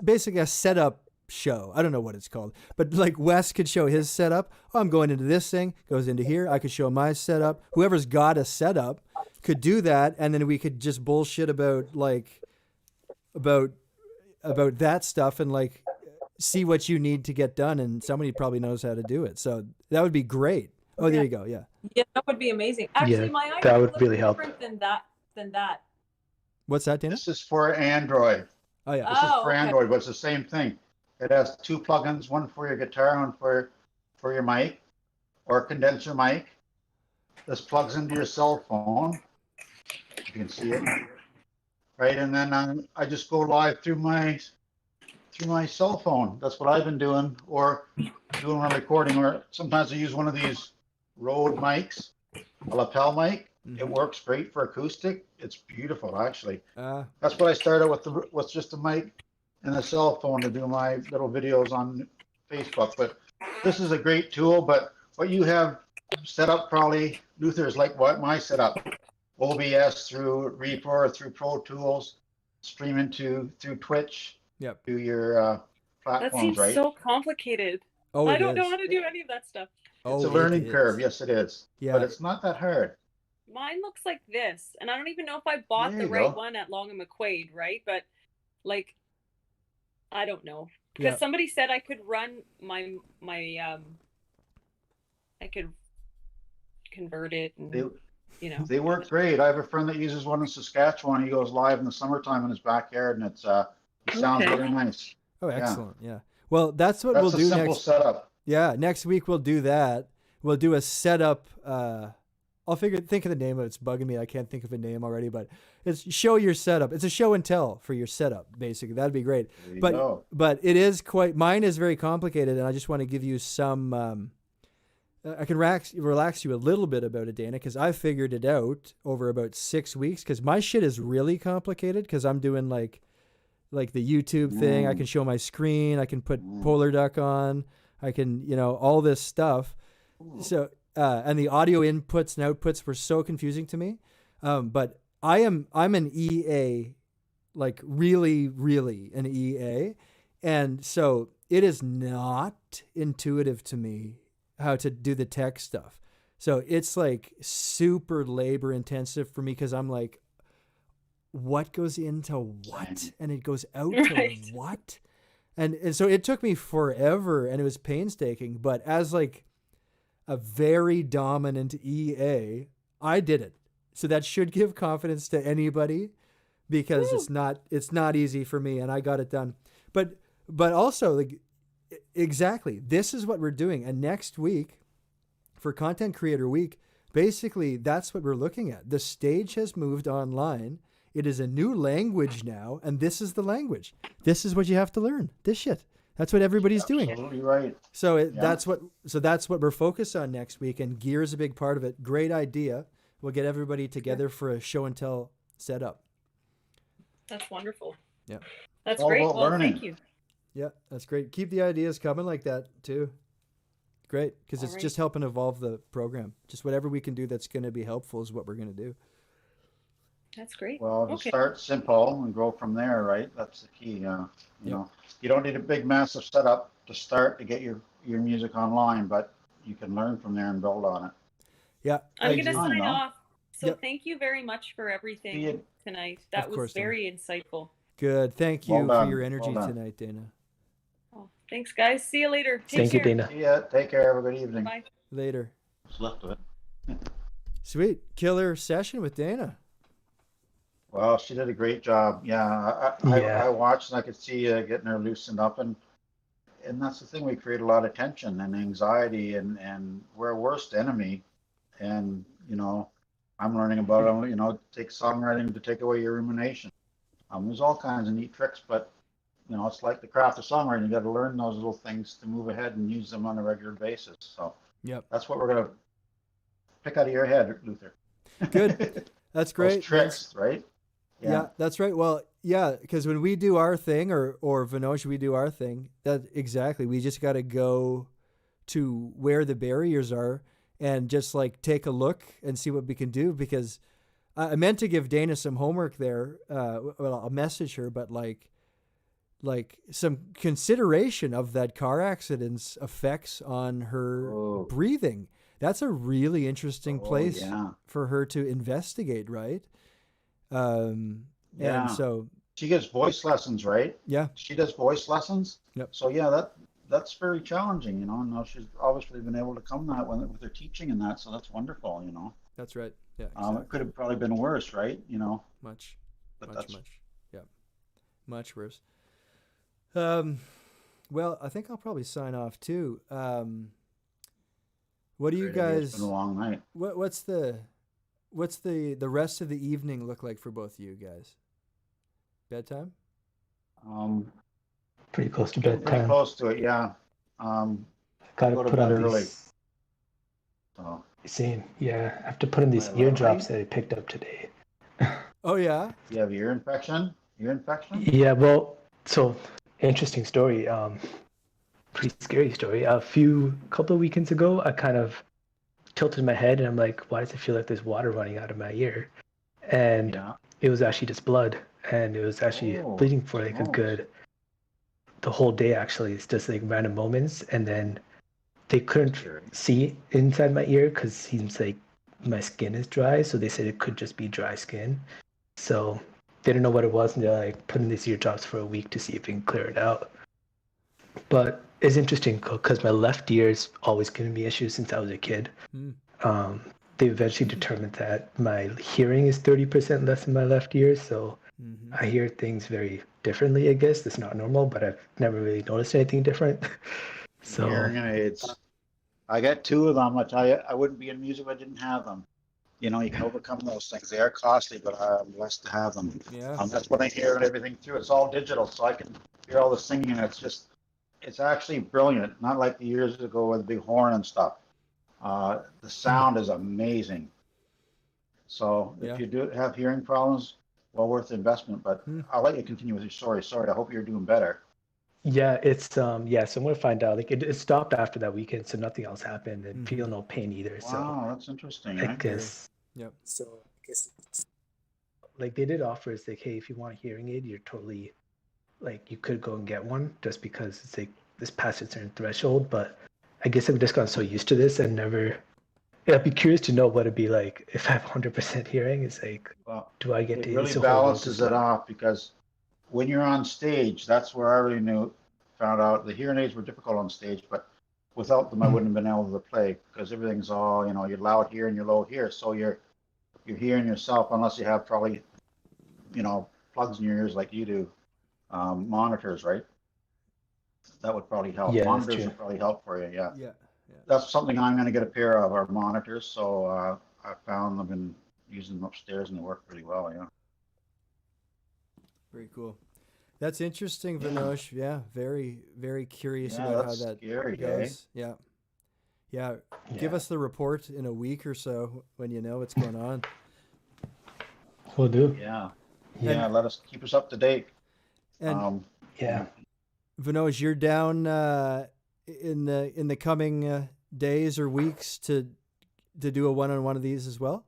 basically a setup show. I don't know what it's called, but like Wes could show his setup. Oh, I'm going into this thing, goes into here. I could show my setup. Whoever's got a setup could do that, and then we could just bullshit about that stuff and like see what you need to get done, and somebody probably knows how to do it. So that would be great. Oh, there you go. Yeah. yeah, that would be amazing. Actually, Yeah, my iPhone that would looks really help. different than that. What's that, Dana? This is for Android. Oh yeah. This is Oh, for okay. Android, but it's the same thing. It has 2 plugins, one for your guitar, one for your mic or condenser mic. This plugs into your cell phone. You can see it, right? And then I just go live through my cell phone. That's what I've been doing, or doing when I'm recording. Or sometimes I use one of these Rode mics, a lapel mic. It works great for acoustic. It's beautiful, actually. That's what I started with just a mic and a cell phone to do my little videos on Facebook. But this is a great tool. But what you have set up, probably, Luther, is like what my setup: OBS through Reaper, through Pro Tools, streaming through Twitch. Yep. To your That platforms, seems right? so complicated. Oh, I it don't know is. how to do any of that stuff. Oh, It's a it learning is. curve. Yes, it is. Yeah. But it's not that hard. Mine looks like this, and I don't even know if I bought There the you right go. one at Long and McQuaid, right? But like, I don't know, because Yeah. somebody said I could run my I could convert it, and They work great. I have a friend that uses one in Saskatchewan. He goes live in the summertime in his backyard, and it sounds Okay. very nice. Oh, Yeah. excellent. Yeah. Well, that's what That's we'll a do simple next. setup. Yeah, next week we'll do that. We'll do a setup. I'll think of the name of it. It's bugging me. I can't think of a name already, but it's show your setup. It's a show and tell for your setup, basically. That'd be great. There you But go. but it is mine is very complicated, and I just want to give you some. I can relax you a little bit about it, Dana, because I figured it out over about 6 weeks. Because my shit is really complicated. Because I'm doing like the YouTube thing. I can show my screen. I can put Polar Duck on. I can all this stuff. So and the audio inputs and outputs were so confusing to me. But I'm an EA, like really an EA, and so it is not intuitive to me how to do the tech stuff. So it's like super labor intensive for me because I'm like, what goes into what? And it goes out Right. to what? And so it took me forever and it was painstaking, but as like a very dominant EA, I did it. So that should give confidence to anybody because it's not easy for me and I got it done. But also like exactly, this is what we're doing. And next week for Content Creator Week, basically that's what we're looking at. The stage has moved online. It is a new language now, and this is the language. This is what you have to learn. This shit. That's what everybody's doing. Absolutely right. So Yeah. that's what we're focused on next week, and gear is a big part of it. Great idea. We'll get everybody together for a show and tell setup. That's wonderful. Yeah. That's all great. about Well, learning. thank you. Yeah, that's great. Keep the ideas coming like that too. Great, because it's All right. just helping evolve the program. Just whatever we can do that's going to be helpful is what we're going to do. That's great. Well, to Okay. start simple and grow from there, right? That's the key. You know, you don't need a big, massive setup to start to get your music online, but you can learn from there and build on it. Yeah, I'm I going to agree. sign know. off. So Yep. thank you very much for everything See you. tonight. That Of was course, Dana. very insightful. Good. Thank you Well for done. your energy Well done. tonight, Dana. Oh, thanks, guys. See you later. Take Thank you, care. Dana. See ya. Take care. Have a good evening. Bye. Later. What's left of it? Sweet. Killer session with Dana. Well, she did a great job. Yeah, I Yeah. watched and I could see getting her loosened up, and that's the thing. We create a lot of tension and anxiety, and we're a worst enemy. And I'm learning about it. Take songwriting to take away your rumination. There's all kinds of neat tricks, but it's like the craft of songwriting. You got to learn those little things to move ahead and use them on a regular basis. So Yep. that's what we're gonna pick out of your head, Luther. Good. That's great. Those tricks, right? Yeah, that's right. Well, yeah, because when we do our thing, or Vinosh, we do our thing. That exactly. We just got to go to where the barriers are and just like take a look and see what we can do. Because I meant to give Dana some homework there. Well, I'll message her, but like some consideration of that car accident's effects on her breathing. That's a really interesting place for her to investigate, right? And so she gives voice lessons, right? Yeah. She does voice lessons. Yep. So yeah, that's very challenging, and now she's obviously been able to come that with her teaching and that, so that's wonderful, That's right. Yeah. Exactly. It could have probably been worse, right? Much. But much. Yeah. Much worse. Well, I think I'll probably sign off too. What do you guys? It's been a long night. What's the rest of the evening look like for both of you guys? Bedtime? Pretty close to bedtime. Pretty close to it, yeah. Gotta go to put bed on early. these. So. Same, yeah. I have to put in these eardrops that I picked up today. Oh yeah. You have ear infection? Ear infection? Yeah, well, so interesting story. Pretty scary story. Couple of weekends ago, I kind of tilted my head and I'm like, why does it feel like there's water running out of my ear? And it was actually just blood, and it was actually bleeding for like the whole day. Actually, it's just like random moments, and then they couldn't see inside my ear because it seems like my skin is dry, so they said it could just be dry skin. So they didn't know what it was, and they're like putting these eardrops for a week to see if they can clear it out. But it's interesting because my left ear's always given me issues since I was a kid. They eventually determined that my hearing is 30% less in my left ear, so I hear things very differently, I guess. It's not normal, but I've never really noticed anything different. So hearing aids. I got 2 of them. I tell you, I wouldn't be in music if I didn't have them. You can overcome those things. They are costly, but I'm blessed to have them. Yeah. That's what I hear and everything through. It's all digital, so I can hear all the singing, and it's actually brilliant. Not like the years ago with the big horn and stuff. The sound is amazing. So if you do have hearing problems, well worth the investment. But I'll let you continue with your story. Sorry, I hope you're doing better. Yeah, it's so I'm gonna find out. Like it stopped after that weekend, so nothing else happened, and feel no pain either. Wow, that's interesting. I guess. Yep. So I guess like they did offer us like, hey, if you want a hearing aid, you're totally like you could go and get one just because it's like this past a certain threshold. But I guess I've just gotten so used to this and never. Yeah, I'd be curious to know what it'd be like if I have 100% hearing. It's like, do I get to? It really balances it off because when you're on stage, that's where I really found out the hearing aids were difficult on stage, but without them, I wouldn't have been able to play because everything's all, you're loud here and you're low here. So you're hearing yourself unless you have probably, plugs in your ears like you do, monitors, right? That would probably help. Yeah, Monitors would probably help for you. Yeah. Yeah. That's something I'm going to get a pair of, our monitors. So I found I've been using them upstairs and they work pretty well. Yeah. Very cool. That's interesting, Vinosh. Yeah, very, very curious Yeah, about how that's that scary, goes. Yeah. Give us the report in a week or so when you know what's going on. Will do. Yeah. And- Let us keep us up to date. And Yeah. Vinosh, you're down in the coming days or weeks to do a one-on-one of these as well?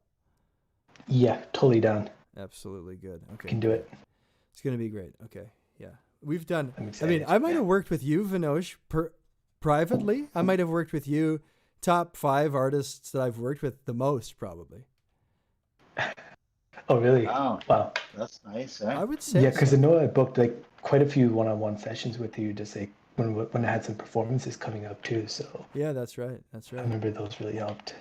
Yeah, totally down. Absolutely good. Okay. Can do it. It's going to be great. Okay. Yeah. We've done, I'm I excited. mean, I might have worked with you, Vinosh, privately. I might have worked with you, top 5 artists that I've worked with the most, probably. Oh, really? Wow. Wow. That's nice. I would say Yeah, because so. I know I booked like quite a few one-on-one sessions with you, just like when I had some performances coming up too. So Yeah, that's right. That's I right. remember those really helped.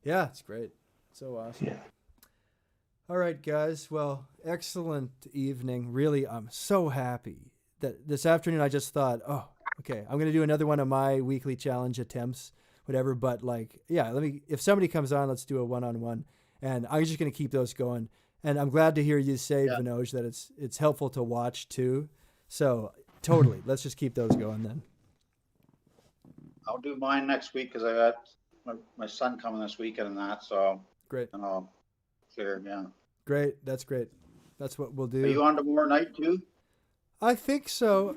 Yeah, it's great. So awesome. Yeah. All right, guys. Well, excellent evening. Really, I'm so happy that this afternoon I just thought, oh, okay, I'm going to do another one of my weekly challenge attempts, whatever. But like, yeah, if somebody comes on, let's do a one-on-one. And I'm just going to keep those going. And I'm glad to hear you say, Vinoj, that it's helpful to watch too. So totally, let's just keep those going then. I'll do mine next week because I got my son coming this weekend and that. So great. And I'll clear. Yeah. Great. That's great. That's what we'll do. Are you on tomorrow night too? I think so.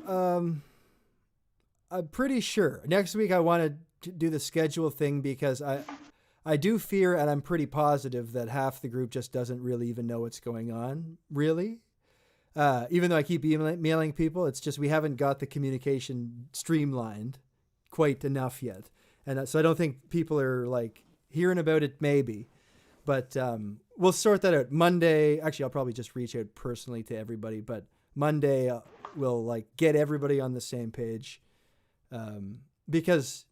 I'm pretty sure next week I want to do the schedule thing because I do fear, and I'm pretty positive that half the group just doesn't really even know what's going on, really. Even though I keep emailing people, it's just we haven't got the communication streamlined quite enough yet. And so I don't think people are like hearing about it maybe. But we'll sort that out. Monday, actually, I'll probably just reach out personally to everybody. But Monday, we'll like get everybody on the same page. Because,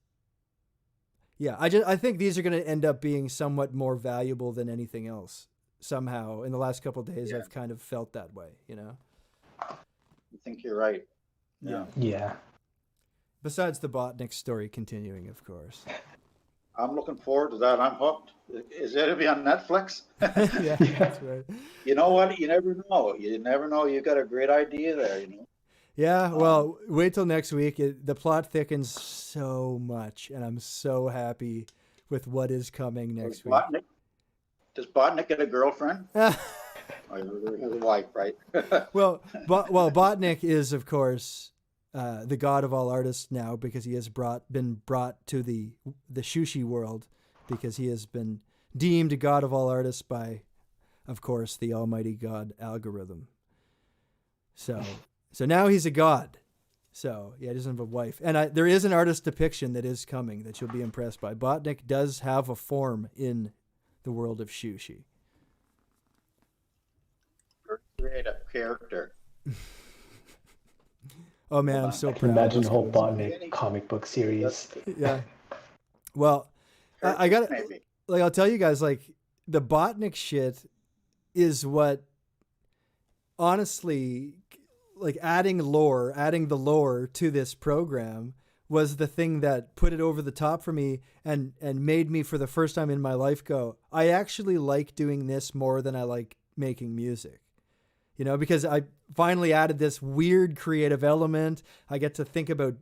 yeah, I think these are going to end up being somewhat more valuable than anything else. Somehow, in the last couple of days, I've kind of felt that way, you know? I think you're right. Yeah. Yeah. Besides the Botnick story continuing, of course. I'm looking forward to that. I'm hooked. Is it to be on Netflix? Yeah, that's right. You know what? You never know. You never know. You got a great idea there, you know? Yeah, well, wait till next week. The plot thickens so much, and I'm so happy with what is coming next week. Does Botnick get a girlfriend? Or has a wife, right? well, Botnick is, of course, the god of all artists now because he has been brought to the Shushi world because he has been deemed god of all artists by, of course, the almighty god Algorithm. So now he's a god. So yeah, he doesn't have a wife. And there is an artist depiction that is coming that you'll be impressed by. Botnick does have a form in the world of Shushi. Create a character. Oh man, I'm so proud. Imagine the whole Botnick comic book series. Yeah. Well, I got like I'll tell you guys, like the Botnick shit is what, honestly, like adding the lore to this program was the thing that put it over the top for me and made me for the first time in my life go, I actually like doing this more than I like making music. You know, because I finally added this weird creative element. I get to think about,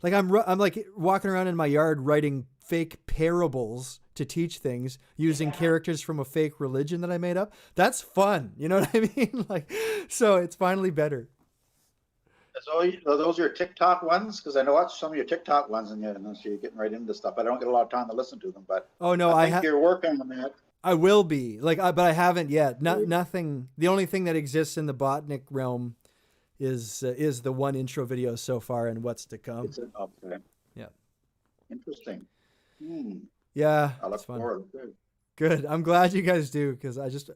like I'm like walking around in my yard writing fake parables to teach things using characters from a fake religion that I made up. That's fun. You know what I mean? Like, so it's finally better. So are those your TikTok ones? Because I know watch some of your TikTok ones, and you're getting right into stuff. I don't get a lot of time to listen to them, but oh no, I think you're working on that. I will be but I haven't yet. Nothing. The only thing that exists in the Botnick realm is the one intro video so far, and what's to come. Okay. Yeah. Interesting. Yeah, I look forward to it. Good. I'm glad you guys do because I just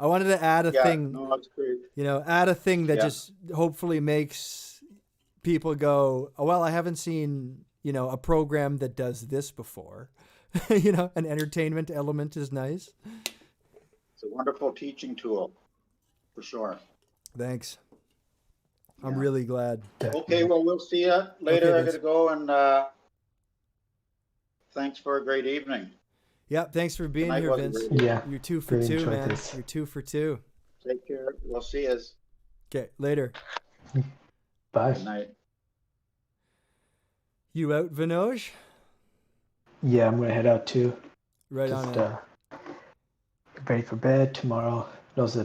I wanted to add a thing. No, that's great. Add a thing that just hopefully makes people go, oh well, I haven't seen a program that does this before. An entertainment element is nice. It's a wonderful teaching tool, for sure. Thanks. I'm really glad. Okay, well, we'll see you later. Okay, I got to go, and thanks for a great evening. Yeah, thanks for being here, Vince. Yeah, you're 2 for 2, man. You're 2 for 2. Take care. We'll see you. Okay, later. Bye. Good night. You out, Vinoj? Yeah, I'm gonna head out too. Right Just, on. Get ready for bed tomorrow. It was a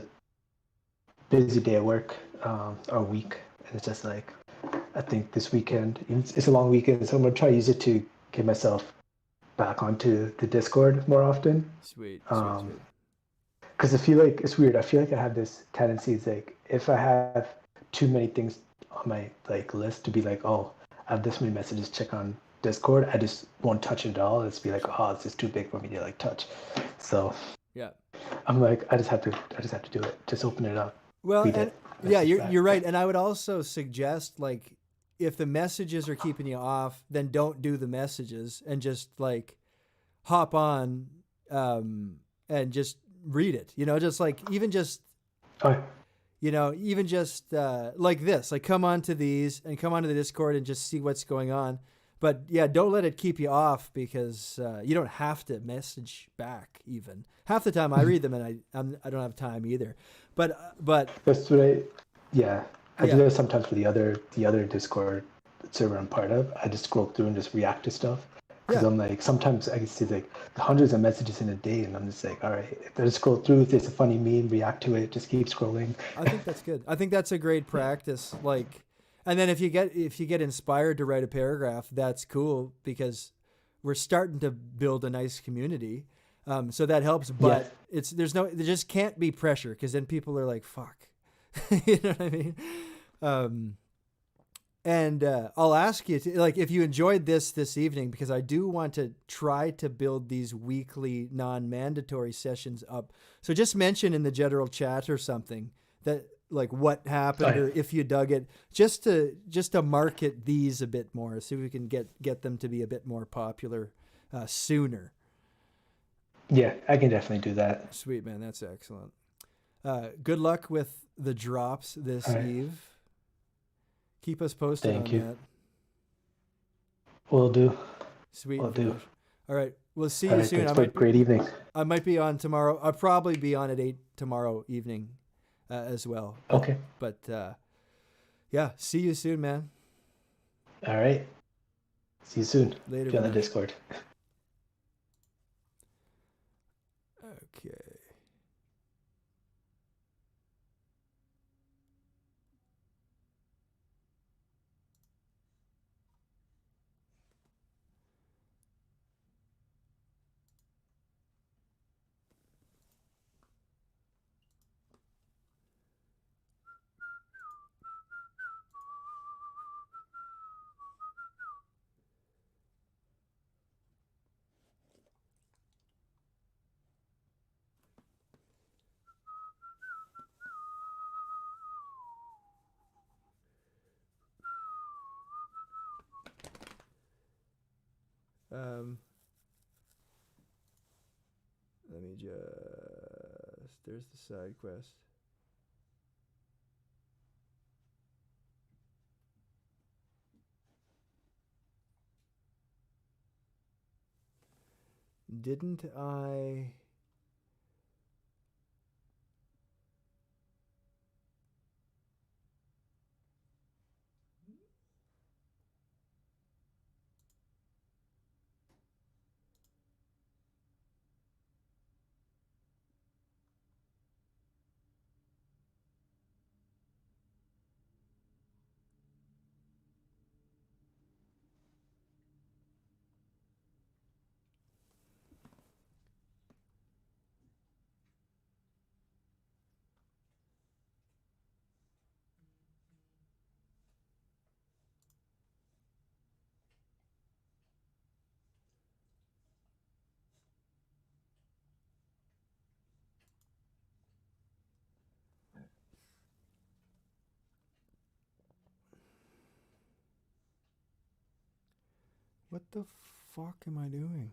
busy day at work, or week, and it's just like I think this weekend it's a long weekend, so I'm gonna try to use it to get myself back onto the Discord more often. Sweet. Because I feel like it's weird. I feel like I have this tendency. It's like if I have too many things on my list to be like, oh, I have this many messages, check on Discord, I just won't touch it at all. It's be like, oh, it's just too big for me to touch. So yeah, I'm like, I just have to do it. Just open it up. Well, you're right. And I would also suggest if the messages are keeping you off, then don't do the messages and just hop on and just read it. You know, just like even just you know, even just like this, like come onto these and come onto the Discord and just see what's going on. But yeah, don't let it keep you off because you don't have to message back. Even half the time I read them and I don't have time either. But that's what I do that sometimes for the other Discord server I'm part of. I just scroll through and just react to stuff. Because I'm like, sometimes I can see like hundreds of messages in a day, and I'm just like, all right, if I just scroll through, if there's a funny meme, react to it, just keep scrolling. I think that's good. I think that's a great practice. Like, and then if you get inspired to write a paragraph, that's cool because we're starting to build a nice community. So that helps, but there just can't be pressure because then people are like, fuck, you know what I mean? And I'll ask you to, like, if you enjoyed this evening, because I do want to try to build these weekly non-mandatory sessions up. So just mention in the general chat or something that like what happened or if you dug it, just to market these a bit more, see if we can get them to be a bit more popular sooner. Yeah, I can definitely do that. Sweet, man. That's excellent. Good luck with the drops this eve. Keep us posted on that. Will do. Sweet. Will do. All right. We'll see you soon. Great evening. I might be on tomorrow. I'll probably be on at 8 tomorrow evening as well. Okay. But yeah, see you soon, man. All right. See you soon. Later. On the Discord. Okay. Let me there's the side quest. Didn't I? What the fuck am I doing?